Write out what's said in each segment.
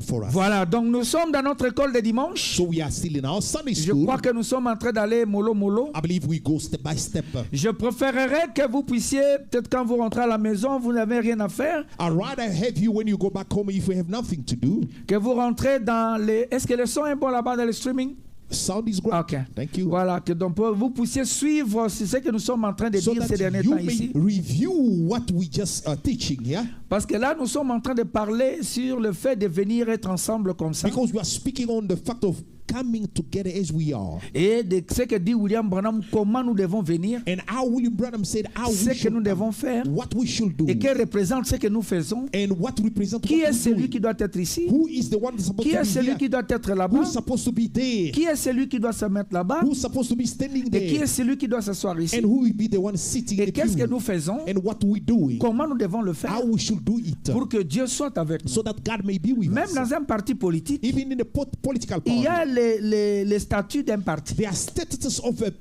for us. Voilà, donc nous sommes dans notre école de dimanche. So we are still in our Sunday Je school. crois que nous sommes en train d'aller mollo. I believe we go step by step. Je préférerais que vous puissiez, peut-être quand vous rentrez à la maison, vous n'avez rien à faire, I'd rather have you when you go back home if you have nothing to do. que vous rentrez dans les... Est-ce que le son est bon là-bas dans le streaming? Sound is great. Ok. Thank you. Voilà, que donc vous puissiez suivre ce que nous sommes en train de So dire ces that derniers you temps may ici. review what we just are teaching here. Parce que là, nous sommes en train de parler sur le fait de venir être ensemble comme ça. Because we are speaking on the fact of coming together as we are. Et de ce que dit William Branham, comment nous devons venir, And how William Branham said how ce we que nous should, devons faire, what we should do, et qui représente ce que nous faisons. and what represents Qui what est we're celui doing. qui doit être ici? Who is the one that's supposed Qui to est be celui here? qui doit être là-bas? Who's supposed to be there? Qui est celui qui doit se mettre là-bas? Who's supposed to be standing Et qui est there? celui qui doit s'asseoir ici? And who will be the one sitting in Et the qu'est-ce que pew? nous faisons? And what we doing? Comment nous devons le faire How we should do it? pour que Dieu soit avec nous? So that God may be with Même us. dans un parti politique, Even in the political il y a party, les statuts d'un parti. there are statuses of a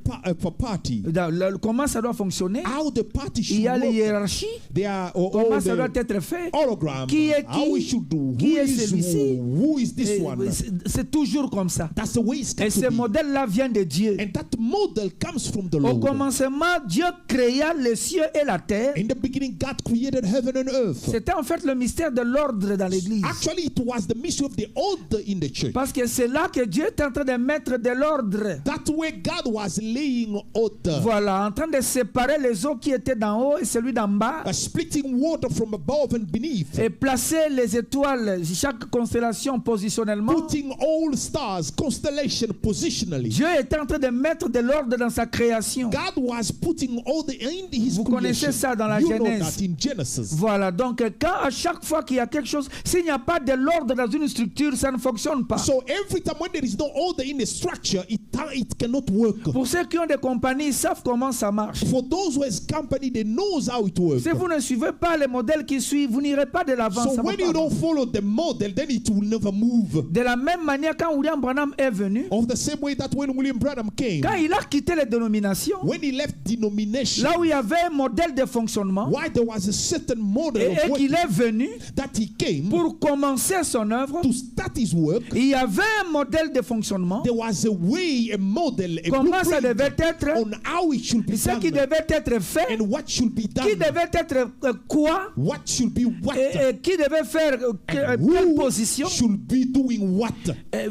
party. Comment ça doit fonctionner? How the party Il should y a les work. hiérarchies. There are Comment ça doit the être fait? hologram. Qui est How we qui? should do. Qui Who est is celui-ci? who is this Et one? c'est toujours comme ça. That's the way it's Et got ce to be. modèle-là vient de Dieu. And that model comes from the Au Lord. commencement, Dieu créa les cieux et la terre. In the beginning, God created heaven and earth. C'était en fait le mystère de l'ordre dans l'église. Actually, it was the mystery of the order in the church. Parce que c'est là que Dieu est en train de mettre de l'ordre. That's where God was laying order. Voilà, en train de séparer les eaux qui étaient d'en haut et celui d'en bas. Splitting water from above and beneath. Et placer les étoiles, chaque constellation positionnellement. Putting all stars, constellation positionally. Dieu était en train de mettre de l'ordre dans sa création. God was putting all the in his Vous connaissez creation. ça dans la You know Genèse. that in Genesis. Voilà, donc quand à chaque fois qu'il y a quelque chose, s'il n'y a pas de l'ordre dans une structure, ça ne fonctionne pas. So every time when there is no order in the structure, it cannot work. Pour ceux qui ont des compagnies, ils savent comment ça marche. For those who has company, they knows how it works. Si vous ne suivez pas les modèles qui suivent, vous n'irez pas de l'avant. So when you don't follow the model, then it will never move. De la même manière, quand William Branham est venu, Of the same way that when William Branham came, quand il a quitté les dénominations, when he left denomination, là où il y avait un modèle de fonctionnement, why there was a certain model et of qu'il work est venu that he came pour commencer son œuvre, to start his work, il y avait un modèle de fonctionnement. there was a way, a model, a Comment ça blueprint devait être, on how it should be ce qui done devait être fait, and what should be qui done, devait être quoi, what should be what, et qui devait faire quelle who position. should be doing what.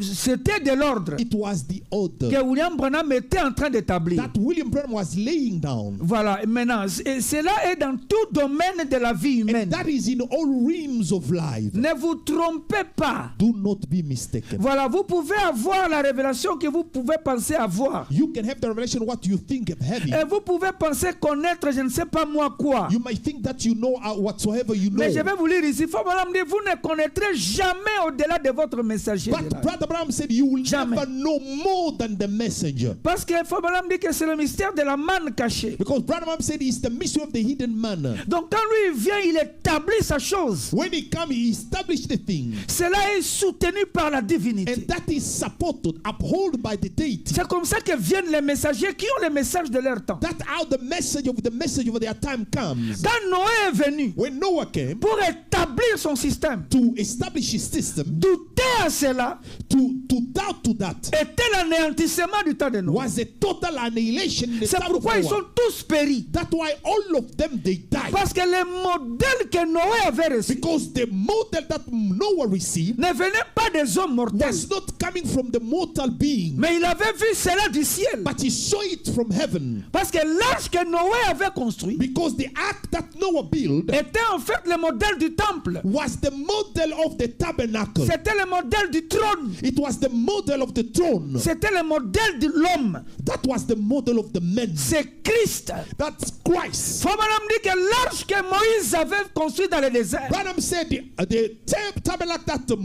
C'était de l'ordre It was the order que William Branham était en train d'établir. that William Branham was laying down. Voilà, maintenant, cela est dans tout domaine de la vie humaine. And that is in all realms of life. Ne vous trompez pas. Do not be mistaken. Voilà, vous pouvez avoir la révélation que vous pouvez penser avoir. You can have the revelation what you think of having. Et vous pouvez penser connaître, je ne sais pas moi quoi. You might think that you know whatsoever you know. Mais je vais vous lire ici. Vous ne connaîtrez jamais au-delà de votre messager. But Brother Branham said you will Jamais. never know more than the messenger. Parce que Branham dit que c'est le mystère de la manne cachée. Because Brother Branham said it's the mystery of the hidden manna. Donc quand lui vient, il établit sa chose. When he comes, he established the thing. Cela est soutenu par la divinité. And that is supported, upheld by the deity. C'est comme ça que viennent les messagers qui ont les messages de leur temps. That's how the message of their time comes. Quand Noé est venu When Noah came pour établir son système, to establish his system, douter à cela to doubt to that était l'anéantissement du temps de Noé. was a total annihilation in the C'est time of pourquoi ils sont Noah. tous péris. That's why all of them they died. Parce que le modèle que Noé avait reçu Because the model that Noah received ne venait pas des hommes mortels. was not coming from the mortal being, Mais il avait vu cela du ciel. but he saw it from heaven. Parce que l'arche que Noé avait construit Because the ark that Noah built était en fait le modèle du temple. was the model of the tabernacle. C'était le modèle du trône. It was the model of the throne. C'était le modèle de l'homme. That was the model of the men. C'est Christ. That's Christ. Branham dit que l'arche que Moïse avait construite dans le désert, Branham said the tabernacle that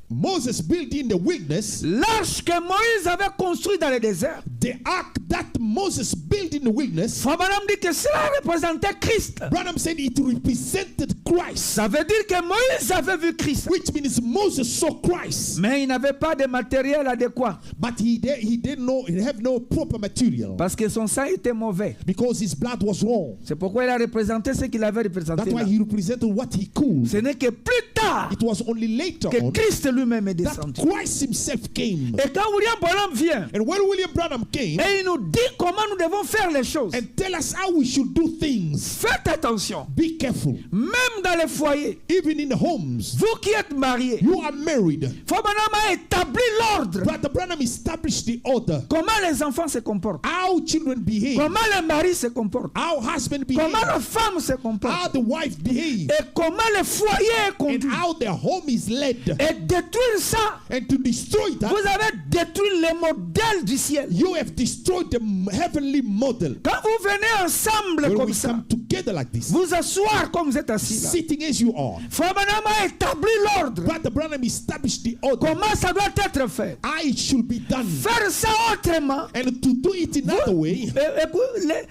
Moses built in the wilderness, l'arche que Moïse avait construite dans le désert, the ark that Moses built in the wilderness, Branham dit que cela représentait Christ. Branham said it represented Christ. Ça veut dire que Moïse avait vu Christ. Which means Moses saw Christ. Mais il n'avait pas de matériel adéquat. But he have no proper material. Parce que son sang était mauvais. Because his blood was wrong. C'est pourquoi il a représenté ce qu'il avait représenté. That's why Là. he represented what he could. Ce n'est que plus tard It was only later que on Christ lui-même est that descendu. Christ himself came. Et quand William Branham vient, And when William Branham came et il nous dit comment nous devons faire les choses. and tell us how we should do things, Faites attention. be careful. Même dans les foyers, Even in homes, vous qui êtes mariés, you are married. Frère Branham a établi l'ordre. Brother Branham established the order. Comment les enfants se comportent. How children behave. Comment les maris se comportent. How husband behave. Comment les femmes se How comportent. the wife behave. Et comment le foyer est And conduit. how the home is led. Et détruire ça, And to destroy that, vous avez détruit le modèle du ciel. you have destroyed the heavenly model. Quand vous venez ensemble When comme we ça, come together like this, vous asseoir comme vous êtes assis là. sitting as you are, Frère Branham a établi l'ordre. Brother Branham established the order. Comment ça doit être fait. How it should be done. Faire ça autrement. And to do it in another way,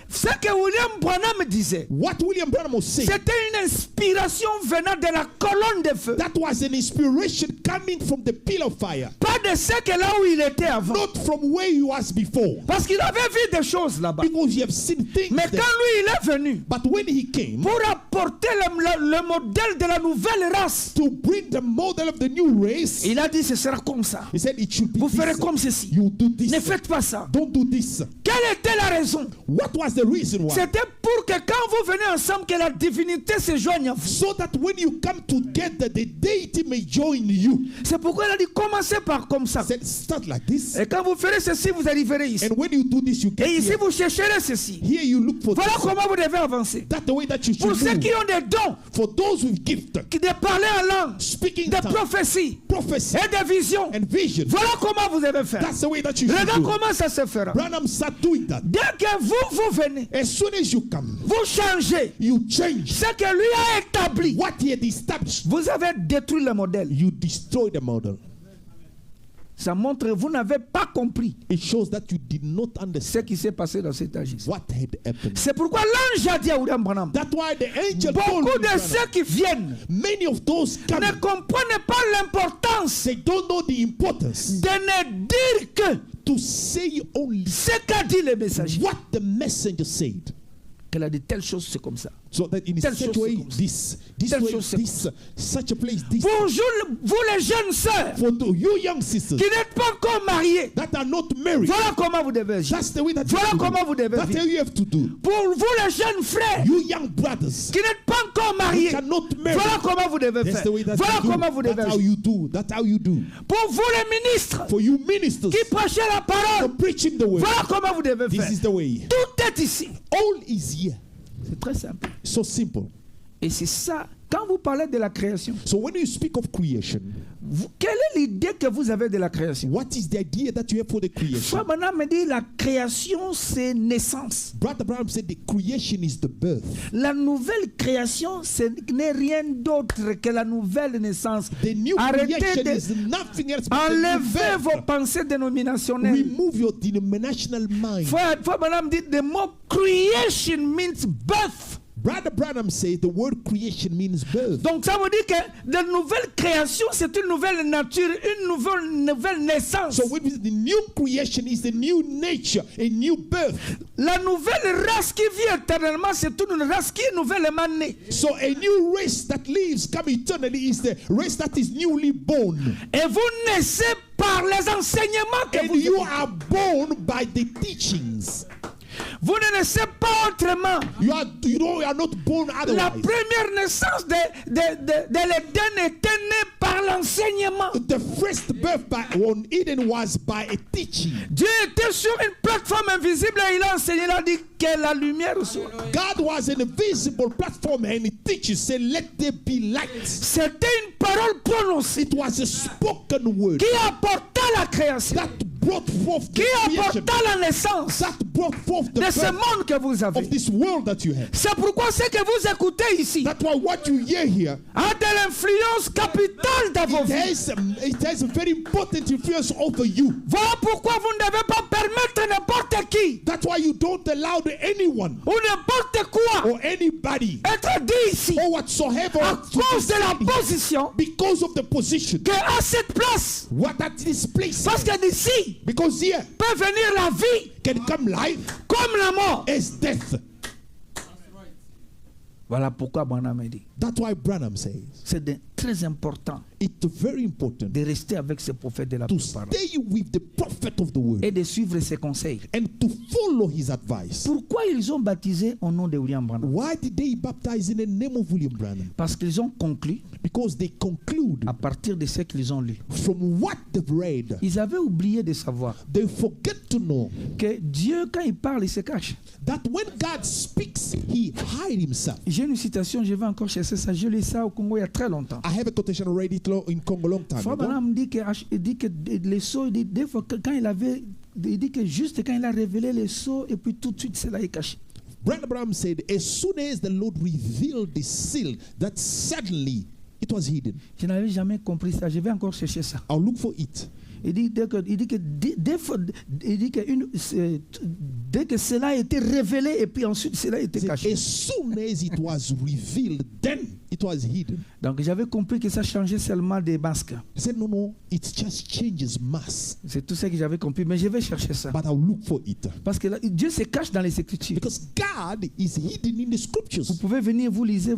Ce que William Branham disait, what William Branham was saying, c'était une inspiration venant de la colonne de feu. that was an inspiration coming from the pillar of fire, Pas de ce que là où il était avant. not from where he was before. Parce qu'il avait vu des choses là-bas. Because you have seen things Mais there. quand lui il est venu But when he came pour apporter le modèle de la nouvelle race, to bring the model of the new race, il a dit ce sera comme ça. he said it should be Vous ferez this. comme ceci. You do this. Ne faites pas ça. Don't do this. Quelle était la raison? What was the reason why? C'était pour que quand vous venez ensemble, que la divinité se joigne à vous. So that when you come together, the deity may join you. C'est pourquoi il a dit commencez par comme ça. He said start like this. Et quand vous ferez ceci, vous arriverez ici. And when you do this, you get Et ici, here. vous chercherez ceci. Here you look for Voilà this. comment vous devez avancer. That's the way that you Pour should ceux move. qui ont des dons, For those with gift, de parler en langue, speaking de tongues, prophétie prophecy, et de vision. and vision. Voilà comment vous devez faire. That's the way that you should Regarde do. comment ça se fera. Branham sat doing that. Dès que vous venez, As soon as you come, vous changez you change ce que lui a établi. what he had established. Vous avez détruit le modèle. You destroy the model. Ça montre que vous n'avez pas compris It shows that you did not ce understand qui s'est passé dans cet agis. what had happened. C'est pourquoi l'ange a dit à William Branham, That's why the angel told beaucoup me, de Branham, ceux qui viennent many of those ne coming, comprennent pas l'importance they don't know the importance de ne dire que to say only ce qu'a dit le messager. what the messenger said. Qu'elle a dit telle chose, c'est comme ça. So that in Telle such chose, a way, c'est comme ça. this Telle way, chose, c'est this, such a place, this. Bonjour, vous les jeunes sœurs For you young sisters qui n'êtes pas encore mariées, that are not married, voilà comment vous devez agir. that's the way that you Voilà have to comment do. vous devez That's vivre. how you have to do. Pour vous les jeunes frères You young brothers qui n'êtes pas encore mariés, which are not married, voilà comment vous devez that's faire. the way that Voilà you comment vous do. devez That's how agir. you do. That's how you do. Pour vous les ministres For you ministers qui prêchez la for parole, preaching the word, voilà comment vous devez this faire. is the way. Tout est ici. All is here. C'est très simple. So simple. Et c'est ça, quand vous parlez de la création, So when you speak of creation, quelle est l'idée que vous avez de la création? what is the idea that you have for the creation? Frère Branham me dit la création c'est naissance. Brother Branham said the creation is the birth. La nouvelle création ce n'est rien d'autre que la nouvelle naissance. The new Arrêtez creation de is nothing else but the new enlever vos birth. pensées dénominationnelles. Remove your denominational mind. Frère Branham dit the mot creation means birth. Brother Branham says the word creation means birth. Donc ça veut dire que la nouvelle création c'est une nouvelle nature, une nouvelle naissance. So when the new creation is the new nature, a new birth. La nouvelle race qui vit éternellement c'est une race qui est nouvellement née. So a new race that lives, come eternally, is the race that is newly born. Et vous naissez par les enseignements que And vous you avez. are born by the teachings. Vous ne naissez pas autrement. You are not born La otherwise. première naissance de l'Éden était née par l'enseignement. The first birth on Eden was by a teaching. Dieu était sur une plateforme invisible et il a enseigné, il a dit que la lumière soit. God was an invisible platform and he teaches, say, let there be light. C'était une parole prononcée It was a spoken word qui apporta la création, that brought forth the qui creation, apporta la naissance that brought forth the de ce birth monde que vous avez. of this world that you have. C'est pourquoi ce que vous écoutez ici That's why what you hear here, a de l'influence capitale dans vos vies. it has a very important influence over you. Voilà pourquoi vous ne devez pas permettre n'importe qui That's why you don't allow anyone ou n'importe quoi or anybody être dit ici or whatsoever à to cause de la decide position because of the position. que à cette place. What at this place, Parce que d'ici because here peut venir la vie can come life comme la mort. as death. Voilà pourquoi Branham a dit That's why Branham says C'est très important it's very important de rester avec ce prophète de la to parole stay with the prophet of the word et de suivre ses conseils. and to follow his advice. Pourquoi ils ont baptisé au nom de William Branham? Why did they baptize in the name of William Branham? Parce qu'ils ont conclu, Because they conclude à partir de ce qu'ils ont lu, from what they've read, ils avaient oublié de savoir they forget to know que Dieu, quand il parle, il se cache. that when God speaks, he hide himself. J'ai une citation, je vais encore chercher ça. Je lis ça au Congo il y a très longtemps. I have a quotation already in Congo long time Frère ago. Branham dit que les sceaux, des fois, quand il avait, il dit que juste quand il a révélé les sceaux, et puis tout de suite, cela est caché. Brother Branham said, as soon as the Lord revealed the seal, that suddenly it was hidden. Je n'avais jamais compris ça. Je vais encore chercher ça. I'll look for it. Il dit dès que cela a été révélé et puis ensuite cela a été He said, caché. as soon as it was revealed, then it was hidden. Donc j'avais compris que ça changeait seulement des masques. He said, no, no, it just changes mass. C'est tout ça que j'avais compris. Mais je vais chercher ça. But I'll look for it. Parce que là, Dieu se cache dans les Écritures. Because God is hidden in the scriptures. Vous pouvez venir, vous lisez.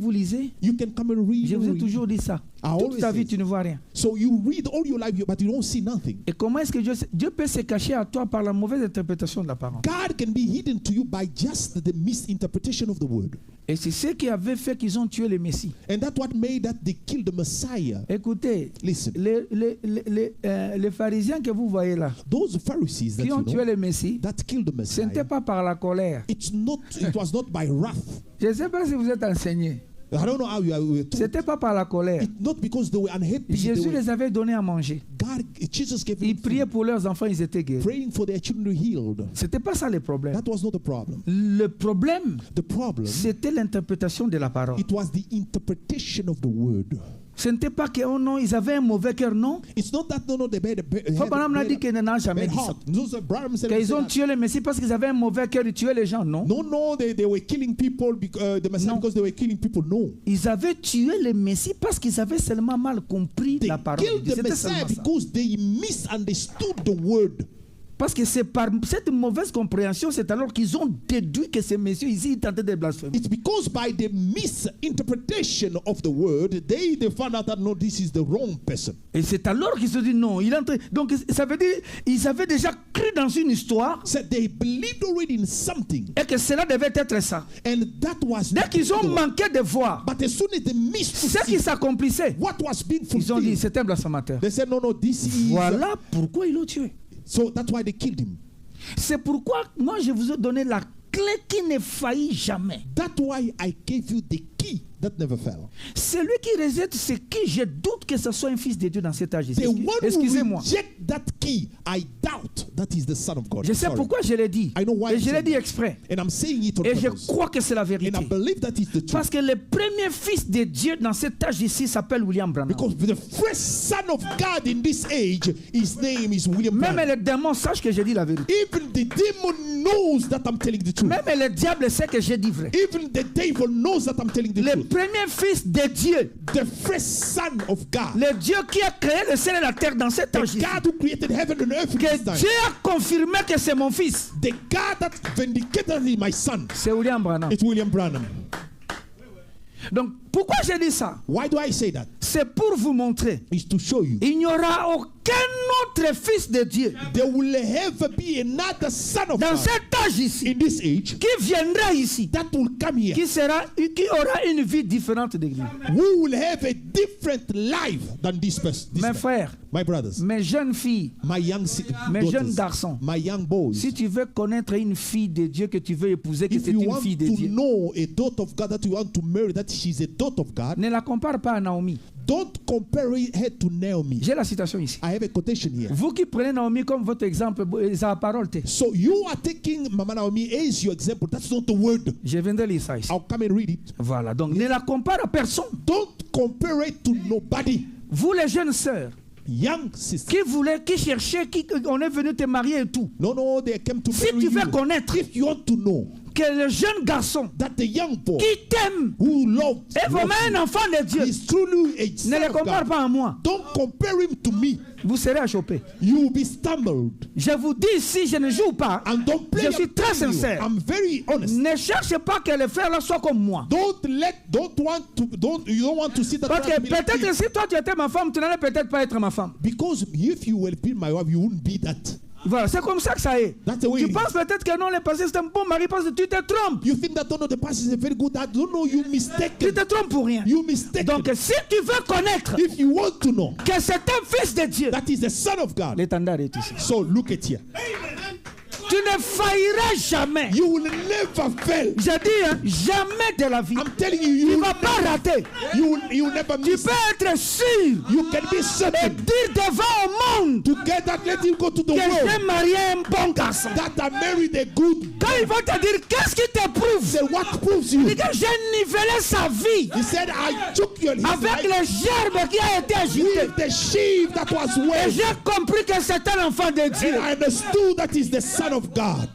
You can come and read. Je vous ai read. toujours dit ça. I Toute always ta vie, say. tu ne vois rien. So you read all your life, but you don't see nothing. Et comment est-ce que Dieu peut se cacher à toi par la mauvaise interprétation de la parole? God can be hidden to you by just the misinterpretation of the word. Et c'est ce qui avait fait qu'ils ont tué le Messie. And that's what made that they killed the Messiah. Écoutez, Listen, les pharisiens que vous voyez là, those Pharisees that qui ont you tué know, le Messie, that killed the ce n'était Messiah, pas par la colère. it was not by wrath. Je ne sais pas si vous êtes enseigné. I don't know how you were taught. C'était pas par la colère. It's not because they were unhappy. Jésus les avait donné à manger. Jesus gave them Ils priaient food, pour leurs enfants, ils étaient guéris. praying for their children healed. C'était pas ça le problème. That was not the problem. Le problème, The problem, c'était l'interprétation de la parole. it was the interpretation of the word. Ce n'était pas que oh non, ils avaient un mauvais cœur, non. It's not that no, they had Frère Branham a dit qu'il n'a jamais bad dit ça. heart. No, so Branham said, Qu'ils ont tué le Messie parce qu'ils avaient un mauvais cœur de tuer les gens, non. no, they were killing people, the Messiah, No. because they were killing people. No. Ils avaient tué le Messie parce qu'ils avaient seulement mal compris They la parole. killed the C'était Messiah seulement ça. because they misunderstood the word. Parce que c'est par cette mauvaise compréhension, c'est alors qu'ils ont déduit que ces messieurs ici ils tentaient de blasphémer. It's because by the misinterpretation of the word, they found out that no, this is the wrong person. Et c'est alors qu'ils se disent non. Donc ça veut dire ils avaient déjà cru dans une histoire So they believed already in something, et que cela devait être ça. and that was Dès qu'ils ont manqué de voir But as soon as they missed to ce qui see s'accomplissait, what was being ils ont dit fulfilled, c'est un blasphémateur. they said, no, this is. Voilà pourquoi ils l'ont tué. So that's why they killed him. C'est pourquoi moi je vous ai donné la clé qui ne faillit jamais. That's why I gave you the key that never fell. Celui qui rejette ce qui, je doute que ce soit un fils de Dieu dans cet âge ici. The one who Excusez-moi. reject that key, I doubt that is the Son of God. Je sais Sorry. pourquoi je l'ai dit. I know why Et I'm je l'ai saying dit that. exprès. And I'm saying it on Et je purpose. crois que c'est la And I vérité. believe that is the truth. Parce que le premier fils de Dieu dans cet âge ici s'appelle William Branham. Because the first Son of God in this age, his name is William Même Branham. les démons sachent que j'ai dit la vérité. Even the demon knows that I'm telling the truth. Même le diable sait que j'ai dit vrai. Even the devil knows that I'm telling the Le truth. premier fils de Dieu, The first Son of God. le Dieu qui a créé le ciel et la terre dans cet The âge ici, God who created heaven and earth in que this time. Dieu a confirmé que c'est mon fils, The God that vindicated that he is my son. c'est William Branham. It's William Branham. Donc pourquoi j'ai dit ça? Why do I say that? C'est pour vous montrer. It's to show you. Il n'y aura aucun autre fils de Dieu There will ever be another son of dans God cet âge ici in this age qui viendra ici, that will come here, qui aura une vie différente de lui. who will have a different life than this person. This Mes man. frères, My brothers, mes jeunes filles, my young mes jeunes daughters, garçons, my young boys. si tu veux connaître une fille de Dieu que tu veux épouser, que If c'est you une want fille de to Dieu, know a daughter of God that you want to marry, that she's a daughter of God, ne la compare pas à Naomi. don't compare her to Naomi. J'ai la citation ici. I have a quotation here. Vous qui prenez Naomi comme votre exemple, ça a parole. So you are taking Mama Naomi as your example. That's not the word. Je viens de lire ça ici. I'll come and read it. Voilà, donc ne la compare à personne. Don't compare it to nobody. Vous les jeunes sœurs, Young sister. qui cherchaient, on est venu te marier et tout. No, they came to Si marry tu veux you. connaître If you want to know, que le jeune garçon that the young boy qui t'aime who loves est vraiment un enfant de Dieu, is truly a ne son le of compare God, pas à moi. don't compare him to me. Vous serez achoppé. You will be stumbled. Je vous dis ici, je ne joue pas. And don't play Je suis très upon you. sincère. I'm very honest. Ne cherchez pas que les frères là soient comme moi. You don't want to see that. Parce que peut-être que si toi tu étais ma femme, tu n'allais peut-être pas être ma femme. Because if you will be my wife, you wouldn't be that. Voilà, c'est comme ça que ça est. That's the way Tu it penses peut-être que non, le passé c'est un bon mari parce que tu te trompes. You think that the past is a very good dad. No, you Tu mistaken. te trompes pour rien. You mistaken. Donc si tu veux connaître If you want to know que c'est un fils de Dieu, that is the Son of God, l'étendard est ici. so look at here. Tu ne failliras jamais. You will never fail. J'ai dit, hein, jamais de la vie. I'm telling you, Tu you ne will vas pas rater. you never Tu miss. peux être sûr You can be et certain dire devant au monde to get that. Let him go to the que j'ai world marié un bon garçon. that I married a good. Quand ils vont te dire qu'est-ce qui te prouve, Then what proves you? dis que j'ai nivelé sa vie He said, I took your his avec life le gerbe qui a été agité. with the sheep that was Et wet. j'ai compris que c'est un enfant de Dieu. And I understood that is the Son of God.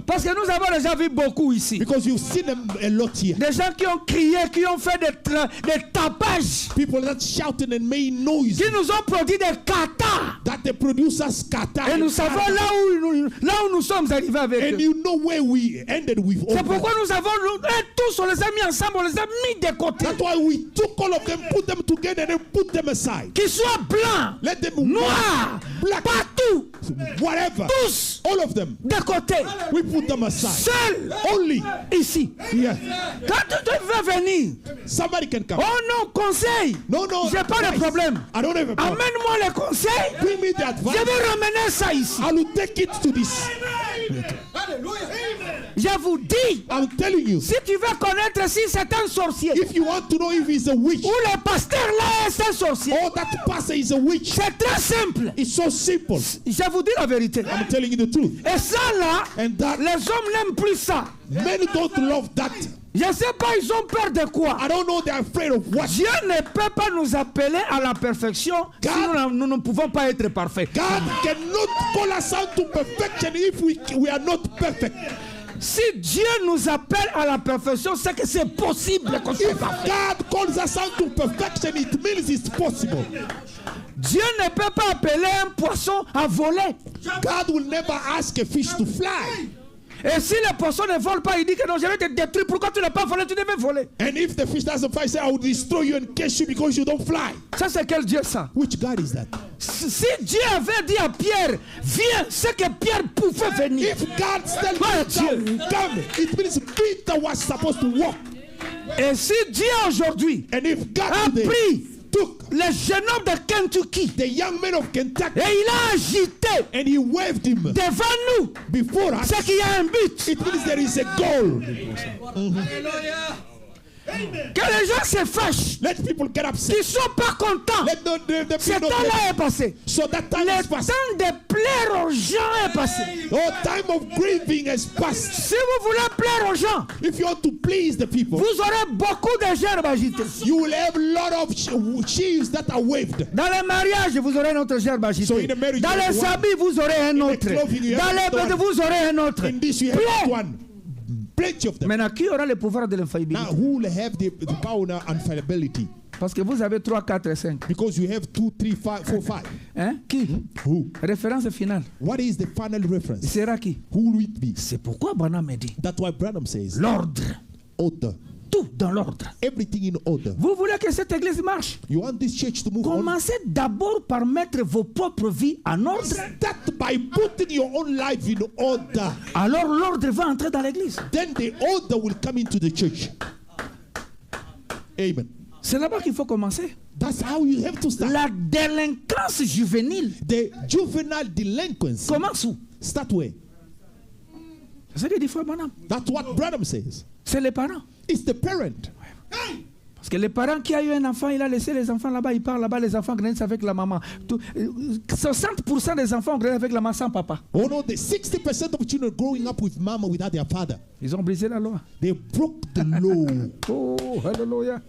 Parce que nous avons déjà vu beaucoup ici. Because you've seen them a lot here. Des gens qui ont crié, qui ont fait des tapages, People that shouting and made noise. qui nous ont produit des katas. That the producers scatter. Et nous savons là où nous sommes arrivés avec And eux. you know where we ended with all C'est pourquoi that. nous avons tous, on les a mis ensemble, on les a mis de côté. That's why we took all of them, put them together, and then put them aside. Qu'ils soient blancs, Let them noirs, black, partout, whatever. tous All of them. de côté. We put them aside. Seuls Only. ici. Yeah. Quand tu veux venir, Somebody can come. oh non, conseil. No, no. J'ai pas de guys, problème. I don't have a problem. Amène-moi les conseils. Bring me the Je advice. vais ramener ça ici. I will take it to this. Je vous dis, I'm telling you. si tu veux connaître si c'est un sorcier, If you want to know if he's a witch ou le pasteur là est un sorcier, or that pastor is a witch, c'est très simple. it's so simple. Je vous dis la vérité. I'm telling you the truth. Et ça là, And that les hommes n'aiment plus ça. men don't love that. Je ne sais pas, ils ont peur de quoi. I don't know, they're afraid of what. Dieu ne peut pas nous appeler à la perfection si nous ne pouvons pas être parfaits. God cannot call us out to perfection if we are not perfect. Si Dieu nous appelle à la perfection, c'est que c'est possible qu'on soit If parfait. God calls us out to perfection, it means it's possible. Dieu ne peut pas appeler un poisson à voler. God will never ask a fish to fly. Et si le poisson ne vole pas, il dit que non, je vais te détruire. Pourquoi tu n'as pas volé? Tu devais voler. And if the fish doesn't fly, say, I will destroy you and catch you because you don't fly. Ça, c'est quel Dieu ça? Which God is that? Si Dieu avait dit à Pierre, viens, c'est que Pierre pouvait venir. If God said, Dieu. come, it means Peter was supposed to walk. Et si Dieu aujourd'hui And if God a today pris took le jeune homme de Kentucky the young man of Kentucky et il a agité and he waved him devant nous, before us, c'est qu'il y a un but. it means there is a goal. Que les gens se fâchent, Let people get upset. qu'ils ne sont pas contents. Let the Ce people temps-là est passé. so that time Le is past. temps de plaire aux gens est passé. Oh, time of grieving has passed. Si vous voulez plaire aux gens, If you want to please the people, vous aurez beaucoup de gerbes agitées. you will have a lot of sheaves that are waved. Dans les mariages, vous aurez un autre gerbe agité. So in a marriage, Dans you have les one. habits, vous aurez un autre. clothing, you Dans have les another bêtes, one. vous aurez un autre. In this, you have Plein. one. Plenty of them. Maintenant, qui aura le pouvoir de Now, l'infaillibilité? who will have the power and infallibility? Parce que vous avez 3, 4 et 5. Because you have 2, 3, 5, 4, 5. Hein? Qui? Who? Référence finale. What is the final Il reference? sera qui? Who will it be? C'est pourquoi Branham me dit That's why Branham says, l'ordre. order. Tout dans l'ordre. Everything in order. Vous voulez que cette église marche? You want this church to move on? Commencez d'abord par mettre vos propres vies en ordre. Start by putting your own life in order. Alors l'ordre va entrer dans l'église. Then the order will come into the church. Amen. C'est là-bas qu'il faut commencer. That's how you have to start. La délinquance juvénile The juvenile delinquency. commence où? Start where? C'est ce que dit Frère Branham. That's what Branham says. C'est les parents. It's the parent. Parce que les parents qui a eu un enfant, il a laissé les enfants là-bas, il part là-bas, les enfants grandissent avec la maman. 60% des enfants grandissent avec la maman sans papa. Oh no, the 60% of children growing up with mama without their father. Ils ont brisé la loi. They broke the law. Oh, hallelujah.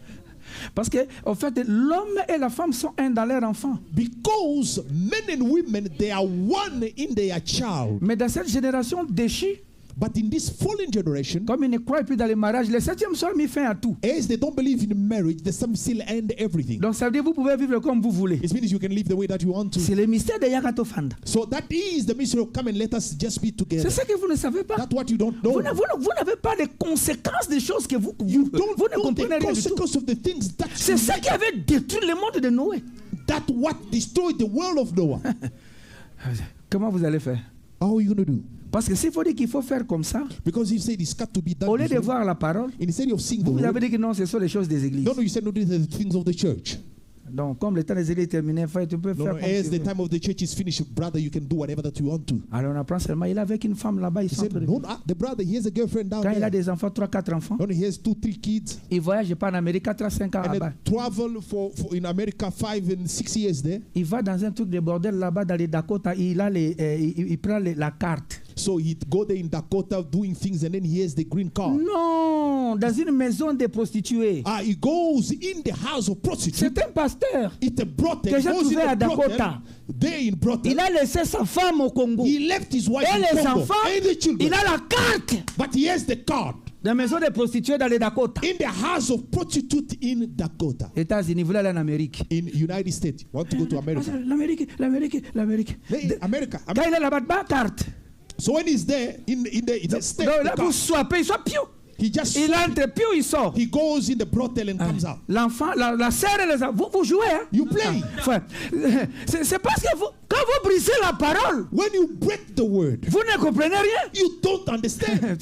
Parce que, en fait, l'homme et la femme sont un dans leur enfant. Because men and women, they are one in their child. Mais dans cette génération déchue, But in this fallen generation, comme ils ne croient plus dans les mariages, le 7e soir met fin à tout. as they don't believe in marriage, the some still end everything. Donc ça veut dire que vous pouvez vivre comme vous voulez. It means you can live the way that you want to. C'est le mystère de Yakatofanda. So that is the mystery of come and let us just be together. C'est ce que vous ne savez pas. That's what you don't know. Vous n'avez pas les conséquences des choses que vous don't ne know comprenez the rien du tout. consequence of the things that C'est ça qui avait détruit le monde de Noé. that what destroyed the world of Noah. Comment vous allez faire? How are you going to do? Parce que s'il faut dire qu'il faut faire comme ça, Because you said it's got to be done. au lieu this de way, voir la parole, instead of seeing the vous avez word, dit que non, ce sont les choses des églises. no, you said no, these are the things of the church. Donc, comme le temps des églises est terminé, tu peux No, faire no, comme as tu the veux. time of the church is finished, brother, you can do whatever that you want to. Alors, on apprend seulement, il est avec une femme là-bas, il He said, s'entre. no, the brother, he has a girlfriend down Quand il a there. des enfants, 3-4 enfants, No, he has 2-3 kids. il voyage pas en Amérique 4 à 5 ans And là-bas. then travel for in America 5 and 6 years there. Il va dans un truc de bordel là-bas, dans les Dakota, il prend la carte. So he'd go there in Dakota doing things and then he has the green card. Non, dans une maison de prostituées. He goes in the house of prostitutes. C'est un pasteur. It's a brothel. Que He j'ai goes trouvé in à the brothel. Dakota. There in brothel. Il a laissé sa femme au Congo. He left his wife Et in les Congo enfants, and the children. il a la carte. But he has the card Dans la maison de prostituées dans les Dakota. in the house of prostitute in Dakota. États-Unis, vous voulez aller en Amérique. In United States. Want to go to America? L'Amérique. Hey, America. Quand il est là-bas, pas carte. So when he's there in the state, Donc the là, car, vous swappez, il soit piou. he just Il entre, piou, il sort. he goes in the brothel and comes out. L'enfant, la sœur et les enfants, vous jouez, hein? You play. Frère, c'est parce que quand vous brisez la parole, When you break the word, vous ne comprenez rien. you don't understand.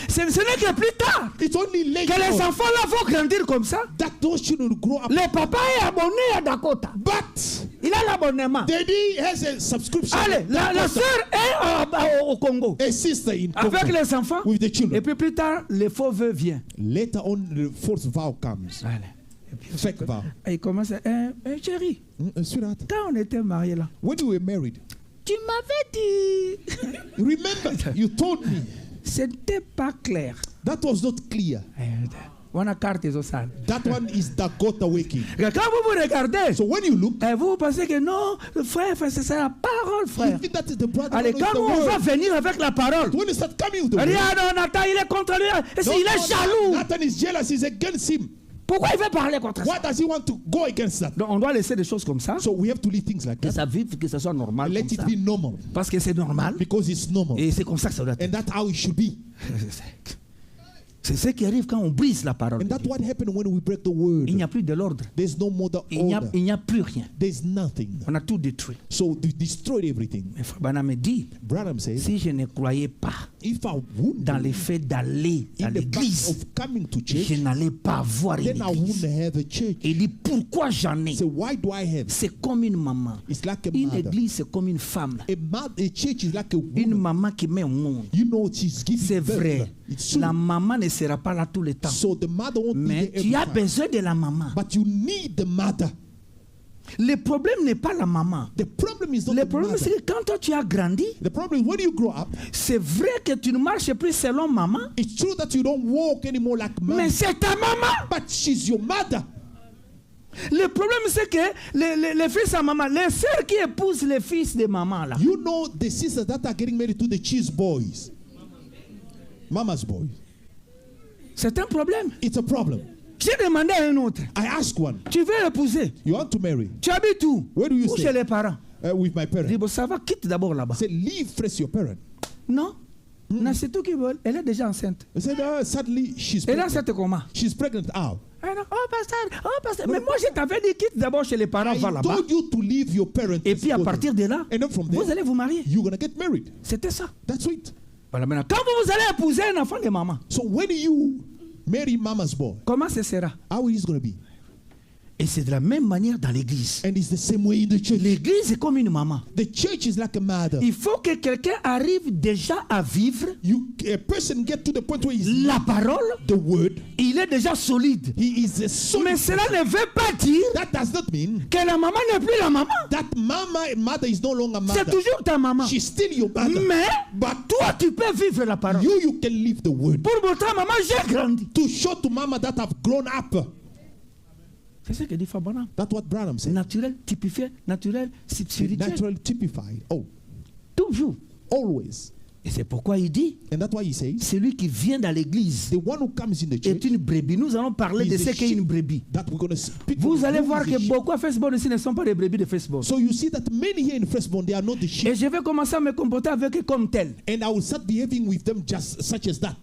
Ce n'est que plus tard It's only later que les on enfants là vont grandir comme ça. that those children grow up. Le papa est abonné à Dakota. But Il a l'abonnement. daddy has a subscription. Allez, la sœur est au Congo. A sister in Congo Avec les enfants. with the Et children. puis plus tard, le faux vœu vient. Later on, the fourth vow comes. Allez. Et puis, Fake vow. il commence à chérie, Sweetheart, quand on était mariés là, when we were married, tu m'avais dit. remember you told me C'était pas clair. that was not clear. On a carte aux salles. That one is Dakota waking. Quand vous regardez, So when you look, vous pensez que non, frère, c'est la parole, you frère. think that is the brother. Allez, No, it's quand the on va word. venir avec la parole, When you start coming with the on dit, word, ah non, Nathan, il est contre lui. Et don't il est know jaloux. Nathan is jealous. He's against him. Pourquoi il veut parler contre ça? Why does he want to go against that? Donc on doit laisser des choses comme ça, So we have to leave things like que that. ça vive, que ça soit normal. Let Comme it ça. be normal Parce que c'est normal. because it's normal, Et c'est comme ça que ça doit être. and that's how it should be. C'est ce qui arrive quand on brise la parole. And that's what happened when we break the word. Il n'y a plus de l'ordre. There's no more the Il n'y order. a plus rien. There's nothing. On a tout détruit. So they destroyed everything. Mais Frère Branham dit, Branham says, si je ne croyais pas if I would dans le fait d'aller à in the fact l'église, of coming to church, je n'allais pas avoir une then I église. wouldn't have a church. Il dit, pourquoi j'en ai? So why do I have? C'est comme une maman. It's like a Une mother. église, c'est comme une femme. A church is like a Une woman. maman qui met au monde. You know she's giving C'est birth. vrai. It's true. La maman ne sera pas là tout le temps. So the mother won't Mais be there tu as every time. besoin de la maman. But you need the mother. Le problème n'est pas la maman. The problem is not Le the problème, mother. c'est que quand toi tu as grandi, The problem is when you grow up, c'est vrai que tu ne marches plus selon maman, it's true that you don't walk anymore like mais mom. c'est ta maman. But she's your mother. Le problème, c'est que les fils à maman, les sœurs qui épousent les fils de maman, là, You know the sisters that are getting married to the cheese boys. Mama's boys. c'est un problème. It's a problem. J'ai demandé à un autre, I ask one. tu veux épouser? You want to marry? Tu habites où? Where do you Ou stay? chez les parents? With my Je dis, parents. bon, ça va, quitte d'abord là-bas. I said, leave first your parent. Non, non, c'est tout qui veut. Elle est déjà enceinte. I said, suddenly she's Elle est pregnant. enceinte comment? She's pregnant. How? Ah non, oh pasteur, mais moi je t'avais dit quitte d'abord chez les parents, I va là-bas. told you to leave your parents. Et puis à partir de là, And then from there, vous allez vous marier. you're going to get married. C'était ça. That's it. Voilà, maintenant, quand vous allez épouser un enfant de maman, So when you marry mama's boy, comment ce sera? how is it going to be? Et c'est de la même manière dans l'église. And it's the same way in the church. L'église est comme une maman. The church is like a mother. Il faut que quelqu'un arrive déjà à vivre A person get to the point where he's la parole, the word. il est déjà solide. He is a solid Mais cela person. ne veut pas dire That does not mean que la maman n'est plus la maman. that mother is no longer C'est mother. toujours ta maman. She's still your mother. Mais But toi, tu peux vivre la parole. you can live the word. Pour montrer à maman, j'ai grandi. To show to mama that I've grown up. C'est ce que dit Fabana. That's what Branham said. Naturel, typifié, naturel, spirituel. Natural, typified. Oh, Toujours. always. Et c'est pourquoi il dit, And that's why he says, celui qui vient dans l'église the one who comes in the church est une brebis. Nous allons parler de is ce a qu'est une sheep brebis. that we're going to speak. Vous of allez who voir is que a sheep. beaucoup à Facebook ici ne sont pas des brebis de Facebook. So you see that many here in Freshbone, they are not the sheep. Et je vais commencer à me comporter avec eux comme tel. And I will start behaving with them just such as that.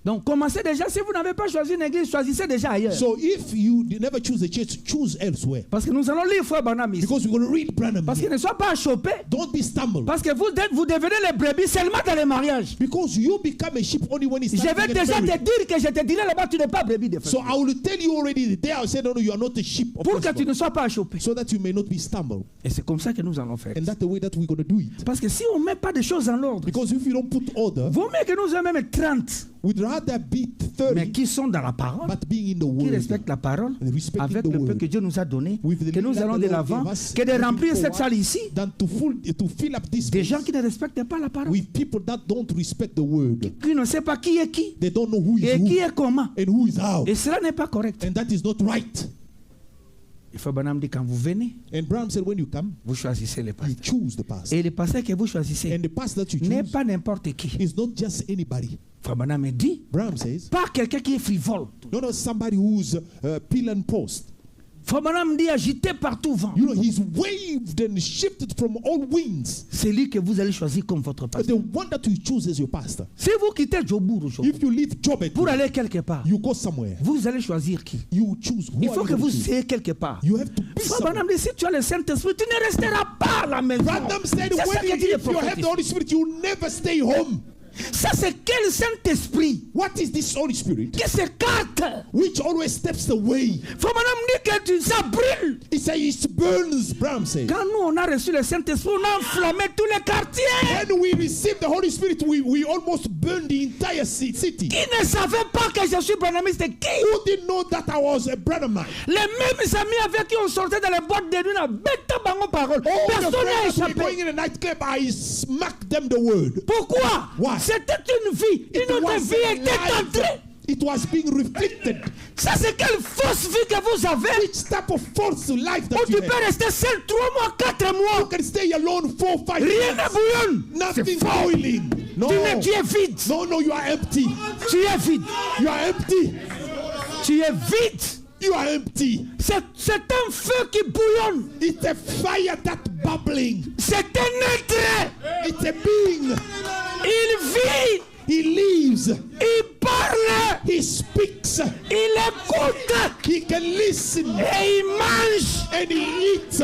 Donc commencez déjà, si vous n'avez pas choisi une église, choisissez déjà ailleurs. So if you never choose a church, choose elsewhere. Parce que nous allons lire Frère Branham ici. Because we're going to read Branham Parce qu'ils here. ne soient pas chopés. Don't be stumbled. Parce que vous devenez les brebis seulement dans les mariages. Because you become a sheep only when it's Je time vais to get déjà te married. dire que je te dirai là-bas, tu n'es pas brebis de So Facebook. I will tell you already there. I'll say, no, you are not a sheep of Pour que tu Freshbone. ne sois pas chopé. So that you may not be stumbled. Et c'est comme ça que nous allons faire. And that's the way that we're going to do it. Parce que si on ne met pas des choses en ordre, Because if you don't put order, vaut mieux que nous ayons même 30, we'd rather be mais 30, qui sont dans la parole, but being in the qui word. respectent la parole, Respecting avec the le peu word. que Dieu nous a donné, With the que nous little allons that de the Lord l'avant, gave us, que de looking remplir cette forward, salle ici, than to fill up this des place gens qui ne respectent pas la parole, with people that don't respect the word. qui ne savent pas qui est qui, They don't know who is et qui who est comment. and who is how. Et cela n'est pas correct. And that is not right. Il faut Branham dit quand vous venez, And Branham said, when you come, vous choisissez les you pasteurs. choose the pastor. Et le pasteur que vous choisissez And the pastor that you n'est choose pas n'importe qui. is not just anybody. Frère Branham dit, Branham says, pas quelqu'un qui est frivole. not somebody who's pill and post. Frère Branham dit agité par tout vent. You know, he's waved and shifted from all winds. C'est lui que vous allez choisir comme votre But pasteur. the one that you choose as your pastor. Si vous quittez Jobour aujourd'hui If you leave Jobet, pour aller quelque part, you go somewhere. vous allez choisir qui? You choose who Il are faut you que going vous to choose. soyez quelque part. You have to be Frère somewhere. Branham dit si tu as le Saint-Esprit, tu ne resteras pas à la maison. Branham said, C'est ça when que dit le if you prophète have the ici. Holy Spirit, you will never stay home. Ça c'est quel Saint-Esprit What is this Holy Spirit? qui s'écarte? Which always steps away. Frère Branham dit que ça brûle. He says it burns, Branham said. Quand nous on a reçu le Saint-Esprit, on a enflammé tous les quartiers. When we received the Holy Spirit, we almost burned the entire city. Qui ne savait pas que je suis Branhamiste? Qui? Who didn't know that I was a Branhamite? Les mêmes amis avec qui on sortait dans les boîtes de nuit, on a bêté bango parole. All the Personne n'a friends that were going échappé. in a nightclub, I smacked them the word. Pourquoi? Why? C'était une vie. Une autre was vie a était entrée. life. It was being reflected. Ça, c'est quelle fausse vie que vous avez? Which type of false life Où that tu you peux have? rester seul 3 mois, 4 You mois. can stay alone 4, 5 Rien ne months. bouillonne. Nothing C'est faux. boiling. No. Tu es vide. No, you are empty. Tu es vide. You are empty. Tu es vide. You are empty. C'est un feu qui bouillonne. It's a fire that bubbling. C'est un être. It's a being. Il vit. He lives. Il parle. He speaks. Il écoute. He can listen. Et il mange. And he eats.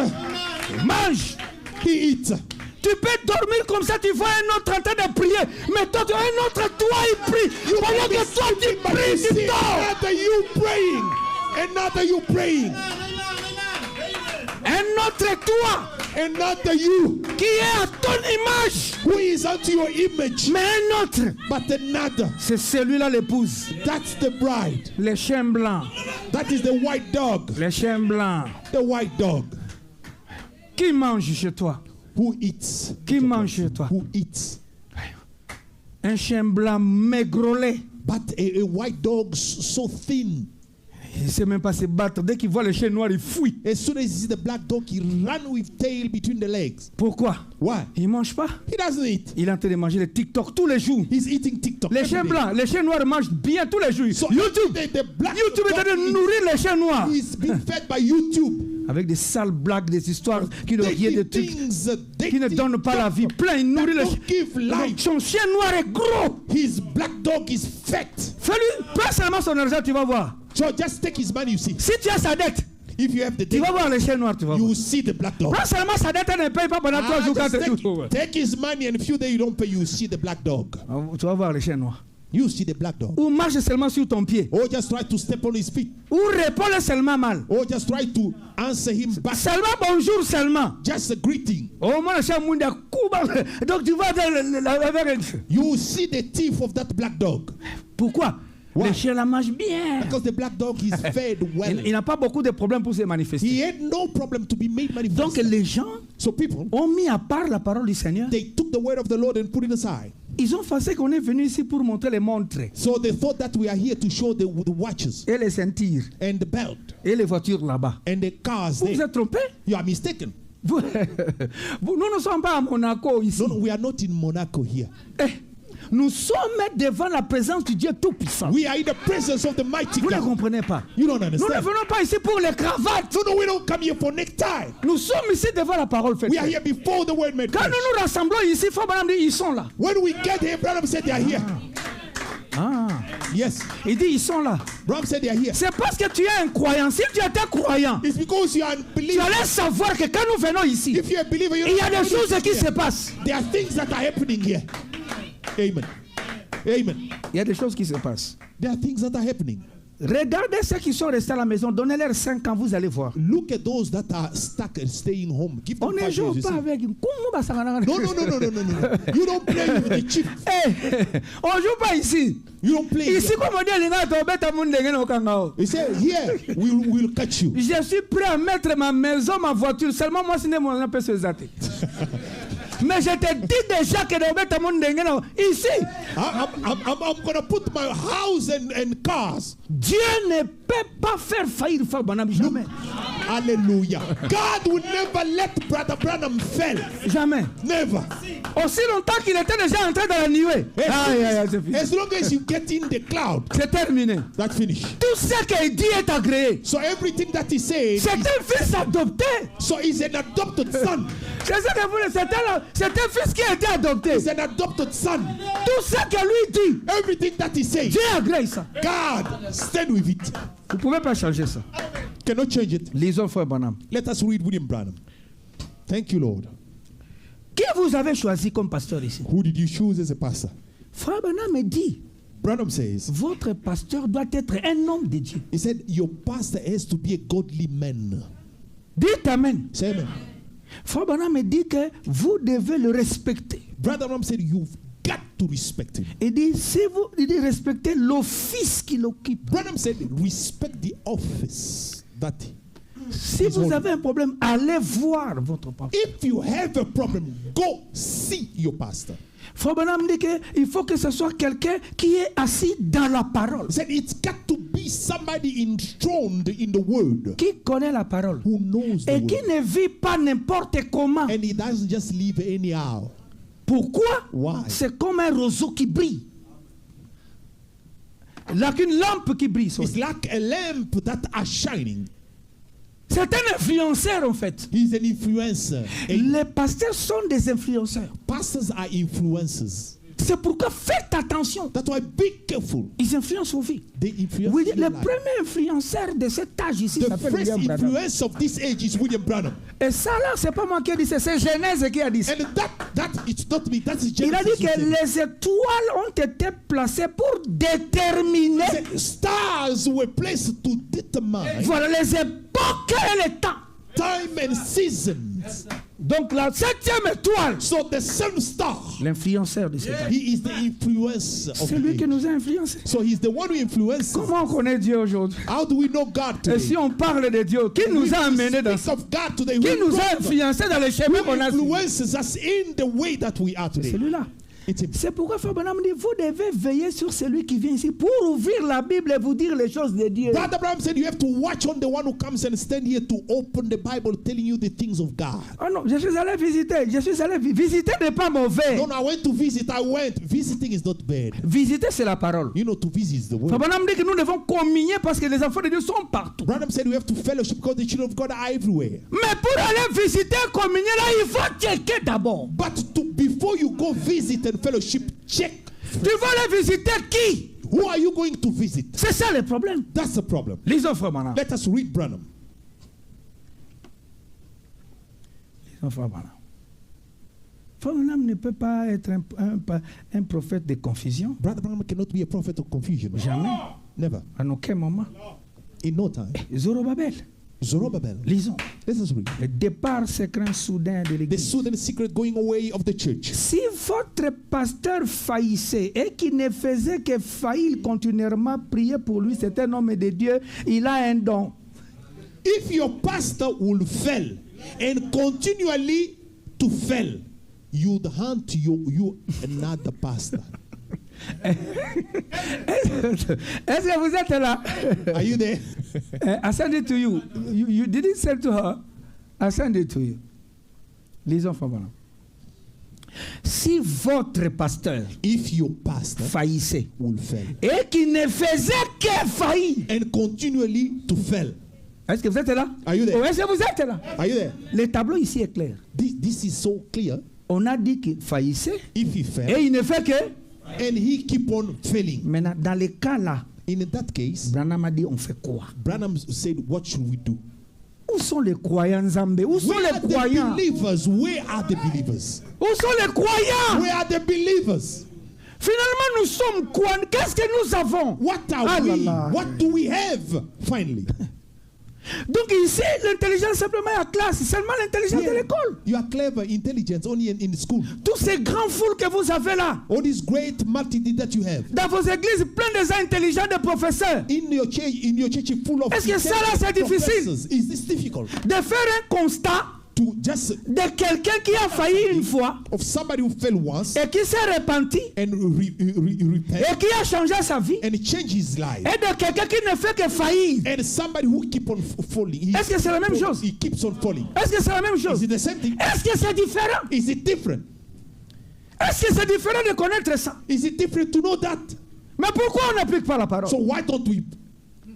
Il mange. He eats. Tu peux dormir comme ça, tu vois un autre en train de prier. Mais toi, tu as un autre, toi, il prie. Pendant que toi, tu But you pries, tu see dors. another you praying. Another you praying. Un autre toi Another you qui est à ton image. who is unto your image. Mais un autre, But another, c'est celui-là l'épouse. that's the bride. Les chiens blancs. That is the white dog. Les chiens blancs. The white dog. Qui mange chez toi? Who eats? Qui mange chez toi? Who eats? Un chien blanc maigrolé. But a white dog so thin. Il ne sait même pas se battre. Dès qu'il voit le chien noir, il fuit. As soon as he sees the black dog, he run with tail between the legs. Pourquoi? Why? Il ne mange pas. He doesn't eat. Il est en train de manger les TikTok tous les jours. He's eating TikTok. Les every chiens day. blancs, les chiens noirs mangent bien tous les jours. So YouTube. the black YouTube est en train de nourrir les chiens noirs. is being fed by YouTube. Avec des sales blagues, des histoires qui n'ont rien de trucs, qui ne They donnent pas la vie. Plein, il nourrit les don't give chiens. life. Son chien noir est gros. His black dog is fat. Fais-lui, prends seulement son argent, tu vas voir. So just take his money, you see. Si tu as sa dette, If you have the tu debt, vas voir les chiens noirs, tu vas you voir. will see the black dog. Prends seulement sa dette, elle ne paye pas pendant 3 jours, 4 jours. Take his money and a few days you don't pay, you will see the black dog. Tu vas voir les chiens noirs. You see the black dog. Ou marche seulement sur ton pied. Or just try to step on his feet. Ou réponds seulement mal. Or just try to answer him back. Seulement bonjour seulement. Just a greeting. Au moins, le chien mouille donc tu vas avec. You will see the teeth of that black dog. Pourquoi? Why? Les chiens la mangent bien. Because the black dog is fed well. Il n'a pas beaucoup de problèmes pour se manifester. He had no problem to be made Donc manifest. les gens So people, ont mis à part la parole du Seigneur they took the word of the Lord and put it aside. Ils ont pensé qu'on est venu ici pour montrer les montres So they thought that we are here to show the watches et les ceintures and the belt et les voitures là-bas. and the cars Vous vous there. êtes trompé? You are mistaken. Nous ne sommes pas à Monaco ici. No, we are not in Monaco here. Nous sommes devant la présence du Dieu Tout-Puissant. We are in the presence of the mighty Vous ne God. comprenez pas. You don't Nous ne understand. venons pas ici pour les cravates. No, we don't come here for necktie. Nous sommes ici devant la parole faite. We are here before the word made Quand flesh. nous nous rassemblons ici, Frère Branham dit, ils sont là. When we get here, Branham said they are here. Ah. Yes. Il dit, ils sont là. Branham said they are here. C'est parce que tu es un croyant. Si tu étais croyant, It's because you are a tu believer. allais savoir que quand nous venons ici, If you're a believer, you il y a know des choses qui se here. passent. There are things that are happening here. Amen. Amen. Il y a des choses qui se passent. There are things that are happening. Regardez ceux qui sont restés à la maison. Donnez-leur 5 ans, vous allez voir. Look at those that are stuck and staying home. Give them On ne 5 joue years. you pas see. avec. No. You don't play with the chip. On ne joue pas ici. You don't play. Ici, Here. comme on dit, les gars, on bête à mon dégaine au Kangao. He said, here, we'll catch you. Je suis prêt à mettre ma maison, ma voiture. Seulement moi, ce n'est mon appel sur les. Mais je te dis déjà que on bête à mon dégaine ici. I'm going to put my house and cars. Dieu ne peut pas faire faillir Frère Branham. Jamais. Hallelujah. God will never let Brother Branham fail. Jamais. Never. Aussi longtemps qu'il était déjà entré dans la nuée. Aïe, aïe, aïe, c'est fini. As long as you get in the cloud, C'est terminé. that's finished. Tout ce qu'il dit est agréé. So everything that he said, C'est un fils adopté. so he's an adopted son. C'est ça que vous le savez. C'est un fils qui a été adopté. He's an adopted son. Tout ce que lui dit, Everything that he says, Dieu agrée ça. God, stand with it. Vous ne pouvez pas changer ça. Cannot change it. Lisons Frère Branham. Let us read William Branham. Thank you, Lord. Qui vous avez choisi comme pasteur ici? Who did you choose as a pastor? Frère Branham dit, Branham says, votre pasteur doit être un homme de Dieu. he said, your pastor has to be a godly man. Dites Amen. Say amen. Frère Branham dit que vous devez le respecter. Brother Branham said, you've got to respect him. Il dit, si vous respectez l'office qu'il occupe. Branham said, respect the office that. Si vous avez un problème, allez voir votre pasteur. If you have a problem, go see your pastor. Frère Branham dit qu'il faut que ce soit quelqu'un qui est assis dans la parole. He said, it's got to be somebody enthroned in the word, Qui connaît la parole. who knows the Et qui word. ne vit pas n'importe comment. And he doesn't just live anyhow. Pourquoi? Why? C'est comme un roseau qui brille. Là qu'une lampe qui brille. It's like a lamp that are shining. C'est un influenceur en fait. He's an influencer. Les pasteurs sont des influenceurs. Pastors are influencers. C'est pourquoi faites attention. That's why be careful. Ils influencent vos vies. They influence Oui, your le life. premier influenceur de cet âge ici The s'appelle first William Branham. influence of this age is William Branham. Et ça là, c'est pas moi qui ai dit, c'est Genèse qui a dit ça. And that it's not me, that's Il a dit Genesis. que les étoiles ont été placées pour déterminer, The stars were placed to determine voilà, les époques et les temps. time and seasons. Donc la 7e étoile, So the sun star, l'influenceur de cet âge. he is the influence of C'est the lui qui age. nous a influencés. So he's the one who influences. Comment on connaît Dieu aujourd'hui? How do we know God Et today? si on parle de Dieu, qui We nous a amenés dans speak ça? of God today. Qui Who nous a influencés dans le chemin qu'on a suivi? influences us in the way that we are today? Celui-là. It's him. C'est pourquoi Frère Branham dit, vous devez veiller sur celui qui vient ici pour ouvrir la Bible et vous dire les choses de Dieu. Brother Abraham said you have to watch on the one who comes and stand here to open the Bible telling you the things of God. Oh non, je suis allé visiter. Visiter n'est pas mauvais. No, I went to visit. I went. Visiting is not bad. Visiter, c'est la parole. You know, to visit is the word. Frère Branham dit que nous devons communier parce que les enfants de Dieu sont partout. Branham said we have to fellowship because the children of God are everywhere. Mais pour aller visiter, communier là, il faut checker d'abord. But before you go visit and fellowship, check. Tu vas aller visiter qui? Who are you going to visit? C'est ça le problème. That's the problem. Lisons Frère Branham. Let us read Branham. Lisons Frère Branham. Frère Branham ne peut pas être un prophète de confusion. Brother Branham cannot be a prophet of confusion. Jamais. Never. À aucun moment. In no time. Zorobabel. Zerubbabel. Lisons. Let us read. Le départ secret soudain de The l'église. sudden secret going away of the church. Si votre pasteur faillissait et qui ne faisait que faillir continuellement, prier pour lui, c'est un homme de Dieu, il a un don. If your pastor will fail and continually to fail, you'd hand to you another pastor. Est-ce que vous êtes là? Are you there? I send it to you. You didn't send to her. I send it to you. Lisons Fabana. Si votre pasteur If your pastor faillissait will fail et qui ne faisait que faillir, and continually to fail. est-ce que vous êtes là? Are you there? Ou est-ce que vous êtes là? Are you there? Le tableau ici est clair. This is so clear. On a dit qu'il faillissait If he fail et il ne fait que. and he keep on failing. Maintenant, dans les cas là, In that case, Branham a dit on fait quoi? Branham said, what should we do? Où sont les croyants Zambé? Où sont Where les are the croyants? believers? Where are the believers? Où sont les croyants? Where are the believers? Finalement, nous sommes quoi? Qu'est-ce que nous avons? What are Ah là we? là. What do we have finally? Donc ici, l'intelligence simplement est à classe, c'est seulement l'intelligence de Yeah. l'école. You are clever, intelligent, only in school. Tous ces grands foules que vous avez là, All this great multitude that you have. dans vos églises, plein de gens intelligents, de professeurs, In your church full of Est-ce que ça, là, c'est difficile? professors. Is this difficult? de faire un constat To just de quelqu'un qui a failli une fois of somebody who fell once et qui s'est repenti and repent et qui a changé sa vie, and change his life. et de quelqu'un qui ne fait que faillir. And somebody who keep on falling. Est-ce que c'est la même chose? He keeps on falling. Est-ce que c'est la même chose? Is it the same thing? Est-ce que c'est différent? Is it different? Est-ce que c'est différent de connaître ça? Is it different to know that? Mais pourquoi on n'applique pas la parole? So why don't we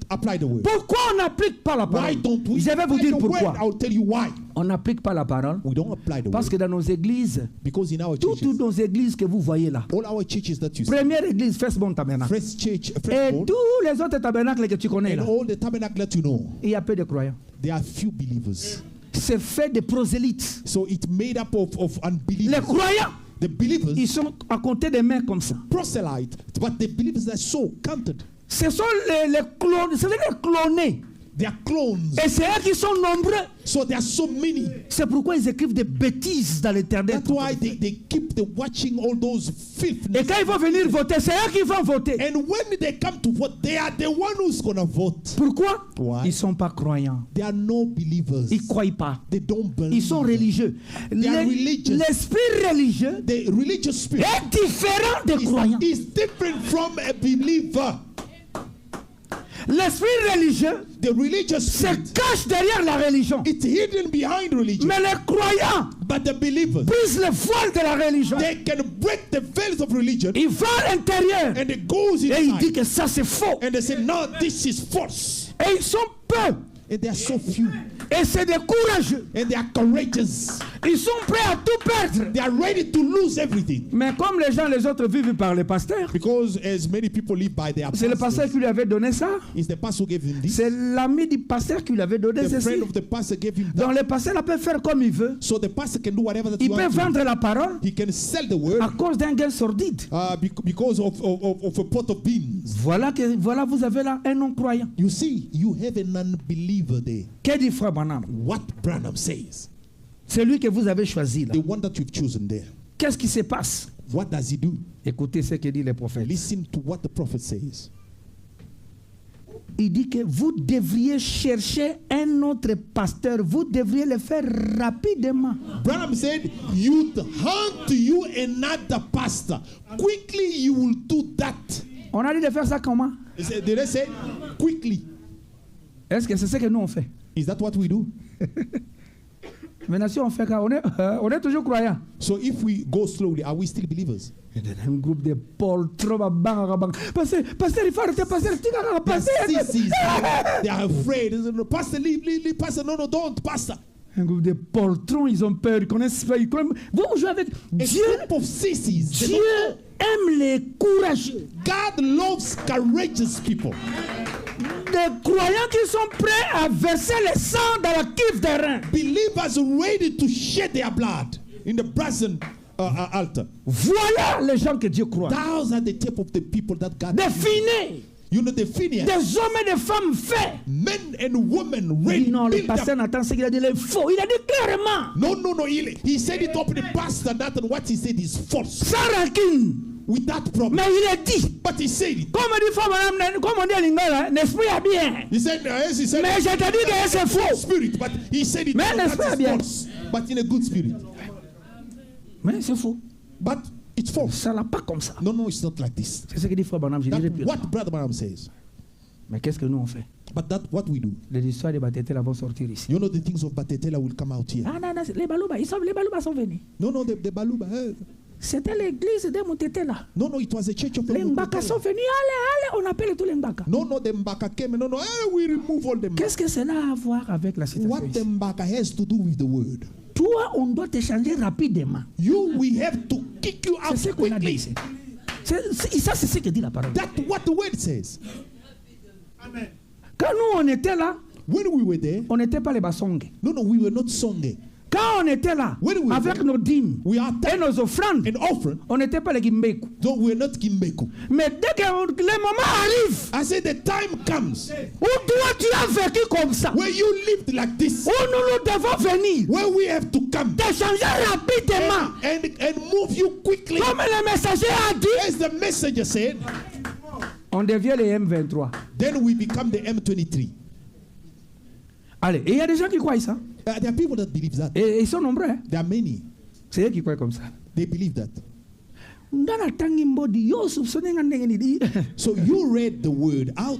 apply the word? Pourquoi on n'applique pas la Why parole? don't we Je vais vous apply dire the pourquoi. word? I'll tell you why. On n'applique pas la parole We don't apply the parce word. que dans nos églises, Because in our toutes churches, nos églises que vous voyez là, all our churches that you see, première église, Firstborn Tabernacle, First Church, et Firstborn, tous les autres tabernacles que tu connais and là, all the tabernacle that you know, il y a peu de croyants. there are few believers. C'est fait de prosélytes. So it's made up of Les unbelievers. croyants, The believers, ils sont à compter des mains comme ça. proselyte, but the believers are so counted. Ce sont les clones, c'est les clonés. They are clones. Et c'est eux qui sont nombreux. So there are so many. C'est pourquoi ils écrivent des bêtises dans l'éternel. That's why they keep watching all those Et filthiness. quand ils vont venir voter, c'est eux qui vont voter. And when they come to vote, they are the one who's gonna vote. Pourquoi? Why? Ils ne sont pas croyants. They are no believers. Ils ne croient pas. They don't believe. Ils sont religieux. They are religious. L'esprit religieux The religious spirit est différent des croyants. is different from a believer. L'esprit religieux The religious se spirit, cache derrière la religion. it's hidden behind religion. Mais les croyants But the believers, brisent le voile de la religion. they can break the veils of religion Ils vont à l'intérieur and it goes et ils disent inside. que ça c'est faux. And they say, no, this is false. Et ils sont peu. And they are so few. Et c'est des courageux. And they are courageous. Ils sont prêts à tout perdre. They are ready to lose everything. Mais comme les autres vivent par les pasteurs, Because as many people live by their c'est le pasteur pastors. qui lui avait donné ça. It's the pastor who gave him this. C'est l'ami du pasteur qui lui avait donné The ceci. friend of the pastor gave him Donc that. le pasteur peut faire comme il veut. So the pastor can do whatever that Il he peut wants to do. vendre la parole He can sell the word à cause d'un gain sordide. because of a pot of beans. Voilà, vous avez là un non-croyant. You see, you have an unbeliever there. Qu'est-ce dit Frère Branham? What Branham says, C'est lui que vous avez choisi là. the one that you've chosen there. Qu'est-ce qui se passe? What does he do? Écoutez ce que dit le prophète. Listen to what the prophet says. Il dit que vous devriez chercher un autre pasteur. Vous devriez le faire rapidement. Branham said, you'd hunt to you another pastor. Quickly you will do that. On a dit de faire ça comment? Did they say quickly? Est-ce que c'est ce que nous on fait? Is that what we do? Maintenant, si on fait ça, on est toujours croyants. So if we go slowly, are we still believers? Un groupe de Paul, trop bang. Pasteur, il faut arrêter, pasteur. They are sissies. They are afraid. They say, no, pastor, leave, pastor. No, don't, pastor. Un groupe de poltrons, ils ont peur, ils connaissent pas. Vous jouez avec A Dieu. group of sissies. They Dieu aime les courageux. God loves courageous people. Des croyants qui sont prêts à verser le sang dans la cuve des reins. Believers ready to shed their blood in the brazen altar. Voilà les gens que Dieu croit. Those are the type of the people that God. Des finés, You know the Phineas. des hommes et des femmes faits. Men and women Il ready. dit non, le built pasteur up. n'attend ce qu'il a dit, il est faux. Il a dit clairement, No. He said it up. The pastor that and what he said is false. sans rancune. Without problem. Mais il a dit, But he said it. comme on dit à Lingala, l'esprit est bien. He said, yes, he said. Mais je te dis que c'est faux. Spirit, but he said it. Mais that l'esprit is est bien. false. But in a good spirit. Mais c'est faux. But it's false. Ça n'a pas comme ça. No, no, it's not like this. C'est ce que dit Frère Branham. Je dirais That's plus. what Brother Branham says. Mais qu'est-ce que nous on fait? But that's what we do. Les histoires de Batetela vont sortir ici. You know the things of Batetela will come out here. Ah non, non, les Balouba, les Balouba sont venus. No, no, the Baluba. C'était l'église de Mutetela. No, no, it was a church of Les Mbaka sont venus. Allez, on appelle tous les Mbaka. No, no, the Mbaka came. No, no, we remove all the Mbaka. Qu'est-ce que cela a à voir avec la situation What the ici? Mbaka has to do with the word. Toi, on doit t'échanger rapidement. You, we have to kick you out C'est ce qu'on a dit quickly. ici. Ça, c'est ce que dit la parole. That's what the word says. Amen. Quand nous, on était là, When we were there, on n'était pas les basongues. no, no, we were not songé. Quand on était là, When we were avec there, nos dîmes we are et nos offrandes, an offering. on n'était pas les Gimbeku. No, we're not Kimbeku. Mais dès que le moment arrive, I said the time comes où toi tu as vécu comme ça, where you lived like this, où nous devons venir, where we have to come t'échanger rapidement. and move you quickly. Comme le messager a dit, As the messenger said, on devient les M23. then we become the M23. Allez, et il y a des gens qui croient ça. There are people that believe that. Et ils sont nombreux. Hein? There are many. C'est eux qui croient comme ça. They believe that. Ndana tangi mbodi yo soupçonné nga ndenge ni di. So you read the word. How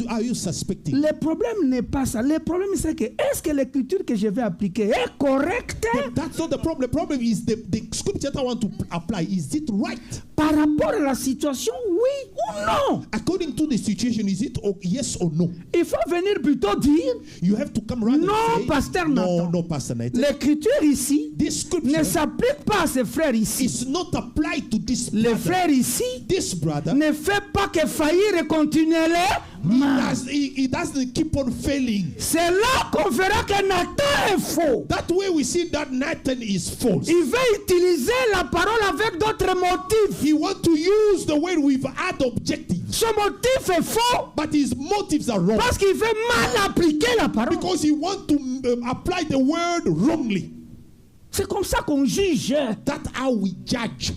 are you suspecting? Le problème n'est pas ça. Le problème c'est que est-ce que l'écriture que je vais appliquer est correcte That's not the problem. The problem is the scripture that I want to apply. Is it right? par rapport à la situation, oui ou non? According to the situation, is it yes or no? Il faut venir plutôt dire You have to come around non, and say, pasteur no, Nathan. no, Pastor Nathan. L'écriture ici This ne scripture s'applique pas à ses frères ici. is not applied to this Les brother. frères ici This brother, ne fait pas que faillir et continuer he doesn't keep on failing. C'est là qu'on verra que Nathan est faux. That way we see that Nathan is false. Il veut utiliser la parole avec d'autres motifs. He wants to use the word with other objectives. Son motif est faux But his motives are wrong. parce qu'il veut mal appliquer la parole. Because he wants to apply the word wrongly. C'est comme ça qu'on juge. That's how we judge.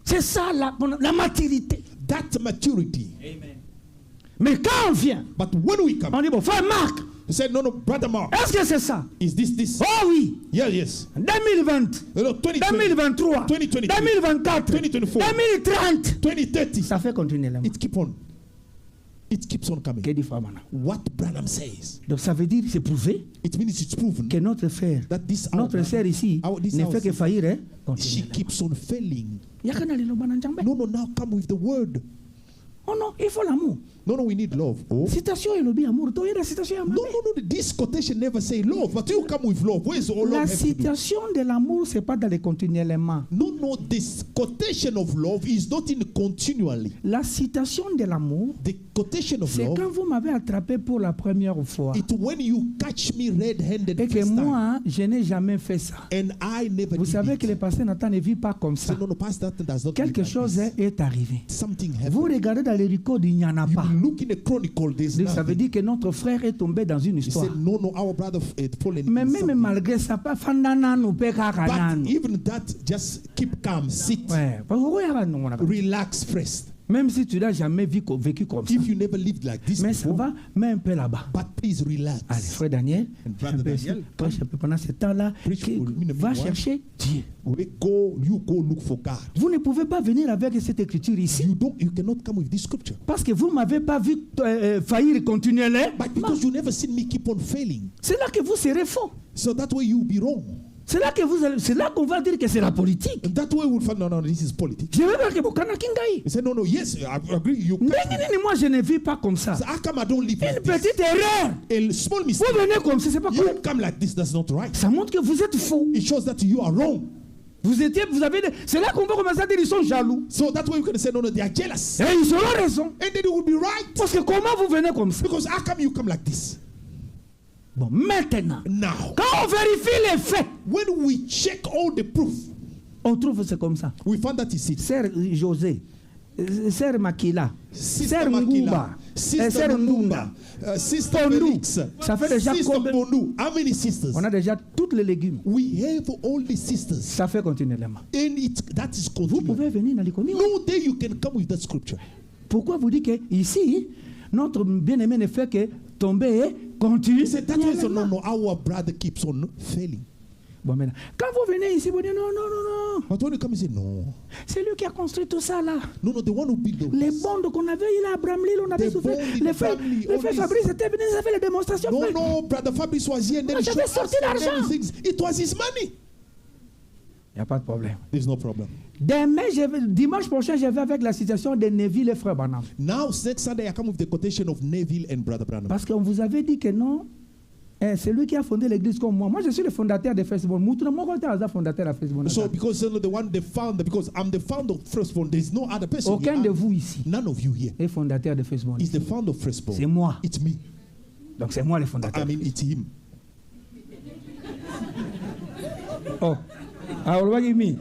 C'est ça la maturité. That's maturity. Amen. Mais quand on vient, But when we come, on dit bon, frère Marc, he said, no, Brother Mark, est-ce que c'est ça? is this? Oh oui. Yeah, yes. 2020, No, 2020, 2023, 2023, 2024, 2024, 2030. 2030. Ça fait continuer là. It keeps on coming. Que dit Frère Branham? What Branham says. Donc ça veut dire, c'est prouvé It means it's proven que notre frère, that this notre sœur ici, this ne our fait que sister, faillir. Hein? she Continuer. keeps on failing. Yakana lilo bana njambe. No, now come with the word. Oh non, il faut l'amour. No, we need love. Oh. Citation et lobby amour. Toi, il y a la citation et amour. No. This quotation never say love, but you come with love. Where's all La love have to do? citation de l'amour, c'est pas dans les continuellement. No, this quotation of love is not in continually. La citation de l'amour, The quotation of c'est love, quand vous m'avez attrapé pour la première fois. it's when you catch me red-handed Et que first time, moi, je n'ai jamais fait ça. and I never Vous did savez it. que le pasteur Nathan ne vit pas comme ça. So, no, Pastor Nathan does not Quelque live like chose this. est arrivé. Something Vous happened. regardez dans les records, il n'y en a You pas. look in the chronicle, there's Donc, ça veut nothing. dire que notre frère est tombé dans une He histoire. said, no, our brother had fallen Mais in même something. malgré ça, pas fandana nous pe kaka But nanu. even that, just keep calm, sit, Ouais, parce que regarde, non, on a- relax first. même si tu n'as jamais vécu comme ça. If you never lived like this Mais ça before, va, mets un peu là-bas. but please relax. Allez, frère Daniel, And brother un peu Daniel, ici, prêche un peu pendant ce temps-là. Preach for me, Va meanwhile. chercher Dieu. You go look for God. Vous ne pouvez pas venir avec cette écriture ici. You cannot come with this scripture. Parce que vous ne m'avez pas vu faillir continuellement. But because you never seen me keep on failing. C'est là que vous serez faux. So that way you'll be wrong. C'est là qu'on va dire que c'est la politique. And that way we'll find, no, this is politics. Je veux dire que Bokana Kingai. He said, no, yes, I agree. You Moi, je ne vis pas comme ça. so how come I don't live Une like this? petite erreur. A small mistake. Vous venez comme ça, c'est pas You correct. come like this, that's not right. Ça montre que vous êtes faux. It shows that you are wrong. C'est là qu'on va commencer à dire qu'ils sont jaloux. So that way you can say, no, they are jealous. Et ils auront raison. And then it will be right. Parce que comment vous venez comme ça? Because how come you come like this? Bon, maintenant, Now, quand on vérifie les faits, when we check all the proof, on trouve que c'est comme ça. we found that it's it. Sœur José, Sœur Makila, Sister Sœur Makila, Ngumba, Sister Sœur Ndunda, Ndunda. Sister Pondu. Felix, Ça fait déjà Sister combien? Pondu. How many sisters? On a déjà tous les légumes. We have all the sisters. Ça fait continuellement. And that is Vous continuous. pouvez venir dans l'économie. No day you can come with that scripture. Pourquoi vous dites que ici, notre bien-aimé ne fait que tomber et continuer? He said, that is no, our brother keeps on failing. Bon, maintenant, quand vous venez ici, vous dites non, non, non, non. But when you come and say, no, C'est lui qui a construit tout ça là. no, the one who built those. Les bondes qu'on avait eu là à Bramley, on avait The souffert. bond in Les frères Bramley, all this. Fabrice étaient venus, ils avaient les démonstrations. No, frère. no, Brother Fabrice was here and then Moi, he showed j'avais us sorti and l'argent. everything. It was his money. Il n'y a pas de problème. There's no problem. Dimanche prochain, je vais avec la citation de Neville et Frère Branham. Now, next Sunday, I come with the quotation of Neville and Brother Branham. Parce qu'on vous avait dit que non, c'est lui qui a fondé l'église comme moi. Moi, je suis le fondateur de Facebook. Moi, je suis fondateur de Facebook. So, because the one the founder, because I'm the founder of Firstborn, there's no other person. Aucun de vous ici None of you here est fondateur de Facebook. is the founder of Firstborn. C'est moi. It's me. Donc, c'est moi le fondateur. I mean, it's him. Oh. Ah, what do you mean?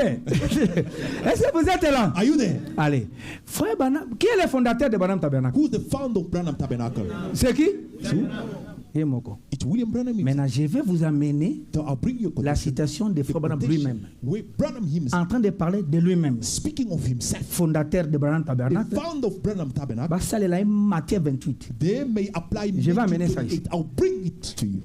Est-ce que vous êtes là? Are you there? Allez. Frère Branham, qui est le fondateur de Branham Tabernacle? Who's the founder of Branham Tabernacle? C'est qui? Et Moko. It's William Branham himself. Maintenant, je vais vous amener So I'll bring you a la quotation. citation de The Frère Branham quotation lui-même, where Branham himself, en train de parler de lui-même, speaking of himself, fondateur de Branham the Tabernacle. founder of Branham Tabernacle, Bah, ça, c'est Matthieu 28. they may apply. Je vais amener ça ici. I'll bring it to you.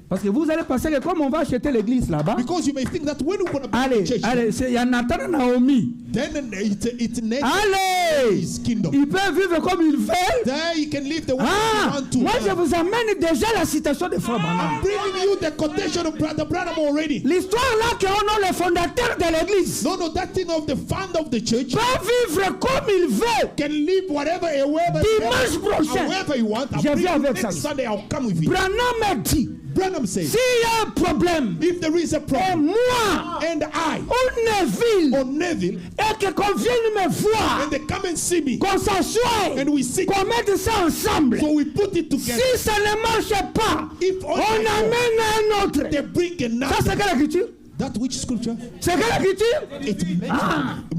Parce que vous allez penser que comme on va acheter l'église là-bas, Because you may think that when we're going to build allez, the church, allez, il y a Nathan et Naomi. then it's next Allez! his kingdom. Ils peuvent vivre comme ils veulent. There you can live the way Ah, you want to. moi je vous amène déjà la citation de Frère Branham. I'm bringing you the quotation of Brother Branham already. L'histoire là qu'on a le fondateur de l'église No, that thing of the founder of the church peut vivre comme il veut. can live whatever, Dimanche prochain, however you want. I'll je bring viens you avec next ça. Sunday. I'll come with you. Branham a dit, Branham says, s'il y a un problème, if there is a et problem, moi, and I ou Neville, or Neville, et que qu'on vienne me voir, and they come and see me, qu'on s'assoie, and we sit, qu'on mette ça ensemble. so we put it together. Si ça ne marche pas, If on only amène un autre. they bring Ça, another. c'est quelle écriture? That which scripture? C'est quelle écriture? It's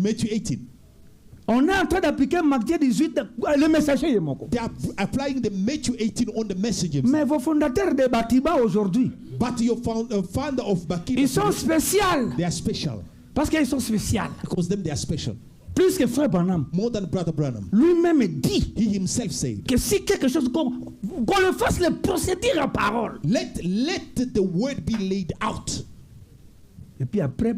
Matthew 18. On est en train d'appliquer Matthieu 18, le messager est mon coup. They are applying the Matthew 18 on the messages. Mais vos fondateurs de Batiba aujourd'hui, But your founder of Bakina, ils sont spéciaux. they are special. Parce qu'ils sont spéciaux. Because them they are special. Plus que Frère Branham. More than Brother Branham. Lui-même dit He himself said, que si quelque chose, qu'on le fasse le procéder en parole. let the word be laid out. Et puis après,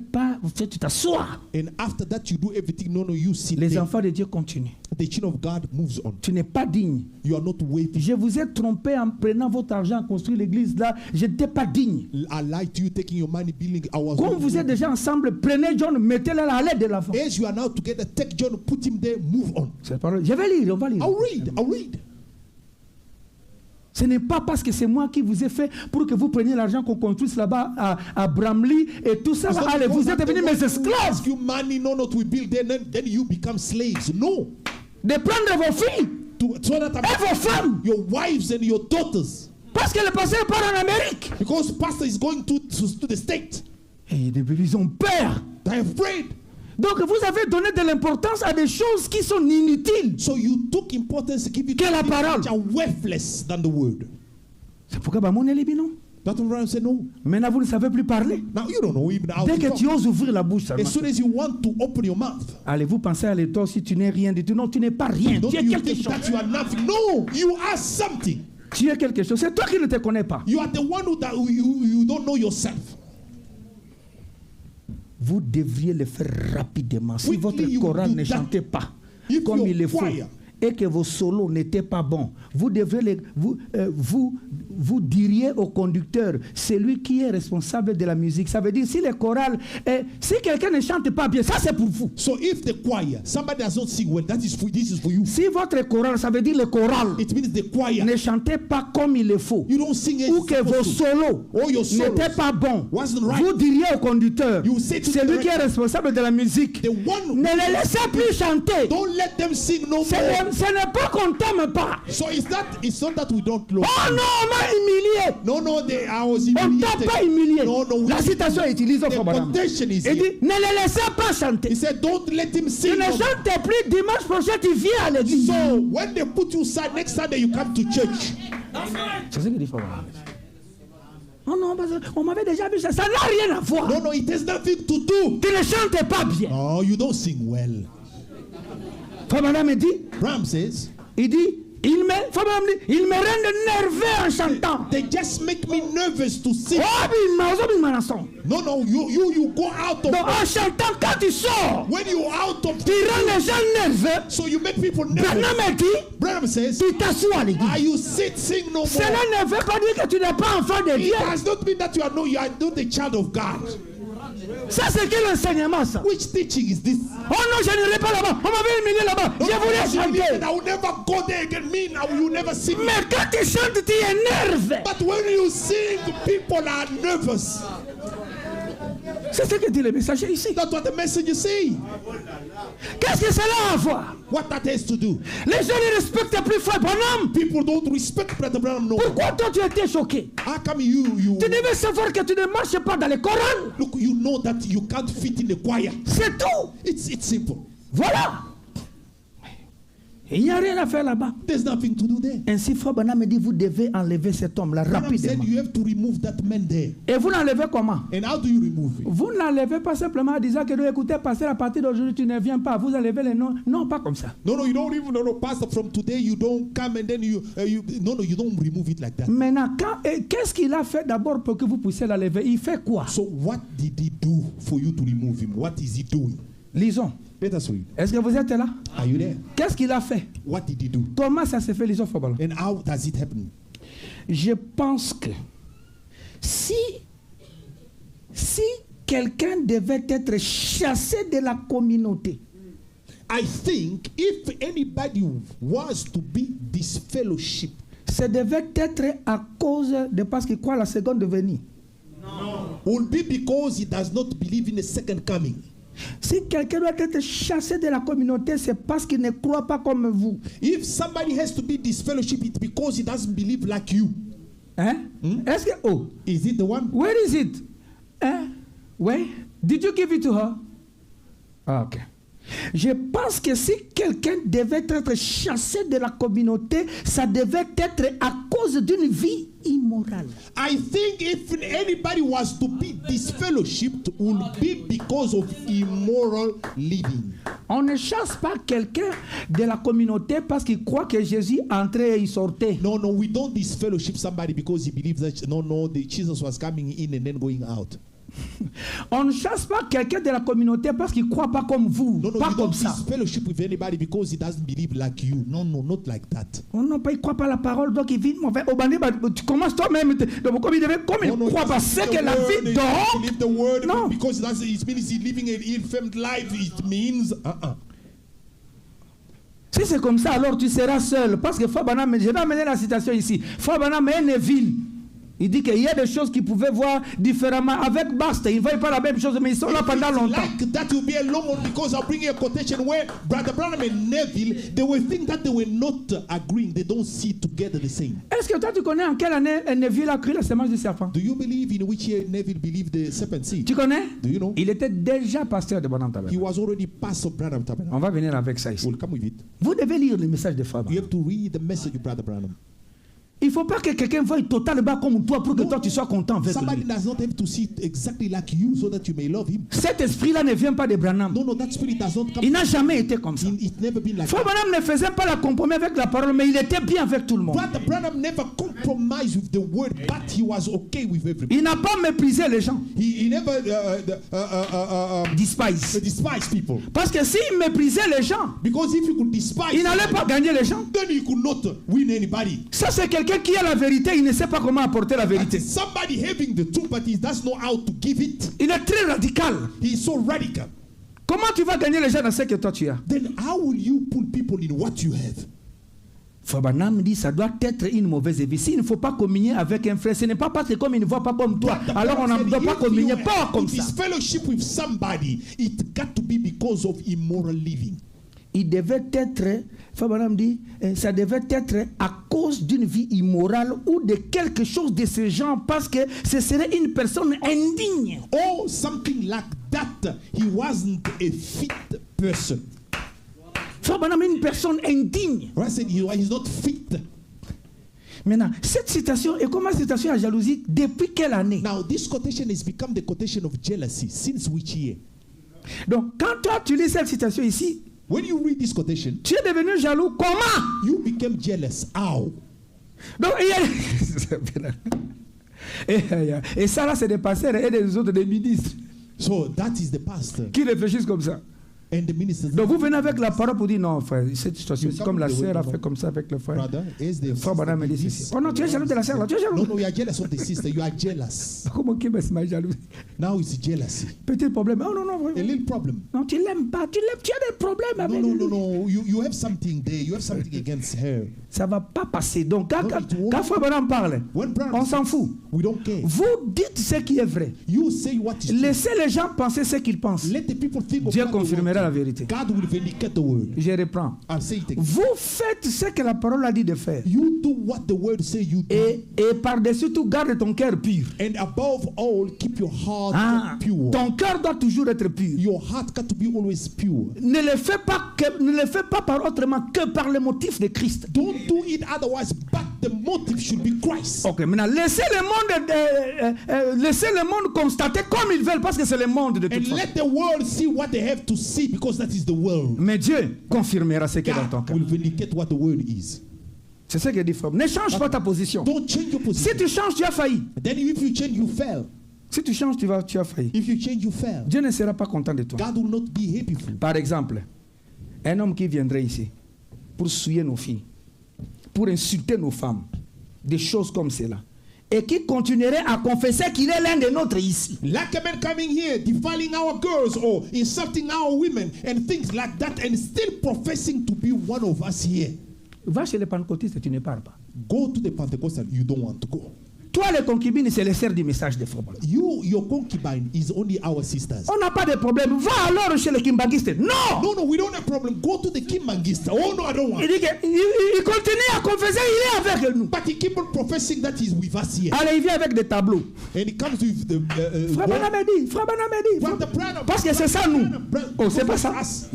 tu t'assois. And after that you do everything. No, you sit Les there. enfants de Dieu continuent. The children of God moves on. Tu n'es pas digne. You are not waiting. Je vous ai trompé en prenant votre argent à construire l'église là. Je n'étais pas digne. I lied to you, taking your money, building ours. Comme vous êtes déjà ensemble, prenez John, mettez-le à l'aide de l'avant. As you are now together, take John, put him there, move on. Cette parole, je vais lire, on va lire. I'll read. Ce n'est pas parce que c'est moi qui vous ai fait pour que vous preniez l'argent qu'on construise là-bas à Bramley et tout ça. It's not Allez, vous because êtes I'm the devenus one mes who esclaves. ask you money, no, not we build then you become slaves. No. De prendre vos filles So that et vos femmes. your wives and your daughters. Parce que le pasteur part en Amérique. Because pastor is going to the state. Et ils ont peur. They're afraid. Donc vous avez donné de l'importance à des choses qui sont inutiles. So you took importance to give it Que la to parole. which are worthless than the word. C'est pourquoi mon non. That's what Ryan said, no. Maintenant vous ne savez plus parler. Now you don't know even how Dès to que tu talk. oses ouvrir la bouche seulement. As soon as you want to open your mouth, Allez, vous pensez à l'état si tu n'es rien du tout. Non, tu n'es pas rien. don't Tu es you quelque think chose. that you are nothing. No, you are something. Tu es quelque chose. C'est toi qui ne te connais pas. You are the one who you don't know yourself. Vous devriez le faire rapidement. Si Quickly, votre you chorale do ne that. chantait pas If comme your il le faut choir et que vos solos n'étaient pas bons, vous devriez vous diriez au conducteur, c'est lui qui est responsable de la musique. Ça veut dire si les chorales, si quelqu'un ne chante pas bien, ça c'est pour vous. So if the choir, somebody does not sing well, this is for you. Si votre chorale, ça veut dire le choral, It means the choir. ne chantez pas comme il le faut, You don't sing as ou que vos solos or your solos n'étaient pas bons, wasn't right. vous diriez au conducteur, You say to c'est lui the qui est responsable de la musique. The one, Ne les laissez plus chanter. don't let them sing no Ce more. n'est pas qu'on t'aime pas. So it's not that we don't love. Oh non, on m'a humilié. No, I was On t'a humiliated. pas humilié. No, La citation utilise au The Fabadam. quotation is Il here. dit, ne les laissez pas chanter. He said, don't let him Tu sing. ne no more. chantes plus dimanche prochain, tu viens à l'église. So when they put you aside, next Sunday you come to church. C'est ce que dit Fabadam. Oh non, parce qu'on m'avait déjà vu ça. Ça n'a rien à voir. No, it has nothing to do. Tu ne chantes pas bien. Oh, you don't sing well. Fabadam me dit, Ram says, il dit, Il me rend nerveux en chantant. They just make me nervous to sing. No, you go out of. Donc en chantant, quand tu sors, When you out of. tu rends les gens nerveux. So you make people nervous. Branham dit, Branham says, tu t'assois à l'église. you sit, sing no more. Cela ne veut pas dire que tu n'es pas enfant de It Dieu. does not mean that you are not the child of God. Ça, c'est quel enseignement, ça? Which teaching is this? Oh non, je n'irai pas là-bas. On m'avait éliminé là-bas. Je voulais chanter. I will never go there again. You never sing. Mais quand tu chantes, tu énerves. But when you sing, people are nervous. C'est ce que dit le messager ici. That's what the message is saying. Qu'est-ce que cela a à voir? What that has to do? Les gens ne respectent plus Frère Branham. People don't respect Brother Branham no more. Pourquoi toi tu étais choqué? How come you Tu devais savoir que tu ne marches pas dans les chorales. look? You know that you can't fit in the choir. C'est tout. It's simple. Voilà. Il n'y a rien à faire là-bas. There's nothing to do there. Ainsi, Frère Branham me dit, vous devez enlever cet homme-là Branham said rapidement. you have to remove that man there. Et vous l'enlevez comment? And how do you remove it? Vous n'enlevez pas simplement en disant que écoutez, pasteur, à partir d'aujourd'hui, tu ne viens pas. Vous enlevez les noms. Non, pas comme ça. No, you don't even know, Pastor. From today, you don't come and then you don't remove it like that. Maintenant, qu'est-ce qu'il a fait d'abord pour que vous puissiez l'enlever? Il fait quoi? So what did he do for you to remove him? What is he doing? Lisons. Let us read. Est-ce que vous êtes là? Are you there? Qu'est-ce qu'il a fait? What did he do? Comment ça se fait, lisons, Frère Branham? And how does it happen? Je pense que si quelqu'un devait être chassé de la communauté, I think if anybody was to be disfellowship, ça devait être à cause de parce qu'il croit à la seconde venue. would be because he does not believe in the second coming. Si quelqu'un doit être chassé de la communauté, c'est parce qu'il ne croit pas comme vous. If somebody has to be disfellowship, it's because he doesn't believe like you. Hein? Est-ce que... Oh, Is it the one? where is it? Hein? Where? Did you give it to her? Ah, ok. Je pense que si quelqu'un devait être chassé de la communauté, ça devait être à cause d'une vie immorale. I think if anybody was to be disfellowshipped, would be because of immoral living. On ne chasse pas quelqu'un de la communauté parce qu'il croit que Jésus entrait et il sortait. No, we don't disfellowship somebody because he believes that Jesus was coming in and then going out. On ne chasse pas quelqu'un de la communauté parce qu'il ne croit pas comme vous. No, Pas you comme don't ça. disfellowship with anybody because he doesn't believe like you. No, not like that. On ne croit pas la parole, donc il vit mauvais. Tu commences toi-même. Comme il ne croit pas, c'est que la vie dort. Believe the word No. because it means he's living an ill-informed life. It means Si c'est comme ça, alors tu seras seul. Parce que Frère Branham, je vais amener la citation ici. Frère Branham est Neville. Il dit qu'il y a des choses qu'ils pouvaient voir différemment. Avec Bast, ils ne voient pas la même chose, mais ils sont là pendant longtemps. Like that will be a long one because I'll bring you a quotation where Brother Branham and Neville, they will think that they were not agreeing. They don't see together the same. Est-ce que toi tu connais en quelle année Neville a cru la semence du serpent? Do you believe in which year Neville believed the serpent seed? Tu connais? Do you know? Il était déjà pasteur de Branham He Tabernacle. was already pastor of Branham Tabernacle. On va venir avec ça ici. We'll come with it. Vous devez lire le message de Frère You Branham. have to read the message of Brother Branham. Il ne faut pas que quelqu'un veuille totalement comme toi pour que toi tu sois content avec Somebody lui. does not have to see exactly like you so that you may love him. Cet esprit-là ne vient pas de Branham. No, that spirit does not come. Il n'a jamais été comme ça. It's never been like Frère that. Branham ne faisait pas la compromis avec la parole, mais il était bien avec tout le monde. Brother Branham never compromised with the word, but he was okay with everybody. Il n'a pas méprisé les gens. He never Despised people. Parce que s'il méprisait les gens, Because if he could despise, il n'allait pas gagner les gens. then he could not win anybody. Ça, c'est quelqu'un qui a la vérité, il ne sait pas comment apporter la vérité. Somebody having the truth, but he doesn't know how to give it. Il est très radical. He is so radical. Comment tu vas gagner les gens dans ce que toi tu as? Then how will you pull people in what you have? Frère Branham dit ça doit être une mauvaise vie. S'il ne faut pas communier avec un frère, ce n'est pas parce que comme il ne voit pas comme toi, alors on ne doit pas communier pas comme ça. This fellowship with somebody, it got to be because of immoral living. Il devait être, Frère Branham dit, ça devait être à cause d'une vie immorale ou de quelque chose de ce genre, parce que ce serait une personne indigne. Or something like that. He wasn't a fit person. Frère Branham est une personne indigne. I said he's not fit. Maintenant, cette citation est comme une citation à jalousie depuis quelle année? Now, this quotation has become the quotation of jealousy. Since which year? Donc, quand toi tu lis cette citation ici, When you read this quotation, tu es devenu jaloux. Comment? you became jealous. How? Donc, et ça là, c'est des pasteurs et des autres, des ministres So that is the pastor qui réfléchissent comme ça. and the ministers. Donc vous venez avec la parole pour dire non, frère, cette situation, You c'est come comme la with the sœur word a of fait comme ça avec le frère. Brother, is the Frère Branham me dit sister ceci. this? Oh non, tu es jaloux de la sœur là, tu es jaloux. No, you are jealous of the sister. You are jealous. Comment qui est jaloux? Now it's jealousy. Petit problème. Oh non, non, A vraiment. little problem. Non, tu l'aimes pas, tu l'aimes, tu as des problèmes No, avec no, lui. no, no. You have something there. You have something against her. Ça va pas passer. Donc quand, No, quand, it won't. quand Frère Branham parle, When Branham on s'en fout. we don't care. Vous dites ce qui est vrai. You say what is true. Laissez les gens penser ce qu'ils pensent. Let the people think of Dieu what they confirmera la want. vérité. God will vindicate the word. Je reprends. I'll say it again. Vous faites ce que la parole a dit de faire. You do what the word say you do. Et par-dessus tout, garde ton cœur pur. And above all, keep your heart Ah, pure. ton cœur doit toujours être pur. Your heart got to be always pure. Ne le fais pas par autrement que par le motif de Christ. Don't do it otherwise, but the motive should be Christ. Ok, maintenant laissez le monde constater comme ils veulent parce que c'est le monde de toute And façon. let the world see what they have to see because that is the world. Mais Dieu confirmera ce qui est dans ton God cœur. will vindicate what the word is. C'est ce que dit Frère. Ne change pas ta position. Don't change your Si position. tu changes, tu as failli. Then if you change, you fail. Si tu changes, tu as failli. If you change, you fail. Dieu ne sera pas content de toi. God will not be happy for you. Par exemple, un homme qui viendrait ici pour souiller nos filles, pour insulter nos femmes, des choses comme cela, et qui continuerait à confesser qu'il est l'un des nôtres ici. Like a man coming here, defiling our girls or insulting our women and things like that, and still professing to be one of us here. Va chez les pentecôtistes et tu ne parles pas. Go to the Pentecostal, you don't want to go. Toi, les concubines, c'est les sœurs du message de Frère Branham. Your concubine is only our sisters. On n'a pas de problème. Va alors chez les kimbanguistes. Non! No, no, we don't have problem. Go to the Kimbangista. Oh no, I don't want. Il dit qu'il continue à confesser, il est avec nous. But he keep on professing that he's with us here. Allez, il vient avec des tableaux. And he comes with the Frère Branham a dit, Frère Branham a dit. Brother Branham. Parce que c'est ça, nous. Oh, c'est pas ça. Us.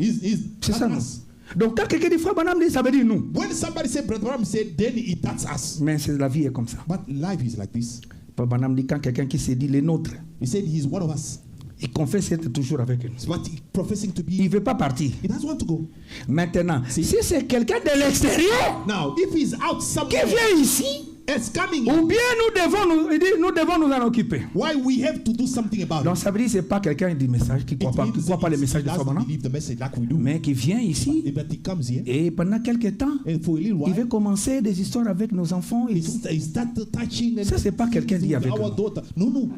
C'est ça, that's nous. us. Donc, quand quelqu'un dit Frère Branham dit, ça veut dire nous. When somebody say Brother Branham said, then that's us. Mais la vie est comme ça. But life is like this. Frère Branham dit, quand quelqu'un qui se dit les nôtres, He said he's one of us. il confesse être toujours avec nous. But he professing to Il ne be. veut pas partir. He doesn't want to go. Maintenant, si c'est quelqu'un de l'extérieur Now, if he's out qui somewhere, vient ici, it's coming. ou bien nous devons nous en occuper. Why we have to do something about Donc it? ça veut dire que ce n'est pas quelqu'un du message qui ne croit pas le message de he Frère doesn't Branham, believe the message like we do. mais qui vient ici But he comes here et pendant quelques temps, and for a little il veut while, commencer des histoires avec nos enfants et tout. he start touching and Ça, c'est pas quelqu'un dit avec our nous. daughter. No, no.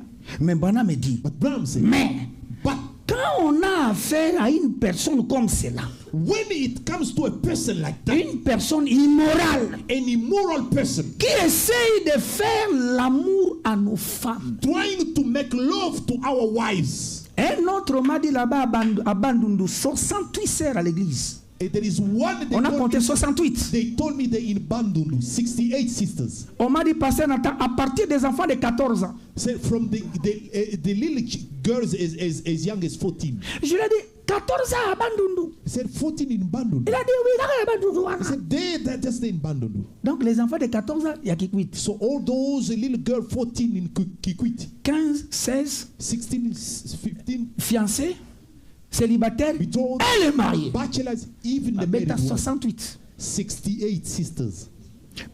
Mais Branham me dit, But Branham said, mais but quand on a affaire à une personne comme cela, when it comes to a person like that, une personne immorale, an immoral person qui essaye de faire l'amour à nos femmes. trying to make love to our wives, Un autre m'a dit là-bas à Bandundu, 68 sœurs à l'église. and there is one On a compté 68. they told me that in Bandundu, 68 sisters. On m'a dit, Pasteur Nathan, à partir des enfants de 14 ans. Said from the little girls as young as 14. Je lui ai dit, 14 ans à Bandundu. He said 14 in Bandundu. Il a dit, oui, là, à Bandundu. He said they're just in Bandundu. Donc les enfants de 14 ans, il y a qui quittent. So all those little girl 14 in Kikwit, 15, 16, 16, 15, fiancés, célibataires, betrothed, elle est mariée. bachelors, even the Bête à married ones. 68. 68 sisters.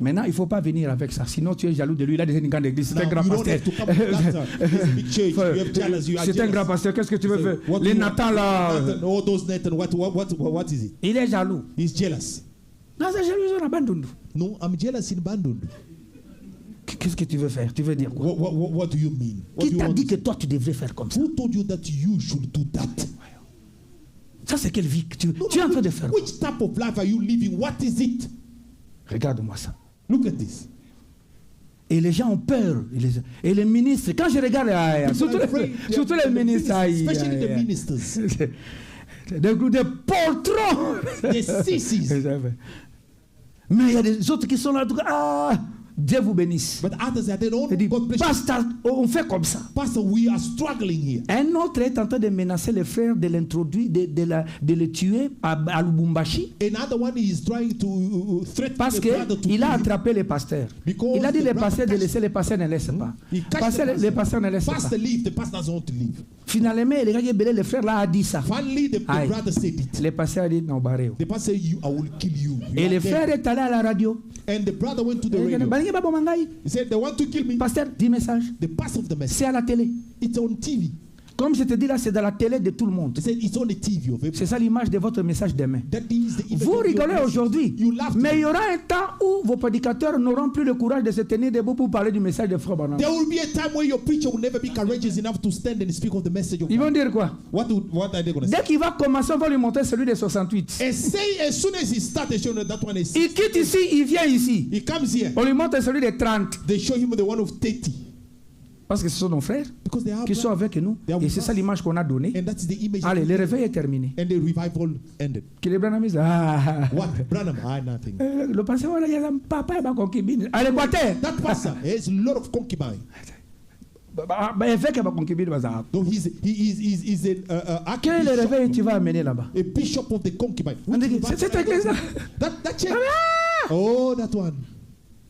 Maintenant, il ne faut pas venir avec ça. Sinon, tu es jaloux de lui. Il a déjà une grande église. C'est Now, un grand you don't pasteur. have to come with that. It's a big church. You have jealous. You are C'est un jealous. grand pasteur. Qu'est-ce que tu veux faire? What Les do you Nathan want? là. Nathan, all those Nathan, what is it? Il est jaloux. He's jealous. Non, c'est jaloux, on abandonne. No, I'm jealous in Bandundu. Qu'est-ce que tu veux faire? Tu veux dire quoi? What do you mean? What Qui do you t'a want dit to que say? toi, tu devrais faire comme ça? Who told you that you should do that? Ça, c'est quelle vie que tu No, es en train de which- faire? Which type of life are you living? What is it? Regarde-moi ça. Look at this. Et les gens ont peur. Et les ministres, quand je regarde, surtout les ministres, especially the ministers, des poltrons. the sissies. Mais il y a des autres qui sont là. Ah, Dieu vous bénisse. But others are they don't. Il dit, God bless you. pasteur, on fait comme ça. Pastor, we are struggling here. Un autre est en train de menacer les frères de l'introduire, de le tuer à Lubumbashi. Another one is trying to threaten Parce the brother to qu'il a kill him. attrapé les pasteurs. Because Il a dit the les brother pasteurs de catch- laisser, les pasteurs ne laissent pas. He catch Les the pasteurs ne laissent pastor pas. leave, the pastor doesn't want to leave. Finalement, les frères là a dit ça. Finally, the Aye. brother said it. Le pasteur a dit non, barré. The pastor said, I will kill you. You Et are le dead. frère est allé à la radio. And the brother went to the radio. He said, they want to kill me. Pasteur, 10 messages. The pastor of the message. C'est à la télé. It's on TV. Comme je te dis là, c'est dans la télé de tout le monde. He said, it's on the TV of everybody. C'est ça l'image de votre message demain. That is the image Vous of your rigolez message. aujourd'hui, You laugh. mais il y aura un temps où vos prédicateurs n'auront plus le courage de se tenir debout pour parler du message de Frère Branham. There will be a time where your preacher will never be courageous enough to stand and speak of the message of Ils vont God. dire quoi? What are they going to say? Dès qu'il va commencer, on va lui montrer celui de 68. And say as soon as he started showing that one is, Il quitte ici, il vient ici. he comes here. On lui montre celui de 30. They show him the one of 30 Parce que ce sont nos frères because they are qui sont avec nous. They are Et with c'est us. ça l'image qu'on a donnée. and that's the image. Allez, le réveil est terminé. And the revival ended. Que les Branham disent, ah, What? Branham? Nothing. le pasteur, voilà, il y a un papa et ma concubine. Allez, quoi That pastor has a lot of concubines. il fait que ma concubine va s'arrêter. So he's a Quel est le réveil que tu archbishop, vas amener là-bas? a bishop of the concubine. On dit que c'est cette église-là. That church. Oh, that one.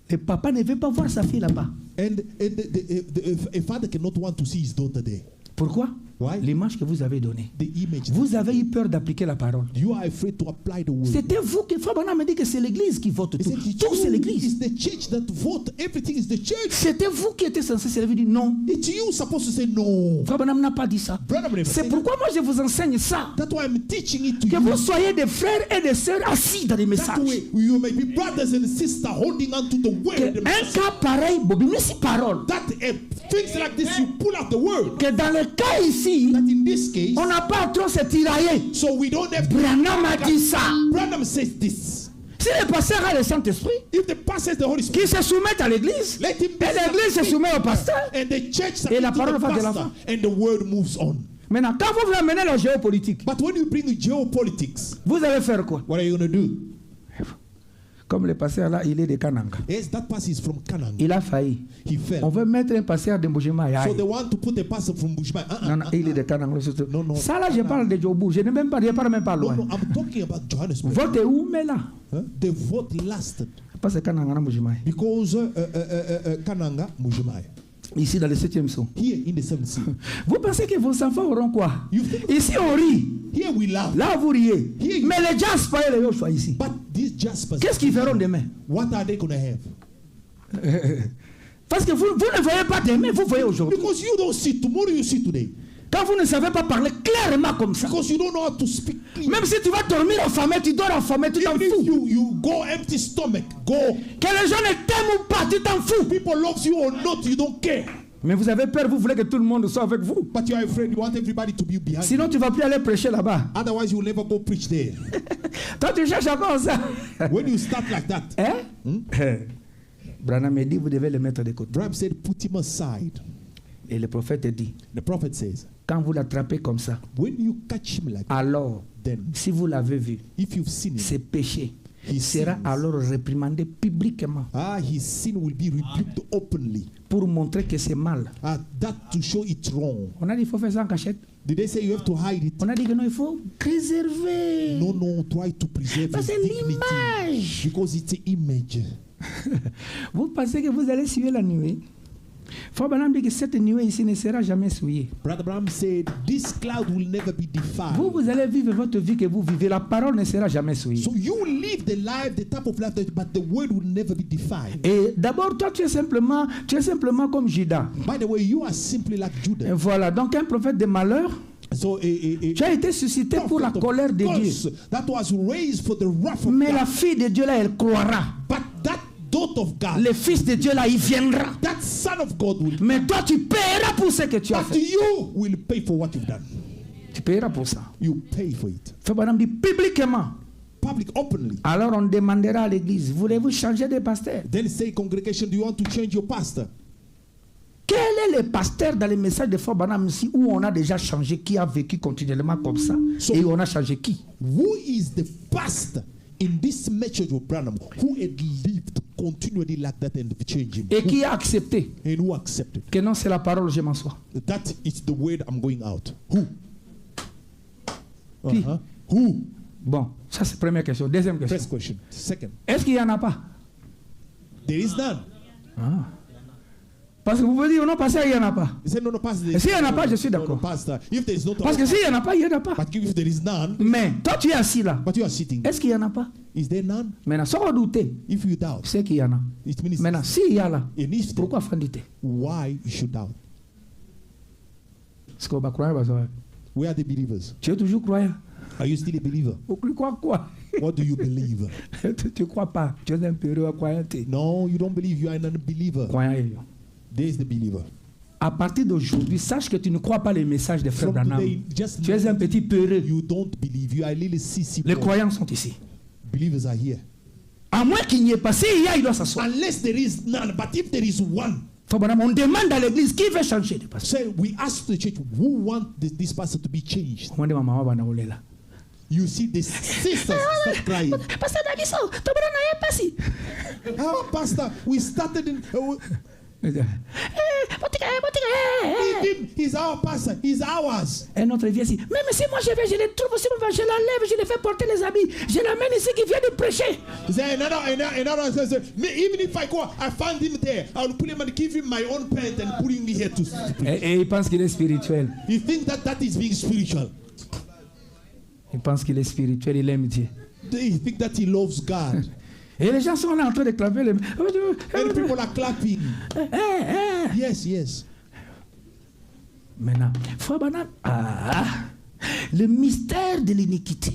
Le papa ne veut pas voir sa fille là-bas. And a father cannot want to see his daughter there. Pourquoi? Why? L'image que vous avez donnée. The image. Vous avez eu peur d'appliquer la parole. You are afraid to apply the word. C'était vous qui, Frère Branham me dit que c'est l'église qui vote He tout. said, Tout c'est l'église. It's the church that vote. Everything is the church. C'était vous qui étiez censé se lever et dire non. It's you supposed to say no. Frère Branham n'a pas dit ça. Branham never C'est said pourquoi moi je vous enseigne ça. that. That's why I'm teaching it to Que you. vous soyez des frères et des sœurs assis dans les That messages. way you may be brothers and sisters holding on to the word. Que un cas pareil, Bobby, mais c'est parole. That things like this, you pull out the word. Que dans le cas ici, That in this case, on n'a pas trop se tirailler. so we don't have to. Branham a dit ça. Branham says this. Si le pasteur a le Saint-Esprit, If the pastor has the Holy Spirit, qu'il se soumette à l'église, let him be et l'église se soumet au pasteur. and the church Et la submit to parole the va de pastor, l'avant. and the word moves on. Maintenant, quand vous voulez amener la géopolitique, But when you bring the geopolitics, vous allez faire quoi? what are you going to do? Comme le pasteur là, il est de Kananga. Yes, that pastor is from Canaan. Il a failli. He fell. On veut mettre un pasteur de Mbujima. So they want to put a pastor from Bushman. Non, non, il est de Kananga. No, no. Ça là, je parle de Djobu. Je ne parle même pas No, loin. no, I'm talking about Johannesburg. Vote où, mais là? Huh? The vote lasted Parce que Kananga na Mbujima. because Kananga, Mujimai. Ici, dans le 7e son. Here in the 7th sea. Vous pensez que vos enfants auront quoi? You think- Ici, on rit. Here we laugh. Là, vous riez. Here- Mais les Jasper et les Yoshua ici, But these Jaspers, qu'est-ce qu'ils feront demain? what are they going to have? Parce que vous ne voyez pas demain, vous voyez aujourd'hui. Because you don't see tomorrow, you see today. Quand vous ne savez pas parler clairement comme ça, Because you don't know how to speak clearly. même si tu vas dormir affamé, tu dors affamé, tu t'en Even if fous. you go empty stomach, go. Que les gens ne t'aiment ou pas, tu t'en fous. People love you or not, you don't care. Mais vous avez peur, vous voulez que tout le monde soit avec vous. But you are afraid, you want everybody to be behind you. Sinon, tu ne vas plus aller prêcher là-bas. Otherwise, you will never go preach there. Toi, tu cherches encore ça. When you start like that, Hein? Branham me dit, vous devez le mettre de côté. Bram said, put him aside. Et le prophète dit, The prophet says, quand vous l'attrapez comme ça, when you catch him like that, alors, then si vous l'avez vu, if you've seen him, c'est péché. Il He sera sins. alors réprimandé publiquement his sin will be rebuked openly. pour montrer que c'est mal. That to show it wrong. On a dit qu'il faut faire ça en cachette. Did they say you have to hide it? On a dit que non, il faut préserver. No, no, try to preserve Ça, his c'est dignity. l'image. Because it's an image. Vous pensez que vous allez suivre la nuée? Frère Branham dit que cette nuée ici ne sera jamais souillée. Brother Bram said, this cloud will never be defiled. Vous allez vivre votre vie que vous vivez. La parole ne sera jamais souillée. So you will live the life, the type of life, but the word will never be defiled. Et d'abord, toi, tu es simplement comme Judas. By the way, you are simply like Et Judah. voilà, donc un prophète de malheur, So tu as été suscité pour la colère de Dieu. that was raised for the wrath of Mais la God. fille de Dieu là, elle croira. But that daughter of God, Le fils de Dieu là, il viendra. that son of God will, Mais toi, tu paieras pour ce que tu as but fait. you will pay for what you've done. Tu paieras pour ça. You pay for it. Frère Branham dit publiquement. Public, openly. Alors on demandera à l'église, voulez-vous changer de pasteur? Then say, congregation, do you want to change your pastor? Quel est le pasteur dans les messages de Frère Branham ici où on a déjà changé, qui a vécu continuellement comme ça? Et on a changé qui? Who is the pastor in this message of Branham who had lived continually like that and changed him? Et qui a accepté And who accepted? que non, c'est la parole, je m'en sois. That is the word I'm going out. Who? Qui? Who? Bon, ça c'est la première question. Deuxième question. First question. Second. Est-ce qu'il n'y en a pas? There is none. Ah. Parce que vous pouvez dire, non, pasteur, il n'y en a pas. He said, no, pastor. Et s'il n'y en a pas, je suis d'accord. Pastor, if there is no Parce que s'il n'y en a pas, il n'y en a pas. but if there is none, Mais toi, tu es assis là. but you are sitting, Est-ce qu'il n'y en a pas? is there none? Maintenant, sans redouter, If you doubt, c'est qu'il y en a. it means Maintenant, s'il y a là, it needs to. pourquoi fanditer? Why you should doubt? Est-ce qu'on va croire? We are the believers. Tu es toujours croyant. Are you still a believer? Tu crois quoi? What do you believe? Tu ne crois pas. Tu es un peu croyant. No, you don't believe. You are an unbeliever. Croyant. There is the believer. À partir d'aujourd'hui, sache que tu ne crois pas les messages des frères From Branham. today, just Tu es un petit peureux. you don't believe. You are a little sissy Les boy. croyants sont ici. Believers are here. À moins qu'il n'y ait pas, s'il y a, il doit s'asseoir. Unless there is none, but if there is one, Frère Branham, on demande à l'église qui veut changer de pasteur. say we ask the church who want this pastor to be changed. On demande à maman Banaoula là. You see the sisters start crying. Pasteur Daviso, tu n'as pas si. Our pastor, we started in. He's our pastor. He's ours. Un autre vient ici. Même si moi je vais, je les trouve aussi, je l'enlève, je les fais porter les habits. Je l'amène ici qui vient de prêcher. Then another says, even if I go, I find him there. I will put him and give him my own pant and put him here to preach. Et il pense qu'il est spirituel. You think that is being spiritual? Il pense qu'il est spirituel, il aime Dieu. They think that he loves God. Et les gens sont là en train de claver les... And people are clapping. Yes, yes. Maintenant, Frère Branham, le mystère de l'iniquité.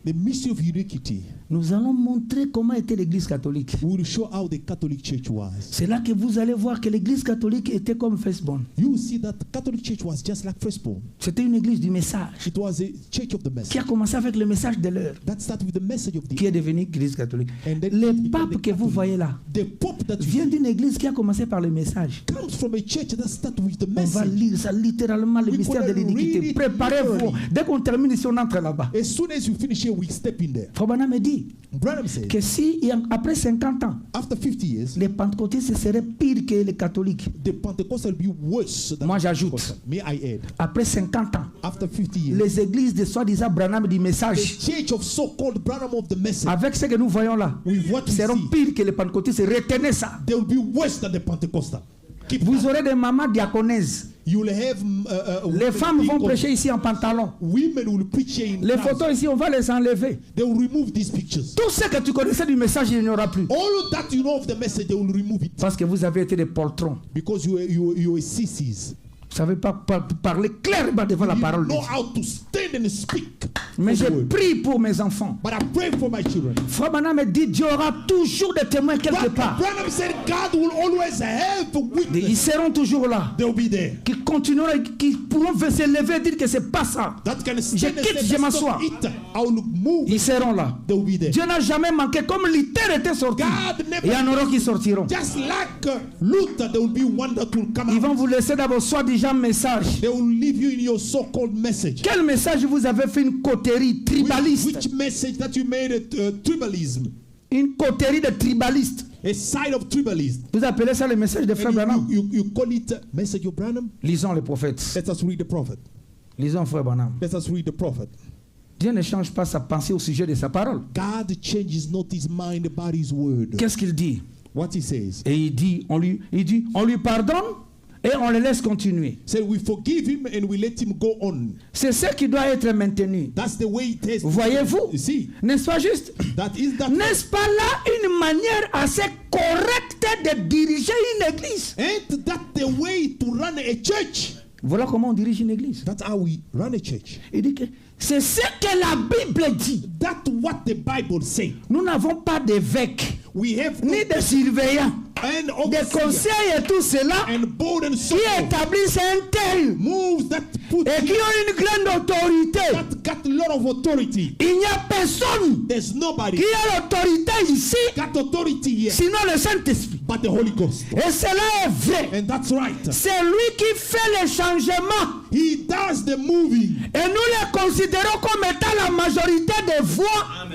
The mystery of iniquity. Nous allons montrer comment était l'église catholique. We will show how the Catholic Church was. C'est là que vous allez voir que l'église catholique était comme Firstborn. You will see that the Catholic Church was just like Firstborn. C'était une église du message It was a church of the qui message. a commencé avec le message de l'heure, That started with the message of qui the. est devenue église catholique. And then Le it became pape the que vous Catholic. voyez là The Pope that vient you d'une église qui a commencé par le message. comes from a church that started with the On va message. lire ça littéralement, le We mystère de gonna read l'iniquité. it Préparez-vous. literally. Dès qu'on termine ici, on entre là-bas. As soon as you finish here, we step in there. Frère Branham me dit Branham said, que si, après 50 ans, after 50 years, les pentecôtistes seraient pires que les catholiques. the Pentecostal will be worse than Moi, the j'ajoute. Pentecostal. May I add? Après 50 ans, After 50 years, les églises de soi-disant Branham du the message, church of so-called Branham of the message, avec ce que nous voyons là, with what we seront see, pires que les pentecôtistes. Retenez ça. they will be worse than the Pentecostal. Keep Vous that. aurez des mamans diaconesses. You will have Les femmes vont prêcher ici en pantalon. Women will preach here in Les trousers. photos ici, on va les enlever. They will remove these pictures. Tout ce que tu connaissais du message, il n'y aura plus. All that you know of the message, they will remove it Parce que vous avez été des poltrons. because you are sissies. Vous ne savez pas parler clairement devant la You parole de know Dieu. how to stand and speak. Mais for je the word. prie pour mes enfants. But I pray for my children. Frère Branham me dit, Dieu aura toujours des témoins quelque But part. Branham said God will always have a Ils witness. seront toujours là. They'll be there. Qui continueront, qui pourront se lever et dire que c'est pas ça. That can Je stand and quitte, say, je "That's m'assois." not it. I will move. Ils seront là. They'll be there. Dieu n'a jamais manqué. Comme Luther était sorti, God il y en aura never. qui sortiront. Just like Luther, there will be one that will come Ils vont out. vous laisser dans vos soi-disant messages. They will leave you in your so-called message. Quel message vous avez fait? Une coterie tribaliste. Which message that you made it tribalism? Une coterie de tribalistes. A side of tribalism. Vous appelez ça le message de Frère And Branham? you call it message of Branham? Lisons les prophètes. Let us read the prophet. Lisons Frère Branham. Let us read the prophet. Dieu ne change pas sa pensée au sujet de sa parole. God changes not his mind about his word. Qu'est-ce qu'il dit? What he says. Et il dit, on lui pardonne et on le laisse continuer. Say we forgive him and we let him go on. C'est ce qui doit être maintenu. That's the way it is. Voyez-vous? You see, N'est-ce pas juste? that. N'est-ce pas là une manière assez correcte de diriger une église? Ain't that the way to run a church? Voilà comment on dirige une église. That's how we run a church. Il dit que c'est ce que la Bible dit. That's what the Bible says. Nous n'avons pas d'évêques, We have no ni de surveillants, and des overseer conseils et tout cela and board and so qui établissent un tel moves that put et qui ont une grande autorité. that got a lot of authority. Il n'y a personne There's nobody qui a l'autorité ici, got authority here sinon le Saint-Esprit. but the Holy Ghost. Et cela est vrai. And that's right. C'est lui qui fait les changements. He does the moving. Et nous les considérons comme étant la majorité des voix.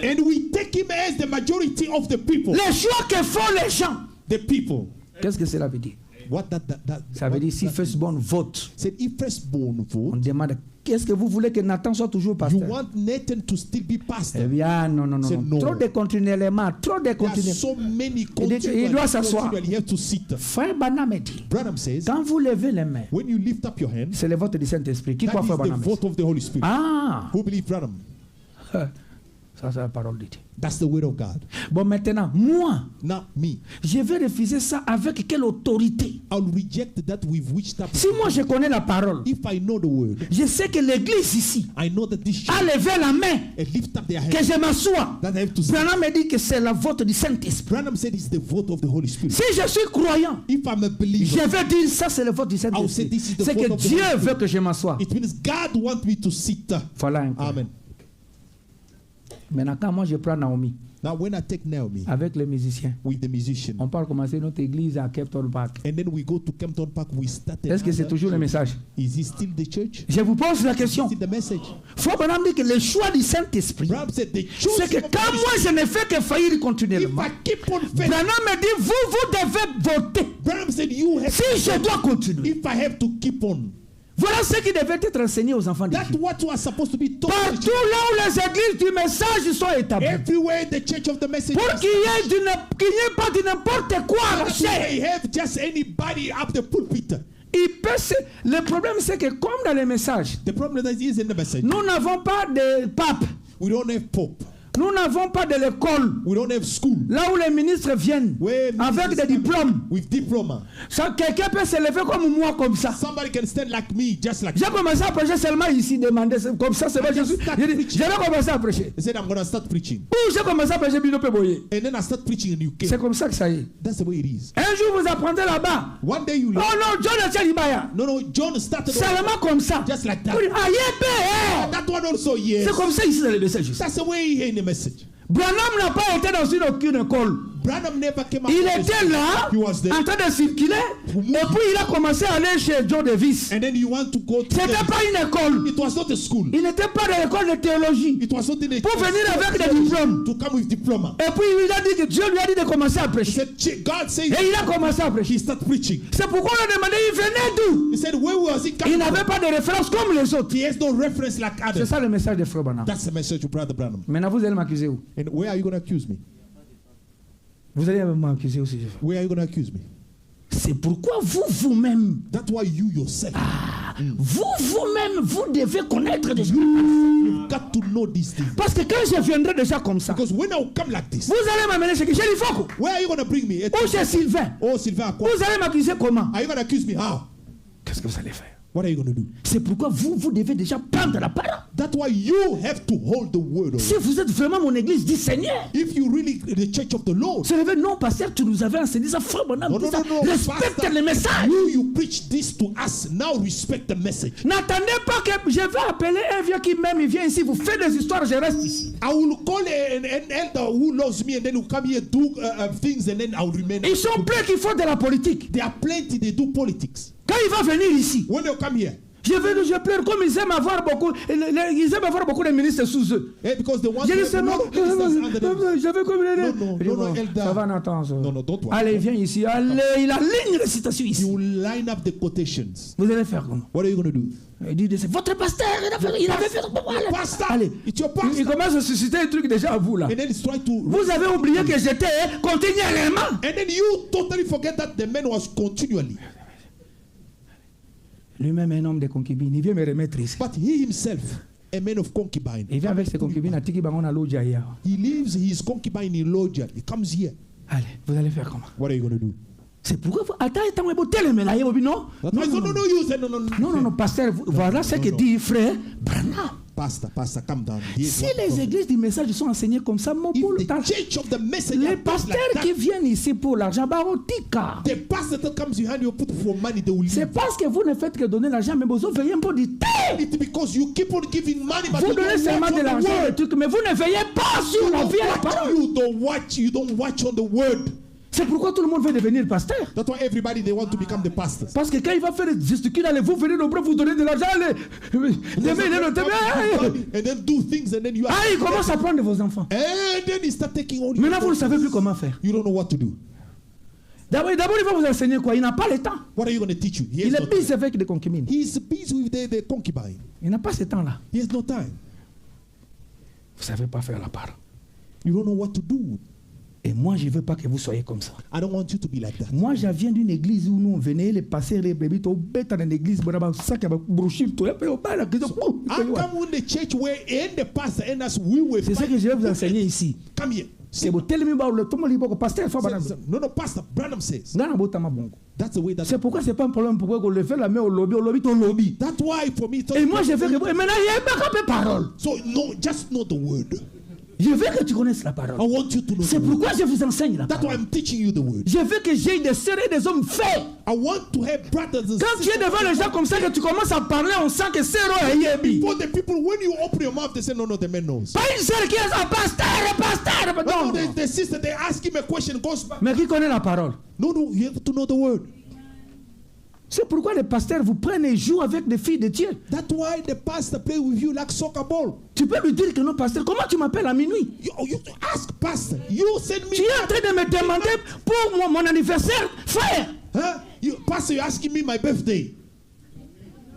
And we take him as the majority of the people. Les choix que font les gens. The people. Qu'est-ce que cela veut dire? What that Ça veut dire si Firstborn vote, said if firstborn on vote, demande Est-ce que vous voulez que Nathan soit toujours You pasteur? want Nathan to still be pastor? Eh bien, non, non, non. C'est non. non. Trop de continuellement, trop de There are continuellement. so many Il doit s'asseoir. continually have to sit. Frère Branham dit, Branham says, quand vous levez les mains, when you lift up your hand, c'est le vote du Saint-Esprit. Qui that croit is Frère the Branham? vote of the Holy Spirit. Ah, Who believe Branham? ça c'est la parole de Dieu. That's the word of God. Bon, maintenant, moi, Not me. je vais refuser ça avec quelle autorité? I'll reject that with which type Si moi je connais la parole, If I know the word, je sais que l'église ici I know that this a church levé la main, and lift up their que hand, je m'assois. that I have to say. Branham me dit que c'est la vote du Saint-Esprit. Branham said it's the vote of the Holy Spirit. Si je suis croyant, If I'm a je believer, vais dire ça c'est le vote du say Saint-Esprit. this is the C'est vote que of the Dieu Holy Spirit. veut que je m'assoie. It means God wants me to sit. Voilà un peu. Amen. Maintenant, quand moi je prends Naomi Now, when I take Naomi avec les musiciens, with the musician, on parle commencer notre église à Kempton Park. and then we go to Kempton Park, we start. Est-ce que c'est toujours le message? Is he still the church? Je vous pose la question. Still the message? Faut Branham dit que le choix du Saint-Esprit, Branham said the c'est choosing que of the quand Holy moi je ne fais que faillir Spirit, if continuellement, I keep on failing, Branham me dit vous devez voter. Branham said you have. Si je dois continuer. If I have to keep on, Voilà ce qui devait être enseigné aux enfants de that's Dieu. what was supposed to be taught. Partout là où les églises du message sont établies. Everywhere the church of the message. Pour qu'il n'y ait pas de n'importe quoi à la chair. They have just anybody up the pulpit. Le problème c'est que comme dans les messages, The problem that is in the message. nous n'avons pas de pape. We don't have pope. Nous n'avons pas de l'école. We don't have school. Là où les ministres viennent Where avec ministers des come diplômes. with diploma. Quelqu'un peut se lever comme moi, comme ça. Somebody can stand like me, just like. J'ai commencé à prêcher seulement ici, demander comme ça, c'est vrai. Je vais commencer à prêcher. He said, I'm gonna start preaching, Ou j'ai commencé à prêcher Bino Peboye. and then I start preaching in UK. C'est comme ça que ça y est. That's the way it is. Un jour, vous apprendrez là-bas. One day you Oh learn. non, John Etienne. No, John started. Seulement comme ça. Just like that. Vous dites, ah, yépé, That one also, yes. c'est comme ça ici dans les messages. That's the way he in the message. Branham n'a pas été dans aucune école. Branham never came out. Il of the était school. là, He was there. en train de circuler, et puis il a commencé à aller chez John Davis. And then you want to go to. C'était pas une école. It was not a school. Il n'était pas dans l'école de théologie. It was not in a. Pour venir avec des diplômes. To come with diploma. Et puis il a dit que Dieu lui a dit de commencer à He prêcher. said, God said. Et il a commencé à prêcher. He started preaching. C'est pourquoi on a demandé, il venait d'où? He said, where was he coming Il n'avait from? pas de référence comme les autres. He has no reference like C'est others. ça le message de Frère Branham. That's the message of Brother Branham. Maintenant, vous allez m'accuser où? And where are you going to accuse me? Vous allez m'accuser aussi. Where are you going to accuse me? C'est pourquoi vous-même, That's why you yourself, vous-même, vous devez connaître des choses. you've got to know these things. Parce que quand je viendrai déjà comme ça, Because when I will come like this, vous allez m'amener chez Michel Ifoko where are you going to bring me? ou chez Sylvain. Oh, Sylvain, Vous allez m'accuser comment? are you going to accuse me? How? Qu'est-ce que vous allez faire? What are you going to do? C'est pourquoi vous devez déjà prendre la parole. That's why you have to hold the word of Si God. vous êtes vraiment mon église, dit Seigneur. If you really the church of the Lord, Se lever, non, pasteur, tu nous avais enseigné ça, frère Branham, no, dit ça. Respecte Pastor, le message. you preach this to us. Now respect the message. N'attendez pas que je vais appeler un vieux qui m'aime, il vient ici, vous faites des histoires, je reste ici. I will call an elder who loves me, and then will come here do things, and then I'll remain. Ils sont pleins qui font de la politique. There are plenty. They do politics. Quand il va venir ici, When they come here, je pleure comme ils aiment avoir beaucoup, ils aiment avoir beaucoup de ministres sous eux. because they want Je to dis have a seulement, lot of ministers under them. j'avais comme No, elder. ça va Nathan. Ça. No, don't worry. Allez, viens ici. Allez, il a ligne de citation You ici. will line up the quotations. Vous allez faire comment? What are you going to do? Il dit, c'est votre pasteur, il avait fait. Pastor, Allez, it's your il pastor. commence à susciter un truc déjà à vous là. And then it's trying to. Vous avez oublié que j'étais continuellement. And then you totally forget that the man was continually. Lui-même un homme de concubine, il vient me remettre ici. But he himself, a man of concubine. Il vient avec ses concubines à Tiki Bangon à Lodja hier. He leaves his concubine in Lodja. He comes here. Allez, vous allez faire comment? What are you going to do? C'est pourquoi vous. Attends, vous télémé là, non? No, you say no. Non, pasteur, voilà ce que dit frère Branham. Pastor, calm down. Si les églises du message sont enseignées comme ça, mon boulot. If the church of the message Les are like pasteurs that, qui viennent ici pour l'argent, barotika. the pastor that comes behind you put for money, they will C'est leave. parce que vous ne faites que donner l'argent, mais vous veillez un peu du temps. It's because you keep on giving money, but Vous you donnez don't seulement watch de on the l'argent, des word. trucs, mais vous ne veillez pas sur la vie et la parole. You don't watch on the word. C'est pourquoi tout le monde veut devenir pasteur. That's why everybody they want to become the pastors. Parce que quand il va faire des gesticules, allez, vous venez nombreux, vous donnez de l'argent, allez. And then do things, and then you. Ah, il commence à prendre vos enfants. And then he start taking all. Maintenant, vous ne savez plus comment faire. You don't know what to do. D'abord, il va vous enseigner quoi? Il n'a pas le temps. What are you going to teach you? He Il has est no time. busy avec des concubines. He's busy with the concubine. Il n'a pas ce temps-là. He has no time. Vous ne savez pas faire la part. You don't know what to do. Et moi, je ne veux pas que vous soyez comme ça. I don't want you to be like that. Moi, je viens d'une église où nous, on venait, les pasteurs, les bébés, tout bête dans l'église, ça qui a broché, tout. I come in the church where and the pastor and us we were. C'est ce que je vais vous enseigner ici. Come here. C'est vous tell me about le tomo libo pasteur fa banam. No, Pastor Branham says. Ngana botama bongo. That's the way that. C'est pourquoi c'est pas un problème pourquoi on le fait la main au lobby ton lobby. That's why for me. Et moi je veux que et maintenant il y a pas de parole. So no, just know the word. Je veux que tu connaisses la parole. I want you to know. C'est pourquoi je vous enseigne la That's why parole. I'm teaching you the word. Je veux que j'ai des sœurs et des hommes faits. I want to have brothers and Quand tu es sisters. devant les gens comme ça que tu commences à parler, on sent que c'est yebi. For the people, when you open your mouth, they say, no, the man knows. Pas une sœur qui est un pasteur. No, Non. the sister, they ask him a question, goes back. Mais qui connaît la parole? No, you have to know the word. C'est pourquoi les pasteurs vous prennent et jouent avec des filles de Dieu. That's why the pastor play with you like soccer ball. Tu peux lui dire que non, pasteur, comment tu m'appelles à minuit? You ask pastor. You send me. Tu es en train de me demander pour mon anniversaire, frère. Huh? Pastor, you're asking me my birthday.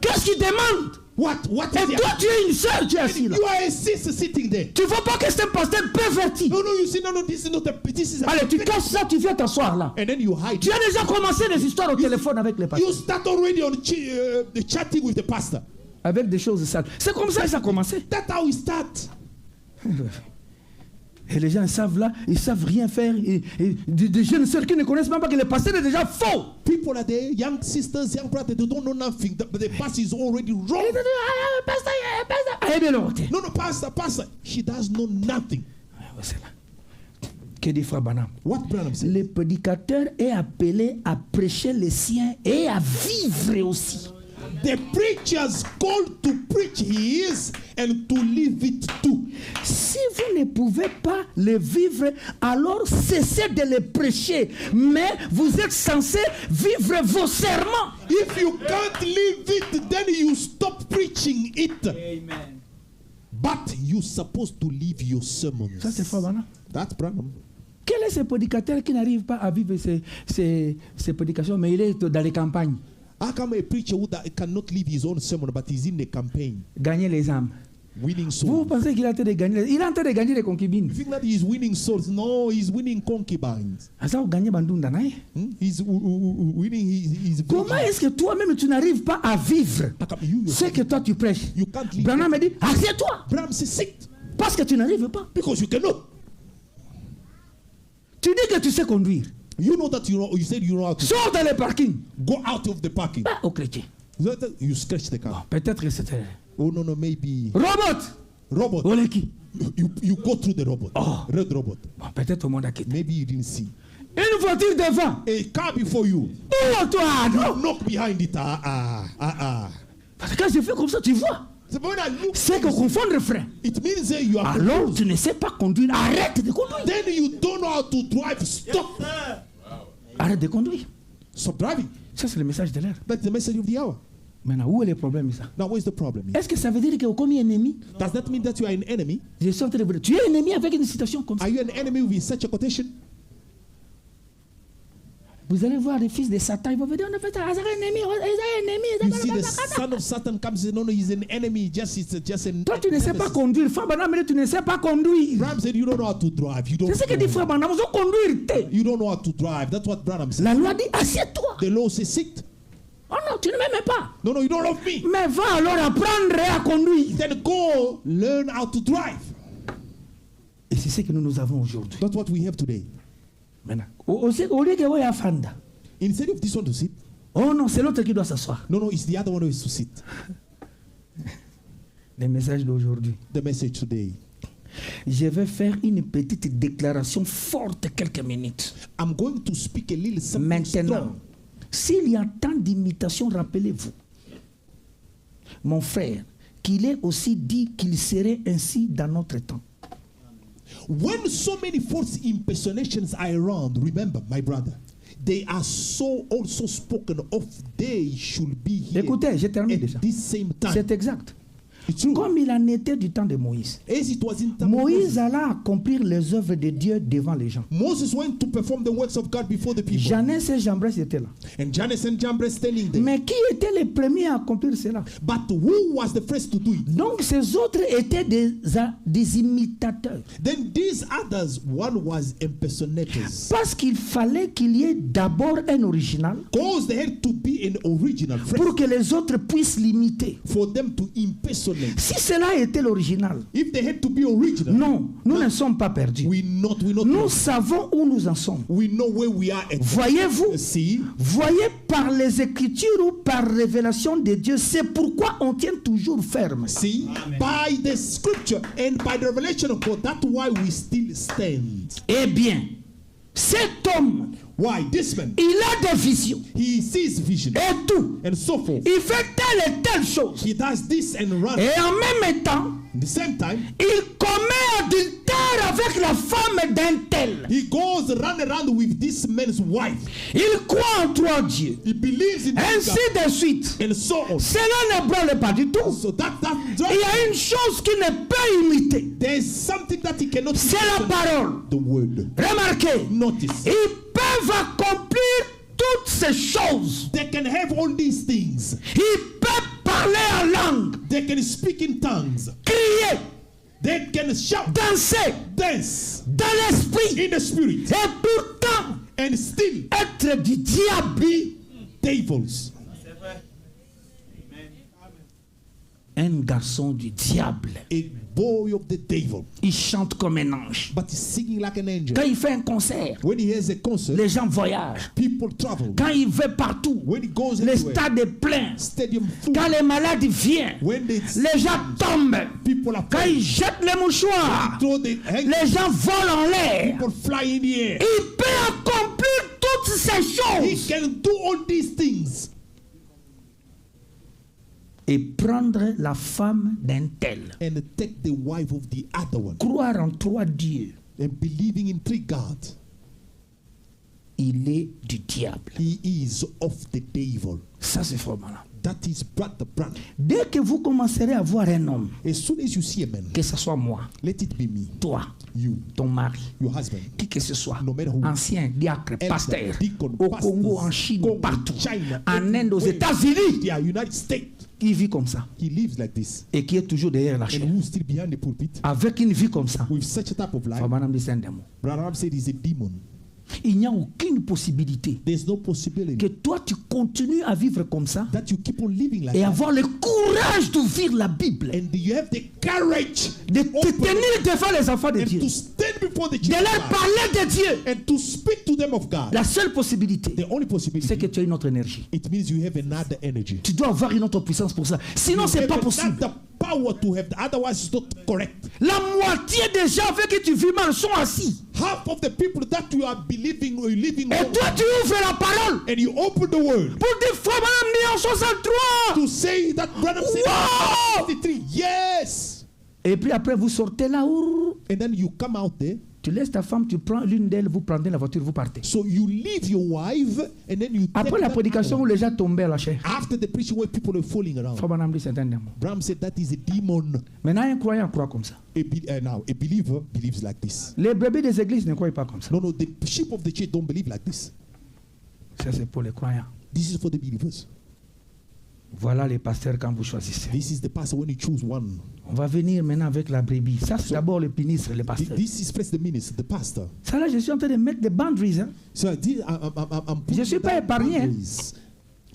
Qu'est-ce qu'il demande? What Et is toi, it? tu es une sœur, tu es assis là. You are a sister sitting there. Tu ne vois pas que c'est un pasteur perverti. No, you see, no, this is not a. This is a. Allez, tu caches ça, tu viens t'asseoir là. And then you hide. Tu as déjà commencé des histoires au téléphone avec les pasteurs. You start already on the chatting with the pastor. Avec des choses sales. C'est comme ça que ça a commencé. That's how we start. Et les gens savent là, ils savent rien faire. Et des jeunes sœurs qui ne connaissent même pas que le pasteur est déjà faux. People are there, young sisters, young brothers, they don't know nothing. But the pastor is already wrong. No, pastor. She does know nothing. Que dit Frère Branham? What Branham said? Le prédicateur est appelé à prêcher les siens et à vivre aussi. The preacher's called to preach his and to live it too. Si vous ne pouvez pas le vivre, alors cessez de le prêcher. Mais vous êtes censé vivre vos serments. If you can't live it, then you stop preaching it. Amen. But you're supposed to live your sermons. Ça c'est Frère Branham. That's Branham. Quel est ce prédicateur qui n'arrive pas à vivre ses prédications, mais il est dans les campagnes? How come a preacher who cannot live his own sermon, but he's in the campaign, Gagner les âmes. winning Vous souls? pensez qu'il est en train de gagner? Il est en train de gagner les concubines. You think that he's winning souls? No, he's winning concubines. Ça va gagner bandunda, non? He's winning his Comment est-ce que toi-même tu n'arrives pas à vivre How come you ce que toi tu prêches? You can't live. Branham me dit, assieds-toi, Branham says, sit, parce que tu n'arrives pas. because you cannot. Tu dis que tu sais conduire. You know that you said you know how to Sors dans le parking. go out of the parking. Pas au chrétien. You scratch the car. Peut-être que c'était Oh no, maybe robot. robot. Oleki. You go through the robot. Oh. Red robot. Bon, peut-être au monde a quitté. Maybe you didn't see. Une voiture devant. A car before you. Oh, toi, non. Knock behind it. Parce que quand je fais comme ça, tu vois. So when I look, C'est que confondre, frère. it means that you are. Alors, tu ne sais pas conduire. Arrête de conduire. Then you don't know how to drive. Stop. Arrête de conduire. Stop driving. Ça, c'est le message de l'heure. That's the message of the hour. Maintenant, où est le problème, ça? Now, where's the problem? Est-ce que ça veut dire que comme ennemi, Does that mean that you are an enemy? je suis en train de vous dire, tu es ennemi avec une situation comme ça. Are you an enemy with such a quotation? Vous allez voir les fils de Satan, ils vont vous dire, on a fait ça, ils sont ennemis, You see the son of Satan comes and says, no, he's an enemy. It's just an. Toi, tu ne sais pas conduire. Frère Branham me dit, tu ne sais pas conduire. Branham said, you don't know how to drive. You don't. C'est ce que dit Frère Branham, vous conduire. You don't know how to drive. That's what Branham said. La loi dit, assieds-toi. The law says, sit. Oh non, tu ne m'aimes pas. No, you don't love me. Mais va alors apprendre à conduire. Then go learn how to drive. Et c'est ce que nous avons aujourd'hui. That's what we have today. Maintenant, au lieu que vous ayez fanda. Instead of this one to sit, Oh non, c'est l'autre qui doit s'asseoir. no, it's the other one who is to sit. Le message d'aujourd'hui. The message today. Je vais faire une petite déclaration forte quelques minutes. I'm going to speak a little something Maintenant, strong. s'il y a tant d'imitations, rappelez-vous, mon frère, qu'il est aussi dit qu'il serait ainsi dans notre temps. When so many false impersonations are around, remember, my brother, they are so also spoken of. They should be here Écoutez, je termine at déjà. this same time. C'est exact. It's true. Comme il en était du temps de Moïse. As it was in time of Moïse alla accomplir les œuvres de Dieu devant les gens. Moses went to perform the works of God before the people. Jannes et Jambres étaient là. And Jannes and Jambres standing there. Mais qui étaient les premiers à accomplir cela? But who was the first to do it? Donc ces autres étaient des imitateurs. Then these others, one was impersonators. Parce qu'il fallait qu'il y ait d'abord un original Because they had to be an original first pour que les autres puissent l'imiter. for them to impersonate. Si cela était l'original, If they had to be original, non, nous ne sommes pas perdus. we not Nous savons où nous en sommes. we know where we are at. Voyez-vous, See, voyez par les Écritures ou par révélation de Dieu, c'est pourquoi on tient toujours ferme. see, by the scripture and by the revelation of God, that's why we still stand. Eh bien, cet homme, Why? This man, il a des visions he sees vision et tout. and so forth. Il fait telle et telle chose. He does this and run. Et en même temps, At the same time, il commet adultère avec la femme d'un tel. he goes run around with this man's wife. Il croit en toi, Dieu. He believes in Ainsi God de suite. and so on. Cela ne branle pas du tout. So Il y a une chose qu'il ne peut imiter. there's something that he cannot C'est la parole. the word. Remarquez, Notice. ils peuvent accomplir toutes ces choses. They can have all these things. Ils peuvent parler en langue, They can speak in tongues. crier, They can shout, danser dance dans l'esprit. in the spirit, Et pourtant, and still être du diable. be devils. Un garçon du diable. A boy of the devil, Il chante comme un ange. but he's singing like an angel. Quand il fait un concert, When he has a concert, les gens voyagent. people travel. Quand il va partout, When he goes le everywhere, stade est plein. stadium full. Quand les malades viennent, When they les gens tombent. people are Quand ils jettent les mouchoirs, throw the hang, les gens volent en l'air. people fly in the air. Il peut accomplir toutes ces He choses can do all these things et prendre la femme d'un tel. and take the wife of the other one. Croire en trois dieux, And believing in three gods, il est du diable. he is of the devil. Ça, c'est vraiment là. That is brother. Dès que vous commencerez à voir un homme, As soon as you see a man, que ce soit moi, let it be me, toi, you, ton mari, your husband, qui que ce soit, No matter who. ancien, diacre, Elder, pasteur, deacon, au pastors, Congo, en Chine, Congo, partout, China, en Inde, aux everywhere. États-Unis, Yeah, United States. qui vit comme ça He lives like this. et qui est toujours derrière la chaîne. And who's still behind the pulpit Avec une vie comme ça, with such a type of life? Madame dit, c'est un démon. Brother Ram said he's a demon. Il n'y a aucune possibilité There's no possibility que toi tu continues à vivre comme ça that you keep on living like et that. avoir le courage d'ouvrir la Bible, And you have the courage de te open tenir devant les enfants de and Dieu, to stand before the de children leur of God parler de Dieu. and to speak to them of God. La seule possibilité, The only c'est possibility, que tu as une autre énergie. it means you have another energy. Tu dois avoir une autre puissance pour ça. Sinon, c'est You pas have possible. another power to have, otherwise it's not correct. La moitié des gens avec qui tu vis mal sont assis. Half of the people that you are believing or living Et wrong, toi, tu ouvres la parole and you open the word pour dire, frère, madame, né en 63. to say that brother said Wow! 63. Yes. Et puis après, vous sortez là, ouh, And then you come out there. tu laisses ta femme, tu prends l'une d'elles, vous prenez la voiture, vous partez. So you leave your wife and then you Après take la that prédication où out. les gens tombaient à la chair, After the preaching where people are falling around. frère, madame dit, c'est un démon. Bram said that is a demon. Maintenant, un croyant croit comme ça. Now, a believer believes like this. Les brebis des églises ne croient pas comme ça. No, the sheep of the church don't believe like this. Ça, c'est pour les croyants. This is for the believers. Voilà les pasteurs quand vous choisissez. This is the pastor when you choose one. On va venir maintenant avec la brebis. Ça, c'est d'abord le ministre, le pasteur. This is first the minister, the pastor. Ça, là, je suis en train de mettre des boundaries. Hein. So I'm Je ne suis pas épargné. Hein.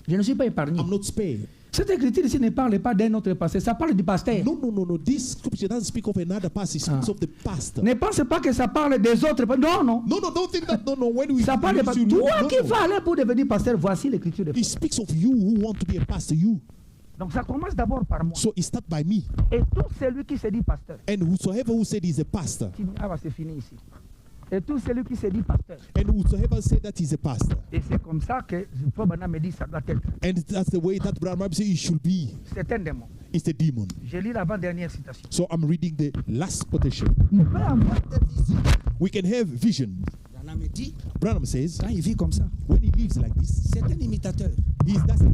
Je ne suis pas épargné. I'm not spared. Cette écriture ici ne parle pas d'un autre pasteur, ça parle du pasteur. No. This scripture doesn't speak of another pastor. It speaks of the pastor. Ne pense pas que ça parle des autres. Non, non. No, don't think that. No. When we Ça parle de use pasteur. you, Toi no, qui no. vas aller pour devenir pasteur, voici l'écriture de It speaks of you who want to be a pastor. You. Donc ça commence d'abord par moi. So it starts by me. Et tout celui qui se dit pasteur. And whosoever who said he's a pastor, Ah, c'est fini ici. Et tout celui qui se dit pasteur. and whosoever said that he's a pastor, Et c'est comme ça que Paul Branham me dit ça doit être. and that's the way that Branham said it should be. C'est un démon. It's a demon. Je lis l'avant-dernière citation. So I'm reading the last quotation. Il peut avoir des visions. We can have vision. Branham me dit, Branham says quand il vit comme ça, when he lives like this, c'est un imitateur. he's that's an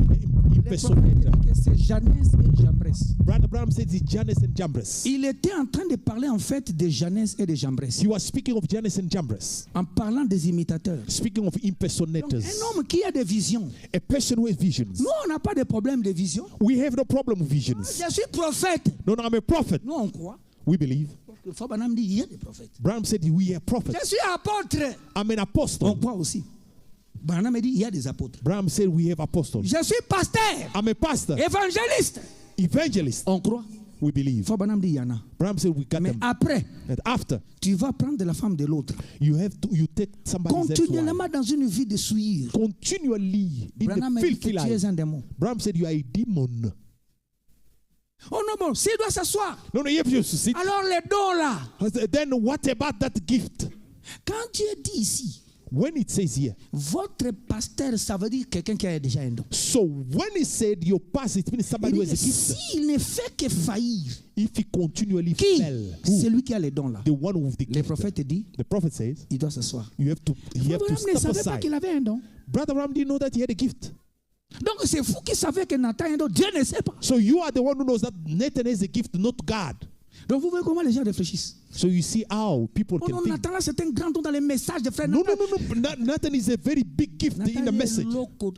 impersonator. C'est Jannes et Jambres. Brother Branham said it's Jannes and Jambres. Il était en train de parler en fait de Jannes et de Jambres. He was speaking of Jannes and Jambres. En parlant des imitateurs. Speaking of Donc, impersonators. un homme qui a des visions. A person with visions. Nous, on n'a pas de problème de vision. We have no problem with visions. Je suis prophète. No, I'm a prophet. Nous, on croit. We believe. Le Frère Branham dit il y a des prophètes. Branham said we are prophets. Je suis apôtre. I'm an On apostle. croit aussi. Branham dit il y a des apôtres. Branham said we have apostles. Je suis pasteur. I'm a pastor. Évangéliste. Evangelist. On croit. We believe. Frère Branham dit il y en a. Branham said we got Mais them. après, And after, tu vas prendre la femme de l'autre. you take somebody else's wife. Continuellement dans une vie de souillure. Continually in Branham the a dit que filthy tu es life. un démon. Branham said you are a demon. Oh non, bon, s'il doit s'asseoir. No, if you sit, Alors les dons là. then what about that gift? Quand Dieu dit ici, When it says here, votre pasteur, ça veut dire quelqu'un qui a déjà un don. so when he said your past, it means Il somebody dit who has que a gift. s'il ne fait que faillir, If he continually qui? fell, who? Celui qui a les dons là. The one with the Le gift. prophète dit, The prophet says il doit s'asseoir. you have to Abraham ne step savait pas aside. qu'il avait un don. Brother Abraham didn't know that he had a gift. Donc c'est vous qui savez que Nathan a un don. Dieu ne sait pas. So you are the one who knows that Nathan has a gift, not God. Donc vous voyez comment les gens réfléchissent. So you see how people Oh can non, think. Nathan là c'est un grand don dans les messages de frères. No. Nathan is a very big gift in the Nathan est message. loco.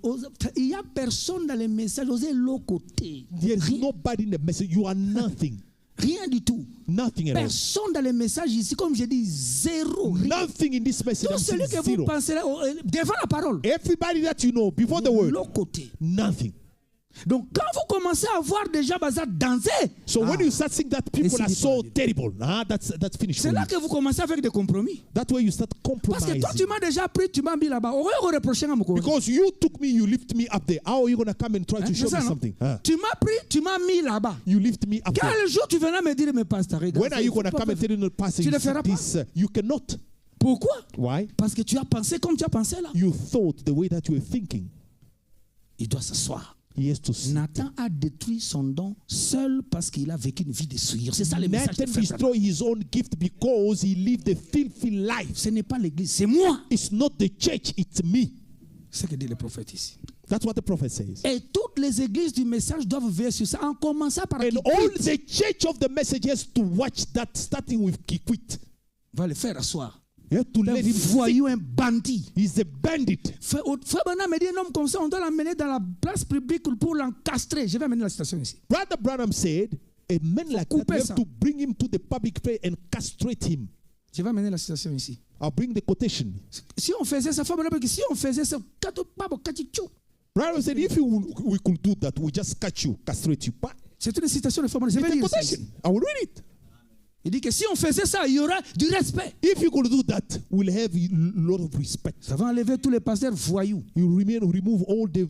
Il n'y a personne dans les messages. Osez locoter. There's Rien, nobody in the message. You are nothing. rien du tout. Nothing at all. Personne dans les messages ici, comme je dis, zéro. Rien. Nothing in this message. Tout I'm celui saying que vous zero. pensez devant la parole. Everybody that you know before the word, Locoté. nothing. Donc quand vous commencez à voir des gens danser, So when you start seeing that people are Décidez so pas. terrible, that's finished. c'est For là you. que vous commencez avec des compromis. That's where you start Parce que toi, compromising. tu m'as déjà pris, tu m'as mis là-bas. On va reprocher à mon corps. Because you took me, you lift me up there. How are you gonna come and try to show me something? Huh? Tu m'as pris, tu m'as mis là-bas. You lift me up there. Quel jour tu viendras me dire, mais pasteur, regarde, When are you gonna come and tell the pastor Tu ne feras pas. this? You cannot. Pourquoi? Why? Parce que tu as pensé comme tu as pensé là. You thought the way that you were thinking. Il doit s'asseoir. He has to sit. Nathan a détruit son don seul parce qu'il a vécu une vie de souillure. C'est ça le message. Nathan destroyed his own gift because he lived a filthy life. Ce n'est pas l'église, c'est moi. It's not the church, it's me. C'est ce que dit le prophète ici. That's what the prophet says. Et toutes les églises du message doivent veiller sur ça, en commençant par And qui all quitte. the church of the message has to watch that, starting with Kikwit. Va le faire asseoir. You have to Un let him sit. voyou, un bandit. He's a bandit. Frère Branham me dit un homme comme ça, on doit l'amener dans la place publique pour l'encastrer. Je vais amener la citation ici. Brother Branham said, a man like that, you couper have ça. to bring him to the public place and castrate him. Je vais amener la citation ici. I'll bring the quotation. Si on faisait ça, si on faisait ça, Branham said, if we could do that, we just catch you, castrate you. But c'est une citation de Frère Branham. Je vais it's a lire ça quotation. ici. I will read it. Il dit que si on faisait ça, il y aura du respect. If you could do that, we'll have a lot of respect. Ça va enlever tous les pasteurs voyous You remove all the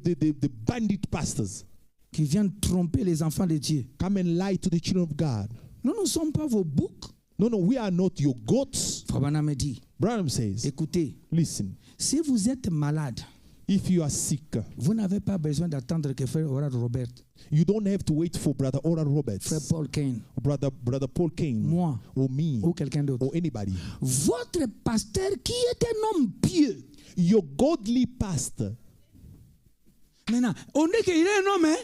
bandit pastors. qui viennent tromper les enfants de Dieu. Come and lie to the children of God. Nous ne sommes pas vos boucs. No, we are not your goats. Frère Branham me dit, Branham says, écoutez, listen, si vous êtes malade, if you are sick, vous n'avez pas besoin d'attendre que Frère Oral Robert, you don't have to wait for Brother Oral Roberts, Frère Paul Kane, Brother Paul Kane, moi or me, ou quelqu'un d'autre. or anybody. Votre pasteur qui est un homme pieux. Your godly pastor, Maintenant, on dit qu'il est un homme, hein?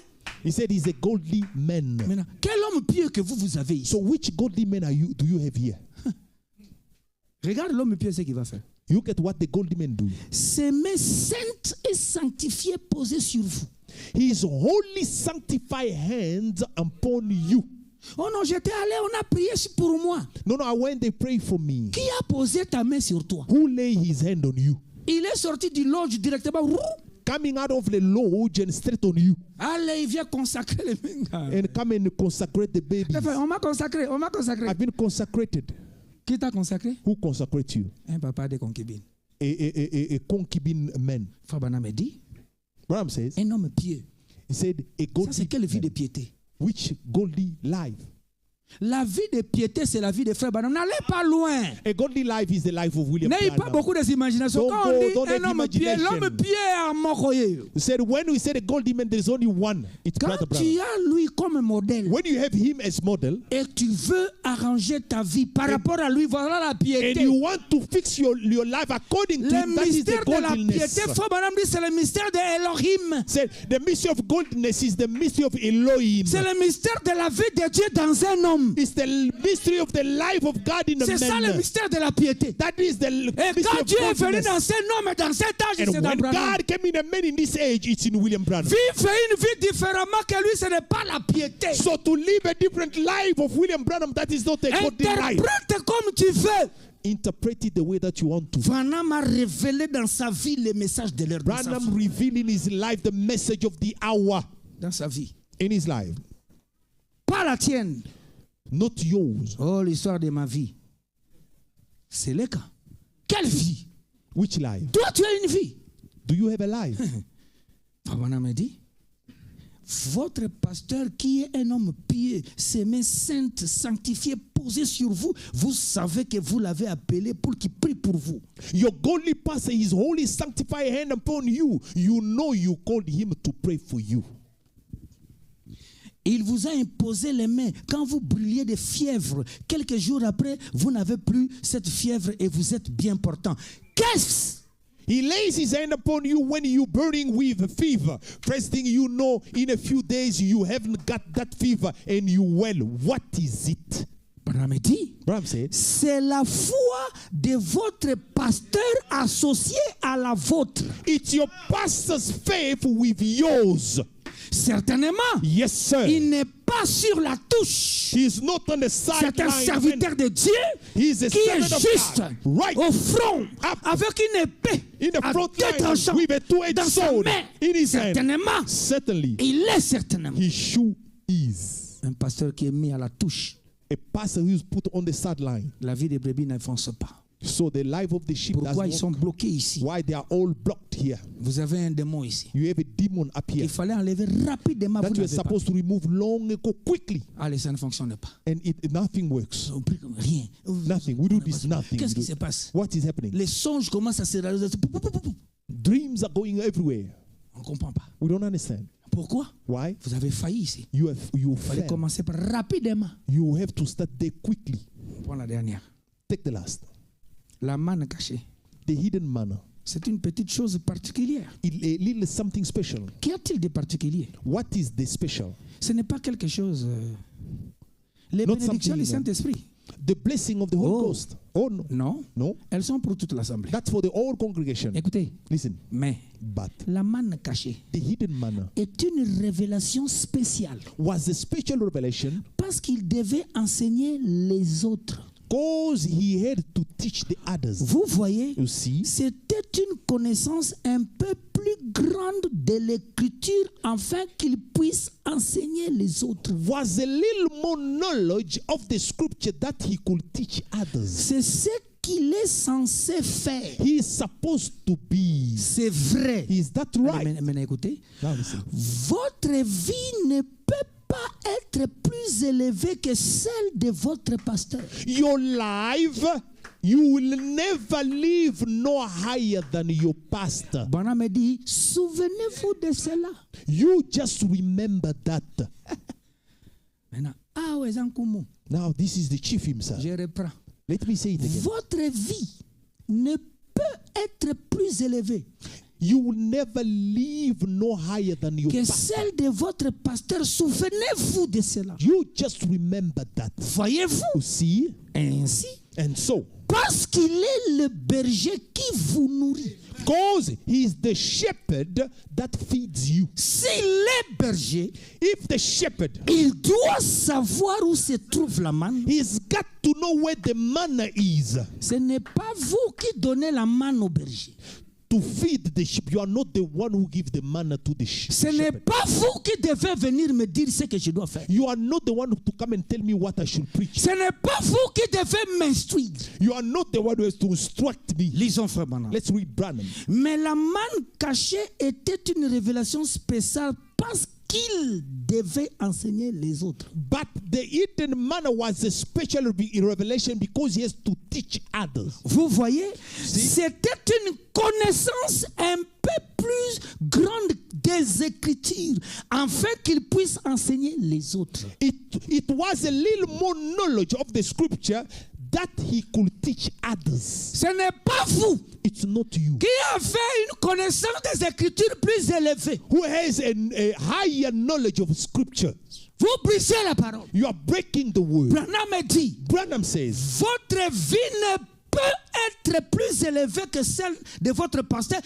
he said he's a godly man. Maintenant, quel homme pieux que vous avez ici? So which godly man do you have here? Regarde l'homme pieux, ce qu'il va faire. You get what the godly men do. Ses mains saintes et sanctifiées posées sur vous. His holy sanctified hands upon you. Oh non, j'étais allé, on a prié pour moi. No, I went, they pray for me. Qui a posé ta main sur toi? Who lay his hand on you? Il est sorti du lodge directement. Coming out of the lodge and straight on you. Allez, il vient consacrer les mains. And come and consecrate the babies. On m'a consacré, on m'a consacré. I've been consecrated. Qui t'a consacré? Who consecrate you? Un papa de concubine. A concubine man. Frère Branham dit, Branham says, un homme pieux. he said, a Ça, c'est godly quelle vie de man. piété? Which godly life? La vie de piété, c'est la vie des frères Branham. N'allez pas loin. A godly life is the life of William N'ayez pas Branham. beaucoup d'imaginations. Quand on dit don't un have homme pieux, imagination. l'homme pieux est à Mokoye. He said, when we said a godly man, there's only one. It's Quand Brother tu Branham. as lui comme modèle When you have him as model, et tu veux arranger ta vie par rapport à lui, voilà la and piété. you want to fix your life according to Le him, that is the mystère de la godliness. piété, Frère Branham dit, c'est le mystère de Elohim. Said, the mystery of godliness is the mystery of Elohim. C'est le mystère de la vie de Dieu dans un homme. It's the mystery of the life of God in a C'est ça le man. mystère de la piété. That is the Et mystery quand of Dieu est venu godliness. dans cet homme et dans cet âge, And c'est dans when Branham. God came in a man in this age, it's in William Branham. Vivre une vie différemment que lui, ce n'est pas la piété. So to live a different life of William Branham, that is not a godly life. Interprète comme tu veux. Interpret it the way that you want to. Branham a révélé dans sa vie le message de l'heure. Dans sa Branham vie. revealed in his life the message of the hour Dans sa vie. in his life, Pas la tienne. not yours. Oh, l'histoire de ma vie. C'est le cas. Quelle vie? Which life? Toi, tu as une vie. Do you have a life? Branham me dit, votre pasteur qui est un homme pieux, ses mains saintes, sanctifiées, posées sur vous, vous savez que vous l'avez appelé pour qu'il prie pour vous. Your godly pastor, his holy sanctified hand upon you. You know you called him to pray for you. Il vous a imposé les mains. Quand vous brûliez de fièvre, quelques jours après, vous n'avez plus cette fièvre et vous êtes bien portant. Qu'est-ce? He lays his hand upon you when you burning with fever. First thing you know, in a few days you haven't got that fever and you well. What is it? Branham dit, Branham said, c'est la foi de votre pasteur associée à la vôtre. it's your pastor's faith with yours. Certainement, Yes, sir. il n'est pas sur la touche. He is not on the C'est un sideline. serviteur de Dieu He is a qui est servant of juste God. Right. au front Up. avec une épée In the à front deux line tranchants with a two-edged dans sa sword main. in his hand. Certainement, Certainly. il est certainement He sure is. un pasteur qui est mis à la touche. A pastor who is put on the sideline. La vie des brebis n'avance pas. So the life of the sheep Pourquoi ils doesn't sont work. bloqués ici? Why they are all blocked here. Vous avez un démon ici. You have a demon up here Il fallait enlever rapidement. that Vous you are n'avez pas. supposed to remove long ago quickly, Allez, ça ne fonctionne pas. and nothing works. On prie comme rien. Nothing. We do this nothing. Qu'est-ce We qui do- se passe? What is happening? Les songes commencent à se réaliser. Dreams are going everywhere. On ne comprend pas. We don't understand. Pourquoi? Why? Vous avez failli ici. You Il fallait fail. commencer par rapidement. You have to start there quickly. Pour la dernière. Take the last. La manne cachée. The hidden manna. C'est une petite chose particulière. A little something special. Qu'y a-t-il de particulier? What is the special? Ce n'est pas quelque chose. Les Not bénédictions du something, Saint-Esprit. The blessing of the Holy Oh. Ghost. Oh no. Non. No. Elles sont pour toute l'assemblée. That's for the whole congregation. Écoutez. Listen. Mais But la manne cachée the hidden manna est une révélation spéciale. was a special revelation Parce qu'il devait enseigner les autres. because he had to teach the others. Vous voyez, You see? c'était une connaissance un peu plus grande de l'écriture afin qu'il puisse enseigner les autres. Was a little more knowledge of the scripture that he could teach others. C'est ce qu'il est censé faire. He is supposed to be. C'est vrai. Is that right? Maintenant, écoutez, Now listen. votre vie ne peut pas être plus élevée que celle de votre pasteur. Your life, you will never live no higher than your pastor. Branham me dit, souvenez-vous de cela. You just remember that. Maintenant, ah ouais, Zankumu, Now this is the chief himself. je reprends. Let me say it again. Votre vie ne peut être plus élevée You will never live no higher than your que pastor. celle de votre pasteur. Souvenez-vous de cela. You just remember that. Voyez-vous? You see? Ainsi, And so, parce qu'il est le berger qui vous nourrit. because he is the shepherd that feeds you. S'il est berger, If the shepherd, il doit savoir où se trouve la manne. he's got to know where the manna is Ce n'est pas vous qui donnez la manne au berger. to feed the sheep. You are not the one who gives the manna to the sheep. Ce n'est pas vous qui devez venir me dire ce que je dois faire. You are not the one to come and tell me what I should preach. Ce n'est pas vous qui devez m'instruire. You are not the one who has to instruct me. Lisons Frère Branham. Let's read Branham. Mais la manne cachée était une révélation spéciale parce qu'il devait enseigner les autres. But the hidden manna was a special revelation because he has to teach others. Vous voyez, c'était une connaissance un peu plus grande des Écritures, afin qu'il puisse enseigner les autres. It was a little more knowledge of the scripture that he could teach others. Ce n'est pas vous It's not you qui avez une connaissance des Écritures plus élevée. who has a higher knowledge of scripture. Vous brisez la parole. You are breaking the word. Branham dit, Branham says, votre vie ne peut être plus élevée que celle de votre pasteur.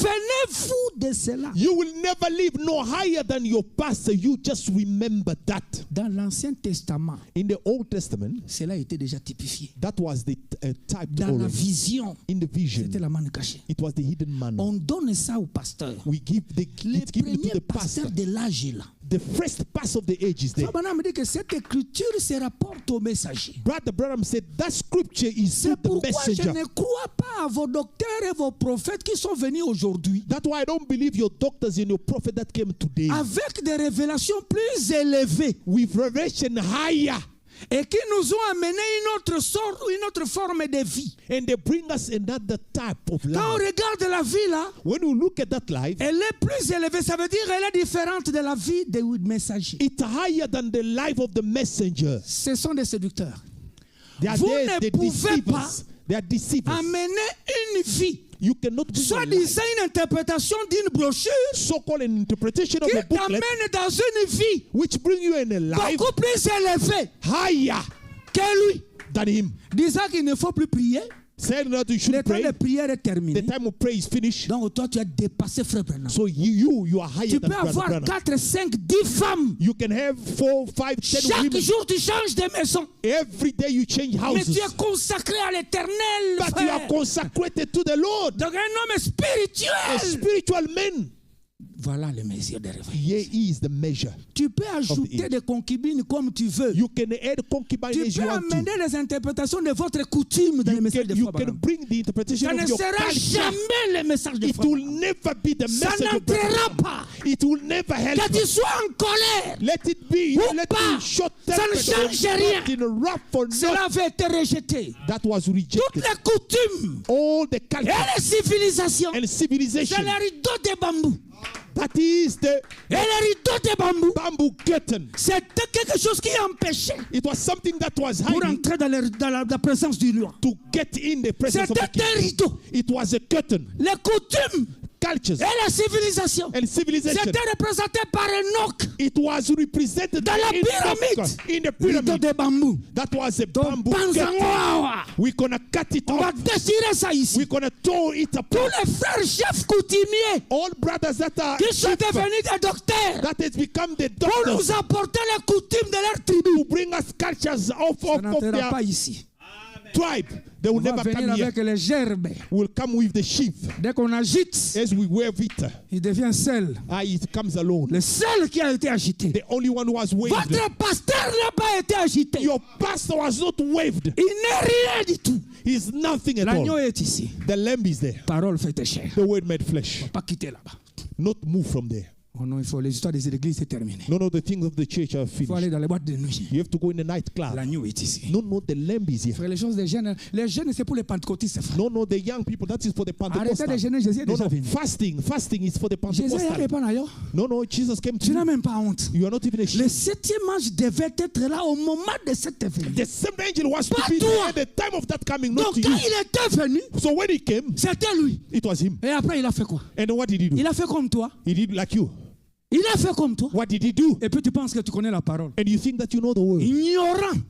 Souvenez-vous de cela. you will never live no higher than your pastor. You just remember that. Dans l'Ancien Testament, In the Old Testament, cela était déjà typifié. that was the type Dans la already. vision, In the vision, c'était la manne cachée. it was the hidden manna. On donne ça au pasteur. We give Les it's given to premiers the pastor. pasteurs de l'âge est là. The first pass of the age is there. Branham dit que cette écriture se rapporte au messager. Brother Branham said that scripture is C'est to the pourquoi je messenger. ne crois pas à vos docteurs et vos prophètes qui sont venus aujourd'hui That's why I don't believe your doctors and your prophet that came today avec des révélations plus élevées with revelation higher, et qui nous ont amené une autre sorte, une autre forme de vie. and they bring us another type of Quand on life. regarde la vie là, When you look at that life, elle est plus élevée. Ça veut dire qu'elle est différente de la vie des messagers. it's higher than the life of the messenger. Ce sont des séducteurs. They are Vous there, ne the pouvez deceivers. They are deceivers. Amener une vie, You cannot bring a life, soi-disant une interprétation d'une brochure so-called an interpretation of qui a booklet, t'amène dans une vie which bring you in a life beaucoup plus élevée higher que lui. than him. Disant qu'il ne faut plus prier. Saying that you Le should temps pray, de prière est terminé. the time of prayer is finished. Donc toi, tu as dépassé Frère Branham. So you are higher Tu than peux Brother avoir Branham. 4, 5, 10 femmes. You can have 4, 5, 10 Chaque women. jour, tu changes de maison. Every day you change Mais houses. tu es consacré à l'éternel. But you are frère. consecrated to the Lord. Donc un homme A spirituel. spiritual man. Voilà le mesure de réveil. Here is the measure. Tu peux ajouter des concubines comme tu veux. You can add concubine Tu as you peux want to. amener les interprétations de votre coutume dans le message de You Frère can Branham. bring the interpretation Ça of ne your sera culture. jamais le message de It Frère will Branham. never be the Ça message of Brother n'entrera Branham. pas. It will never help. Que tu sois en colère. Let it be. Ou Let pas. it short Ça ne change rien. in a wrath or not. Cela avait été rejeté. That was Toutes rejected. les coutumes All the et culture les civilisations. and civilization. C'est le rideau de bambou. That is the Et le rideau de bambou, bamboo curtain. c'était quelque chose qui empêchait It was something that was pour hiding entrer dans la présence du roi. to get in the presence of the C'était un king. rideau. It was a curtain. Les coutumes Cultures et la civilisation, and civilization. c'était représenté par Enoch It was represented dans la in pyramide. in the Rideau pyramid. de bambou. That was a Donc, bamboo curtain. Banzangoa. We're gonna cut it On va off. déchirer ça ici. We're gonna tear it Tous apart. les frères chefs coutumiers All brothers that are qui sont devenus des docteurs that has become the pour doctors nous apporter les coutumes de leur tribu. to bring us cultures Ça of n'entrera their pas ici. tribe. They On will va never venir come here. avec les gerbes. Will come with the sheep Dès qu'on agite, as we wear it. il devient sel. It comes alone. Le sel qui a été agité. The only one who was waved. Votre pasteur n'a pas été agité. Your pastor was not waved. Il n'est rien du tout. He's nothing at L'agneau all. est ici. The lamb is there. Parole faite chair. The word made flesh. Pas quitter là-bas. Not move from there. Oh non, il faut les histoires des églises, c'est terminé. No, the things of the church are Il faut aller finished. dans les boîtes de nuit. You have to go in the nightclub. L'agneau est ici. No, the lamb is here. Frère, les choses des jeunes, c'est pour les pentecôtistes. Frère. No, the young people, that is for the Arrêtez de Pentecostal. jeûner, Jésus est No, déjà venu. fasting is for the Jésus n'est Pentecostal. pas là. No, Jesus came to Tu n'as you. même pas honte. You are not even Le ashamed. 7e ange devait être là au moment de cette venue. The same angel was to Pas be toi. there at the time of that coming, not Donc to quand you. il était venu, So when he came, c'était lui. it was him. Et après, il a fait quoi? And then what did he do? Il a fait comme toi. He did like you. Il a fait comme toi. What did he do? Et puis tu penses que tu connais la parole. And you think that you know the word. Ignorant.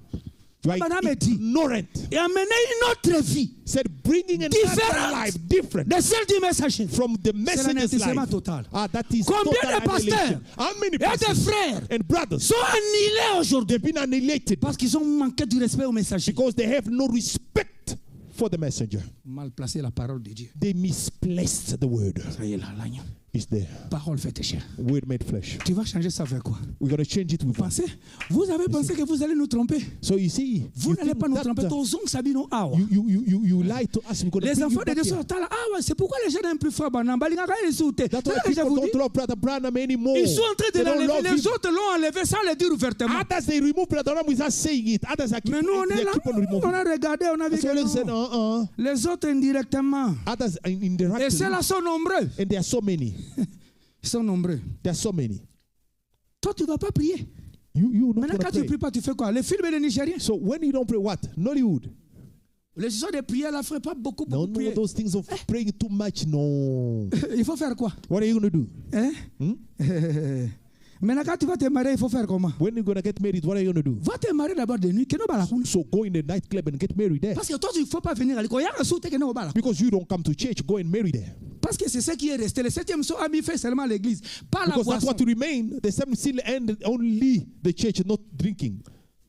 You are Madame a dit. ignorant. Et amener une autre vie Said bringing another Different. life different de celle du messager. from the messenger's l'anéantissement life. total. That is Combien total de pasteurs annihilation. How many et des pastors frères and brothers sont annihilés aujourd'hui they've been annihilated parce qu'ils ont manqué du respect au messager. because they have no respect for the messenger. Mal placé la parole de Dieu. They misplaced the word. Ça y est là, l'agneau. is there. Parole faite chair. Word made flesh. Tu vas changer ça avec quoi? We're going to change it with what? Pensez, vous avez pensé que vous allez nous tromper. So you see, Vous n'allez pas nous tromper. You lie to us. We're going to Les bring enfants you de back Dieu here. sont là. Ah ouais, c'est pourquoi les gens n'aiment plus Frère Branham. That's why people don't love Brother Branham anymore. Ils sont en train de They don't l'enlever. love Les him. autres l'ont enlevé sans le dire ouvertement. Others, they remove Brother Branham without saying it. Others are Mais nous, on est they là. keep on On removing. a regardé, on a vu So que they said, non. Les autres indirectement. Others Et indirectly. ceux-là sont nombreux. And there are so many. Ils sont nombreux. There are so many. Toi, tu ne vas pas prier. You not Maintenant, gonna quand tu ne pray. prie pas, tu fais quoi? Les films des Nigériens. So when you don't pray, what? Nollywood. Les histoires de prière, là, ferait pas beaucoup No, prier. those things of praying too much. No. Il faut faire quoi? What are you going to do? Hein? Hmm? Maintenant, quand tu vas te marier, il faut faire comment? When you're going to get married, what are you going to do? Va te marier d'abord de nuit. So go in the nightclub and get married there. Parce que toi, il ne faut pas venir à l'école. Because you don't come to church, go and marry there. Parce que c'est ce qui est resté. Le 7e son a mis fait seulement l'église, pas la Because that's boisson. what remain. The seventh seal and only the church, not drinking.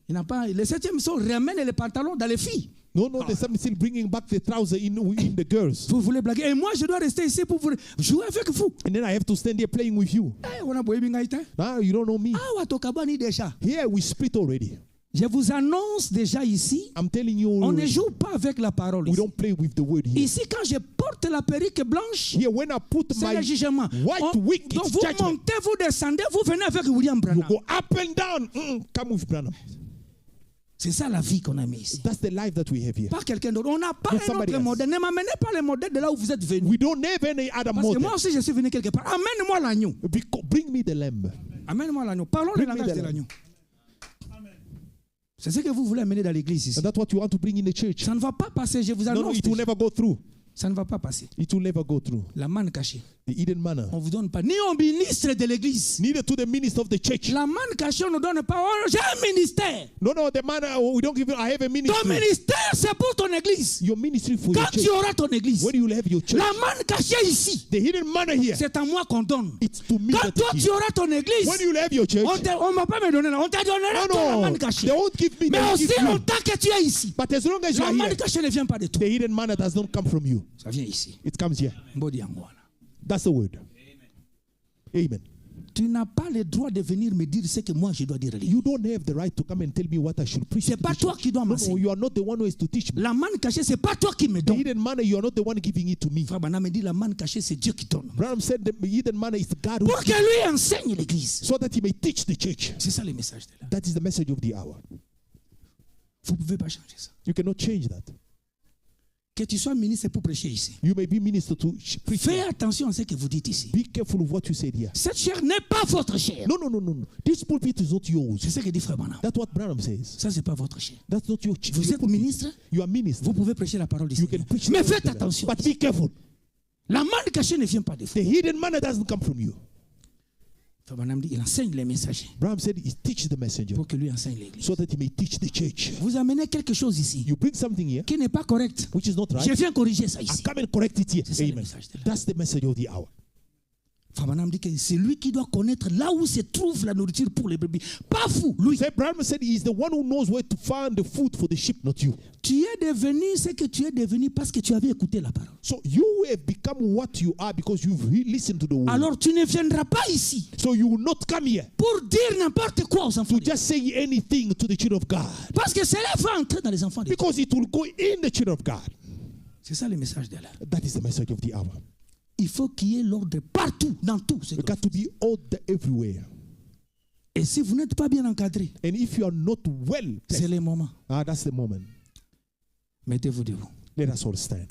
Il n'a pas. Le 7e son ramène les pantalons dans les filles. No, the seventh seal bringing back the trouser in the girls. Vous voulez blaguer. Et moi, je dois rester ici pour vous jouer avec vous. And then I have to stand here playing with you. Eh, on a beau bingaïta. Now you don't know me. Ah, watokabani déjà. Here we split already. Je vous annonce déjà ici, I'm telling you on ne already. joue pas avec la parole. We Ici, don't play with the word here. Ici, quand je porte la perruque blanche, Here when I put c'est my le jugement. white wig, Donc it's vous judgment. montez, vous descendez, vous venez avec William You Branham. go up and down. Come with Branham. C'est ça la vie qu'on a mis ici. That's the life that we have here. Pas quelqu'un d'autre. On n'a pas Not un somebody autre else. modèle. Ne m'amenez pas le modèle de là où vous êtes venu. We don't have any other Parce que model. moi aussi, je suis venu quelque part. Amène-moi l'agneau. Bring me the lamb. Amène-moi l'agneau. Parlons le Bring me langage the de lamb. l'agneau. C'est ce que vous voulez amener dans l'église ici. And that's what you want to bring in the church. Ça ne va pas passer, je vous No, annonce. it will déjà. never go through. Ça ne va pas passer. It will never go through. La manne cachée. The hidden manna. On ne vous donne pas. Ni au ministre de l'église. Neither to the minister of the church. La manne cachée, on ne donne pas. Oh, j'ai un ministère. No, the manna, we don't give it. I have a Ton ministry. ministère, c'est pour ton église. Your ministry for your Quand tu church. auras ton église, When you will have your church. la manne cachée ici, The hidden manna here. c'est à moi qu'on donne. It's to me Quand that toi it tu is. auras ton église, When you will have your church. on ne va pas me donner là. On te donnera toi la No, manne cachée. they won't give me. Mais They will aussi give you. longtemps que tu es ici, But as long as you la are manne here, cachée ne vient pas de toi. the hidden manna does not come from you. Ça vient ici. It comes here. Mbodi Angwana. That's the word. Amen. Tu n'as pas le droit de venir me dire ce que moi je dois dire. You don't have the right to come and tell me what I should preach. C'est to pas the toi church. qui dois No, m'enseigner. you are not the one who is to teach me. La manne cachée, c'est pas toi qui me The donne. hidden manna, you are not the one giving it to me. Frère Branham me dit la manne cachée, c'est Dieu qui donne. Branham said the hidden manna is God who Pour que lui enseigne l'église. so that he may teach the church. C'est ça le message de là. That is the message of the hour. Vous ne pouvez pas changer ça. You cannot change that. Que tu sois ministre pour prêcher ici. You may be minister to preach. Fais attention à ce que vous dites ici. Be careful of what you said here. Cette chair n'est pas votre chair. No. This pulpit is not yours. C'est ce que dit Frère Branham. That's what Branham says. Ça, c'est pas votre chair. That's not your Vous your êtes pulpit. ministre, You are minister. vous pouvez prêcher la parole du You Seigneur. can preach Mais the word faites of God. attention. But be careful. La manne cachée ne vient pas de vous. The hidden manna doesn't come from you. Frère Branham dit, il enseigne les messagers Branham said he teaches the messenger pour que lui enseigne l'église. so that he may teach the church. Vous amenez quelque chose ici You bring something here qui n'est pas correct. which is not Je right. viens corriger ça I ici. come and correct it here. C'est ça le Amen. message de là. That's the message of the hour. Frère Branham dit que c'est lui qui doit connaître là où se trouve la nourriture pour les brebis. Pas vous, lui. So Branham said he's the one who knows where to find the food for the sheep, not you. Tu es devenu ce que tu es devenu parce que tu avais écouté la parole. So you have become what you are because you've listened to the word. Alors tu ne viendras pas ici So you will not come here pour dire n'importe quoi aux enfants. to just say anything to the children of God Parce que cela va entrer dans les enfants de Dieu. because it will go in the children of God. C'est ça le message de là. That is the message of the hour. Il faut qu'il y ait l'ordre partout, dans tout. You got to be order everywhere. Et si vous n'êtes pas bien encadré, And if you are not well, c'est le moment. that's the moment. Mettez-vous debout. Let us all stand.